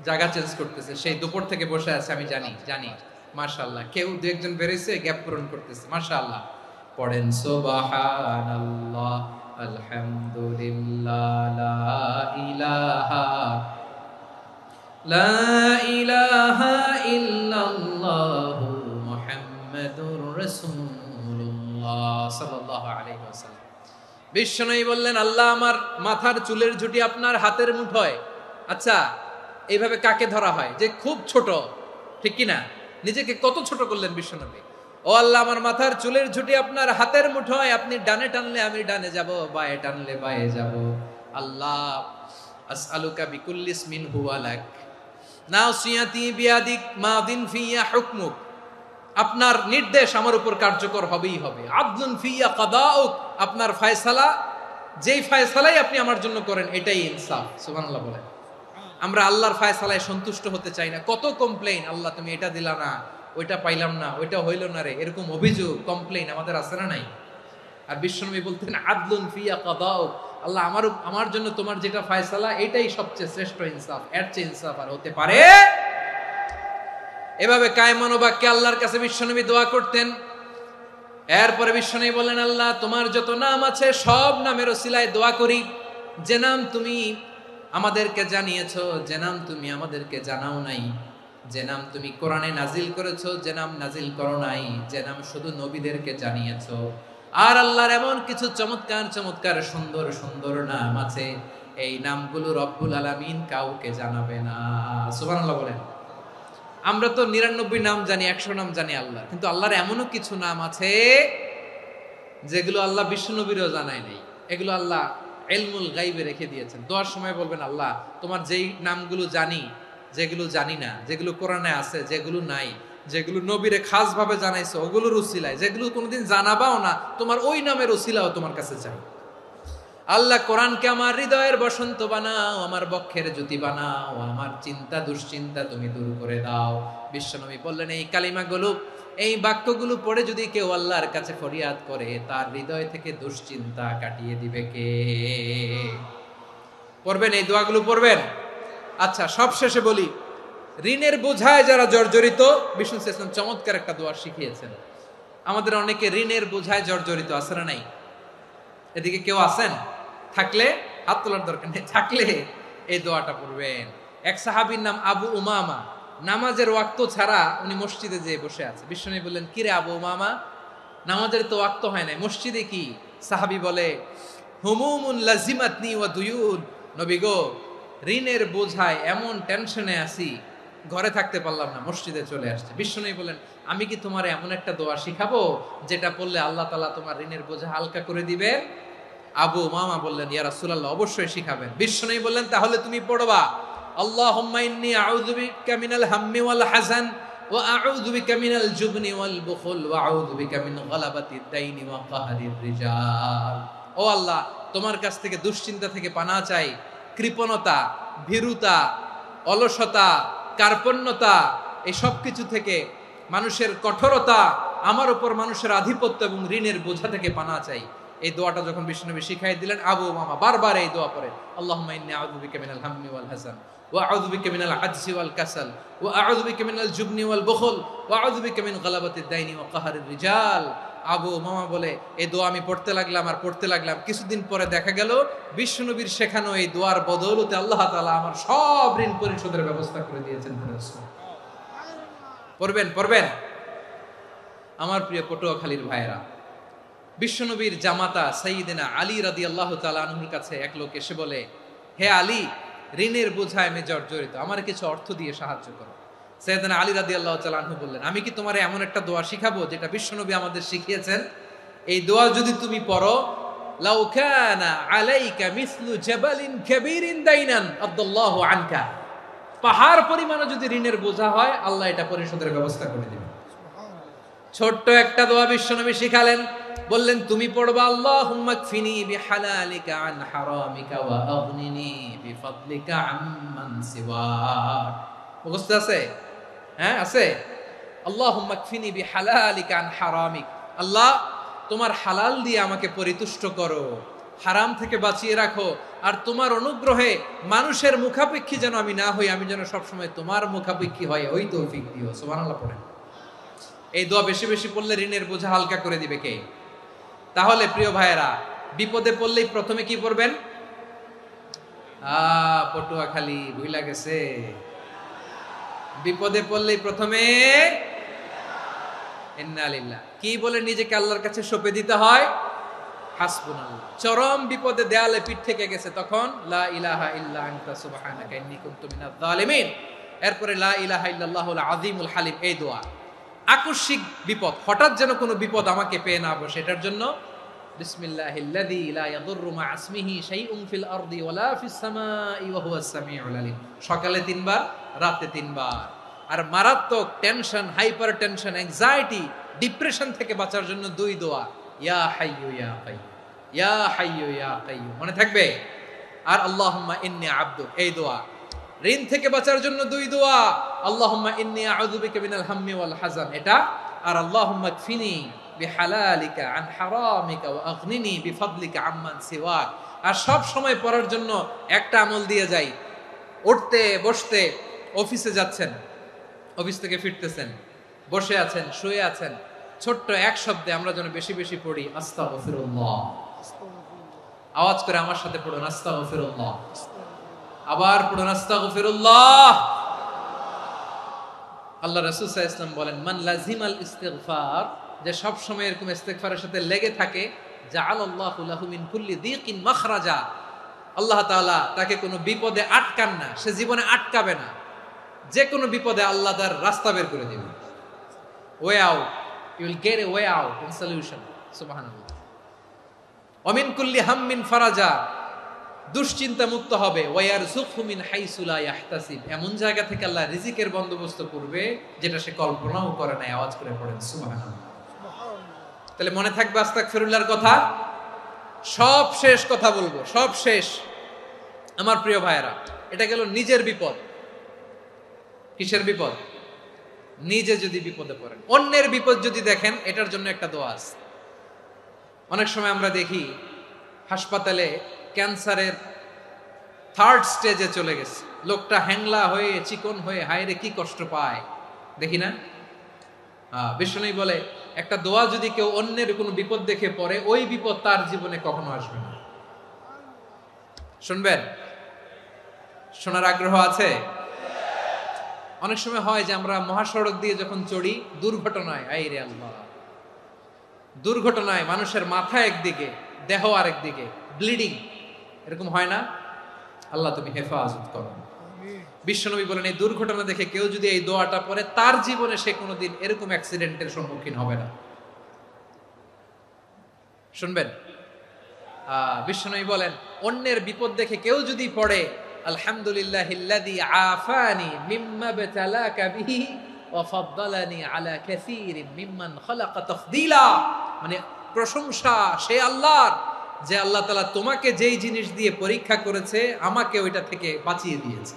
জায়গা চেঞ্জ করতেছে, সেই দুপুর থেকে বসে আছে আমি জানি। মাশাআল্লাহ, কেউ দু একজন বেরিয়েছে, গ্যাপ পূরণ করতেছে। মাশাআল্লাহ পড়েন সুবহানাল্লাহ আলহামদুলিল্লাহ লা ইলাহা ইল্লাল্লাহু মুহাম্মাদুর রাসূলুল্লাহ সাল্লাল্লাহু আলাইহি ওয়াসাল্লাম। বিশ্বনবী বললেন, আল্লাহ আমার মাথার চুলের ঝুঁটি আপনার হাতের মুঠোয়। আচ্ছা, এইভাবে কাকে ধরা হয়? যে খুব ছোট, ঠিক কি না? নিজেকে কত ছোট করলেন বিশ্বনবী। ও আল্লাহ আমার মাথার চুলের ঝুঁটি আপনার হাতের মুঠোয়, আপনি ডানে টানলে আমি ডানে যাব, বাঁয়ে টানলে বাঁয়ে যাব। আল্লাহ আসআলুকা বিকুল্লি ইসমিন হুয়া লাক নাসিয়াতি বিয়াদিক মাদিন ফিয়া হুকমুক, আপনার নির্দেশ আমার উপর কার্যকর হবেই হবে। আদলুন ফিয়া কাদাউক, আপনার ফয়সালা, যেই ফয়সালাই আপনি আমার জন্য করেন এটাই ইনসাফ। সুবহানাল্লাহ বলেন। আমরা আল্লাহর ফয়সালায় সন্তুষ্ট হতে চাই না। কত কমপ্লেইন, আল্লাহ তুমি এটা দিলা না, ওইটা পাইলাম না, ওইটা হইল না রে, এরকম অভিযোগ, কমপ্লেইন আমাদের আছে না নাই? আর বিশ্বনবী বলতেন আদলুন ফিয়া কাদাউক, আল্লাহ আমার জন্য তোমার যেটা ফয়সালা এটাই সবচেয়ে শ্রেষ্ঠ ইনসাফ, এর চেয়ে ইনসাফ আর হতে পারে? এভাবে কায়মান বাক্যে আল্লাহর কাছে বিশ্বনবী দোয়া করতেন। এরপরে বিশ্বনবী বললেন, আল্লাহ তোমার যত নাম আছে সব নামের ওসিলায় দোয়া করি, যে নাম তুমি আমাদেরকে জানিয়েছো, যে নাম তুমি আমাদেরকে জানাও নাই, যে নাম তুমি কোরআনে নাজিল করেছো, যে নাম নাজিল করো নাই, যে নাম শুধু নবীদেরকে জানিয়েছো। আর আল্লাহর এমন কিছু চমৎকার চমৎকার সুন্দর সুন্দর নাম আছে, এই নামগুলো রব্বুল আলামিন কাউকে জানাবে না। সুবহানাল্লাহ বলেন। আমরা তো 99 নাম জানি, 100 নাম জানি আল্লাহ, কিন্তু আল্লাহর এমনও কিছু নাম আছে যেগুলো আল্লাহ বিশ্বনবীরও জানায় নাই। এগুলো আল্লাহ ইলমুল গায়বে রেখে দিয়েছেন। দোয়ার সময় বলবেন, আল্লাহ তোমার যেই নামগুলো জানি, যেগুলো জানি না, যেগুলো কোরআনে আছে, যেগুলো নাই, যেগুলো নবীরে খাস ভাবে জানাইছো ওগুলোর উসিলায়, যেগুলো কোনোদিন জানাবাও না, তোমার ওই নামের উসিলাও তোমার কাছে চাই। আল্লাহ কোরআনকে আমার হৃদয়ের বসন্ত বানাও, আমার বক্ষের জ্যোতি বানাও, আমার চিন্তা দুশ্চিন্তা তুমি দূর করে দাও। বিশ্বনবী বললেন, এই কালিমাগুলো, এই বাক্যগুলো পড়ে যদি কেউ আল্লাহর কাছে ফরিয়াদ করে, তার হৃদয় থেকে দুশ্চিন্তা কাটিয়ে দিবে কে? পড়বেন, এই দোয়াগুলো পড়বেন। আচ্ছা, সব শেষে বলি, ঋণের বোঝায় যারা জর্জরিত, বিষ্ণু ইসলাম চমৎকার একটা দোয়া শিখিয়েছেন। আমাদের অনেকে ঋণের বোঝায় জর্জরিত, আছে না নাই? এদিকে কেউ আছেন? থাকলে হাত তোলার দরকার নেই, থাকলে এই দোয়াটা পড়বেন। এক সাহাবীর নাম আবু উমামা, নামাজের ওয়াক্ত ছাড়া উনি মসজিদে যেয়ে বসে আছে। বিশ্বনবী বললেন, কিরে আবু উমামা, নামাজের তো ওয়াক্ত হয় নাই, মসজিদে কি? সাহাবী বলে, হুমুমুন লাজিমাতনি ওয়া দুয়ুন, নবী গো ঋণের বোঝায় এমন টেনশনে আছি, ঘরে থাকতে পারলাম না, মসজিদে চলে আসছে। বিশ্বনবী বলেন, আমি কি তোমার এমন একটা দোয়া শিখাবো যেটা পড়লে আল্লাহ তাআলা তোমার ঋণের বোঝা হালকা করে দিবেন? আবু উমামা বললেন, ইয়া রাসূলুল্লাহ, অবশ্যই শিখাবেন। বিশ্বনবী বললেন, তাহলে তুমি পড়বা, আল্লাহুম্মা ইন্নী আউযু বিকা মিনাল হাম্মি ওয়াল হাযান ওয়া আউযু বিকা মিনাল জুবনি ওয়াল বুখল ওয়া আউযু বিকা মিন গালাবাতিদ দাইনি ওয়া কাহরির রিজাল। ও আল্লাহ, তোমার কাছ থেকে দুশ্চিন্তা থেকে পানা চাই, কৃপণতা, ভীরুতা, অলসতা, কার্পণ্যতা, এই সব কিছু থেকে, মানুষের কঠোরতা, আমার উপর মানুষের আধিপত্য এবং ঋণের বোঝা থেকে পানা চাই। এই দোয়াটা যখন বিশ্বনবী শিখাই দিলেন, আবু মামা বারবার এই দোয়া পড়ে, আল্লাহুম্মা ইন্নী আউযু বিকা মিনাল হাম্মি ওয়াল হাযান ওয়া আউযু বিকা মিনাল আজজি ওয়াল কাসাল ওয়া আউযু বিকা মিনাল জুবনি ওয়াল বুখল ওয়া আউযু বিকা মিন গালাবাতিদ দাইনি ওয়া কাহরির রিজাল। আবু মামা বলে এই দোয়া আমি পড়তে লাগলাম। কিছুদিন পরে দেখা গেল বিশ্বনবীর শেখানো এই দোয়ার বদৌলতে আল্লাহ তাআলা আমার সব ঋণ পরিশোধের ব্যবস্থা করে দিয়েছেন। পড়বেন। আমার প্রিয় পটুয়াখালীর ভাইয়েরা, বিশ্বনবীর জামাতা সাইয়্যিদিনা আলী রাদিয়াল্লাহু তাআলা আনহুর কাছে এক লোক এসে বলে, হে আলী, ঋণের বোঝায় আমি জর্জরিত, আমার কিছু অর্থ দিয়ে সাহায্য করো। সাইয়্যিদিনা আলী রাদিয়াল্লাহু তাআলা আনহু বললেন, আমি কি তোমারে এমন একটা দোয়া শিখাবো যেটা বিশ্বনবী আমাদের শিখিয়েছেন? এই দোয়া যদি তুমি পড়ো, লাউ কানা আলাইকা মিসলু জাবালিন কাবীরিন দাইনান আদাল্লাহু আনকা, পাহাড় পরিমাণে যদি ঋণের বোঝা হয়, আল্লাহ এটা পরিশোধের ব্যবস্থা করে দিবেন। ছোট্ট একটা দোয়া বিশ্বনবী শিখালেন, বললেন তুমি পড়বা, আল্লাহুম্মা কফিনি বিহালালিকা আন হারামিকা ওয়া আগনিনি বিফাদলিকা আম্মান সিওয়াক। মুখস্থ আছে? হ্যাঁ আছে। আল্লাহুম্মা কফিনি বিহালালিকা আন হারামিক, আল্লাহ তোমার হালাল দিয়ে আমাকে পরিতুষ্ট করো, হারাম থেকে বাঁচিয়ে রাখো, আর তোমার অনুগ্রহে মানুষের মুখাপেক্ষী যেন আমি না হই, আমি যেন সবসময় তোমার মুখাপেক্ষী হয়, ওই তৌফিক দিও। সুবহানাল্লাহ পড়েন। এই দোয়া বেশি বেশি পড়লে ঋণের বোঝা হালকা করে দিবে কে? তাহলে প্রিয় ভাইয়েরা, বিপদে পড়লেই প্রথমে কি পড়বেন? পটুয়াখালী ভুইলা গেছে। বিপদে পড়লেই প্রথমে ইন্না লিল্লাহ কি বলে নিজেকে আল্লাহর কাছে সঁপে দিতে হয়? হাসবুনাল্লাহ। চরম বিপদে দেয়ালে পিঠ থেকে গেছে, তখন লা ইলাহা ইল্লা আনতা সুবহানাকা ইন্নী কুনতু মিনাজ জালিমিন। এরপরে লা ইলাহা ইল্লাল্লাহুল আযীমুল হালিম, এই দোয়া। আকস্মিক বিপদ, হঠাৎ যেন কোনো বিপদ আমাকে পেয়ে না বসে, এটার জন্য বিসমিল্লাহিল্লাযী লা ইয়াদুররু মা ইসমিহি শাইউন ফিল আরদি ওয়ালা ফিস সামাই ওয়া হুয়াস সামিউল আলিম। সকালে 3 বার, রাতে 3 বার। আর মারাত্মক tension, hyper tension, anxiety, depression থেকে বাঁচার জন্য 2 দোয়া, ইয়া হাইয়্যু ইয়া কাইয়্যুম, ইয়া হাইয়্যু ইয়া কাইয়্যুম, মনে থাকবে? আর আল্লাহুম্মা ইন্নী আবদুক, এই দোয়া। ঋণ থেকে বাঁচার জন্য 2 দোয়া, আল্লাহুম্মা ইন্নী আউযু বিকা মিনাল হাম্মি ওয়াল হাযান, এটা। আর আল্লাহুম্মা কফিনি বিহালালিকা আন হারামিকা ওয়া আগনিনি বিফাদলিকা আম্মান সিওয়াক। আর সব সময় পড়ার জন্য একটা আমল দিয়ে যাই, উঠতে বসতে, অফিসে যাচ্ছেন, অফিস থেকে ফিরতেছেন, বসে আছেন, শুয়ে আছেন, ছোট্ট এক শব্দে আমরা যেন বেশি বেশি পড়ি আস্তাগফিরুল্লাহ। আওয়াজ করে আমার সাথে পড়ুন, আস্তাগফিরুল্লাহ। আবার পড়ুন, আস্তাগফিরুল্লাহ। আল্লাহ রাসূল সাল্লাল্লাহু আলাইহি ওয়াসাল্লাম বলেন, মান লাজিমাল ইস্তিগফার, যে সব সময় এরকম ইস্তিগফারের সাথে লেগে থাকে, জাআলাল্লাহু লাহু মিন কুল্লি যিকিন মাখরাজা, আল্লাহ তাআলা তাকে কোনো বিপদে আটকান না, সে জীবনে আটকাবে না, যে কোনো বিপদে আল্লাহ তার রাস্তা বের করে দিবেন। Way out, you will get a way out and solution. সুবহানাল্লাহ। ওয়া মিন কুল্লি হাম্মিন ফারাজা, দুশ্চিন্তা মুক্ত হবে। ওয়ায়ারযুকহু মিন হাইসু লা ইয়াহতাসিব, এমন জায়গা থেকে আল্লাহ রিজিকের বন্দোবস্ত করবে যেটা সে কল্পনাও করে নাই। আওয়াজ করে পড়েন সুবহানাল্লাহ। তাহলে মনে থাকবে আস্তাগফিরুল্লাহর কথা। সব শেষ কথা বলবো, সব শেষ। আমার প্রিয় ভাইয়েরা, এটা গেল নিজের বিপদ। কিসের বিপদ? নিজে যদি বিপদে পড়েন। অন্যের বিপদ যদি দেখেন, এটার জন্য একটা দোয়া আছে। অনেক সময় আমরা দেখি হাসপাতালে ক্যান্সারের 3rd স্টেজে চলে গেছে, লোকটা হ্যাংলা হয়ে, চিকন হয়ে, হায়রে কি কষ্ট পায়, দেখি না? বিষ্ণু বলে, একটা দোয়া যদি কেউ অন্যের কোনো বিপদ দেখে পড়ে, ওই বিপদ তার জীবনে কখনো আসবে না। শুনবেন? শোনার আগ্রহ আছে? অনেক সময় হয় যে আমরা মহাসড়ক দিয়ে যখন চড়ি, দুর্ঘটনায়, আইরে আল্লাহ, দুর্ঘটনায় মানুষের মাথা একদিকে, দেহ আরেকদিকে, ব্লিডিং, এরকম হয় না? আল্লাহ তুমি হেফাজত করো। বিশ্বনবী বলেন, এই দুর্ঘটনা দেখে কেউ যদি এই দোয়াটা পড়ে, তার জীবনে সে কোনোদিন এরকম অ্যাক্সিডেন্টের সম্মুখীন হবে না। শুনবেন? বিশ্বনবী বলেন, অন্যের বিপদ দেখে কেউ যদি পড়ে, আলহামদুলিল্লাহিল্লাযী আফানি মিম্মা বতালাকা বিহি ওয়া ফাদ্দালানি আলা কাসীরিন মিম্মান খালাকা তাফদীলা, মানে প্রশংসা সে আল্লাহর যে আল্লাহ তাআলা তোমাকে যেই জিনিস দিয়ে পরীক্ষা করেছে আমাকে ওইটা থেকে বাঁচিয়ে দিয়েছে।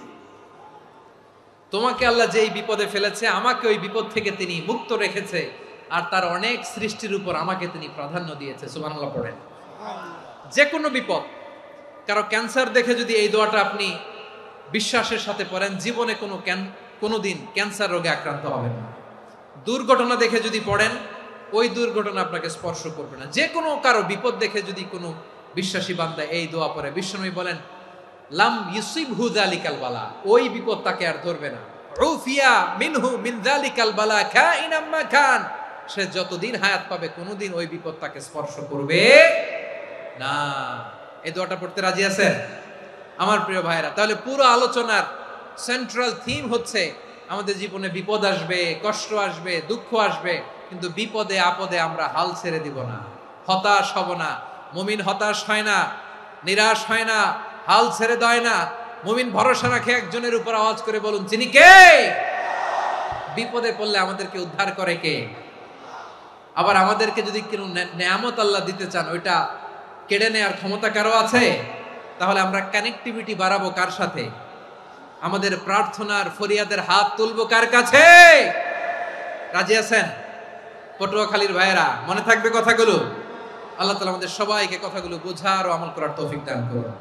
তোমাকে আল্লাহ যেই বিপদে ফেলেছে আমাকে ওই বিপদ থেকে তিনি মুক্ত রেখেছে, আর তার অনেক সৃষ্টির উপর আমাকে তিনি প্রাধান্য দিয়েছে। সুবহানাল্লাহ পড়েন। যে কোনো বিপদ, কারো ক্যান্সার দেখে যদি এই দোয়াটা আপনি বিশ্বাসের সাথে পড়েন, জীবনে কোনোদিন ক্যান্সার রোগে আক্রান্ত হবেন না। দুর্ঘটনা দেখে যদি পড়েন, ওই দুর্ঘটনা আপনাকে স্পর্শ করবে না। যে কোনো কারো বিপদ দেখে যদি কোনো বিশ্বাসী বান্দা এই দোয়া পড়ে, বিশ্বনবী বলেন লাম ইউসিবহু যালিকাল বালা, ওই বিপদ তাকে আর ধরবে না। উফিয়া মিনহু মিন যালিকাল বালা কাইনাম মা কান, সে যতদিন হায়াত পাবে কোনোদিন ওই বিপদ তাকে স্পর্শ করবে না। এই দোয়াটা পড়তে রাজি আছেন আমার প্রিয় ভাইরা? তাহলে পুরো আলোচনার সেন্ট্রাল থিম হচ্ছে আমাদের জীবনে বিপদ আসবে, কষ্ট আসবে, দুঃখ আসবে, কিন্তু বিপদে আপদে আমরা হাল ছেড়ে দিব না, হতাশ হব না। মুমিন হতাশ হয় না, নিরাশ হয় না, হাল ছেড়ে দেয় না। মুমিন ভরসা রাখে একজনের উপর। আওয়াজ করে বলুন, যিনি কে? বিপদে পড়লে আমাদেরকে উদ্ধার করে কে? আবার আমাদেরকে যদি কোনো নেয়ামত আল্লাহ দিতে চান, ওইটা কেড়ে নেওয়ার ক্ষমতা কারো আছে? তাহলে আমরা কানেক্টিভিটি বাড়াবো কার সাথে? আমাদের প্রার্থনার ফরিয়াদের হাত তুলবো কার কাছে? রাজি আছেন পটুয়াখালীর ভাইয়েরা? মনে থাকবে কথাগুলো? আল্লাহ তাআলা আমাদের সবাইকে কথাগুলো বোঝার ও আমল করার তৌফিক দান করুন।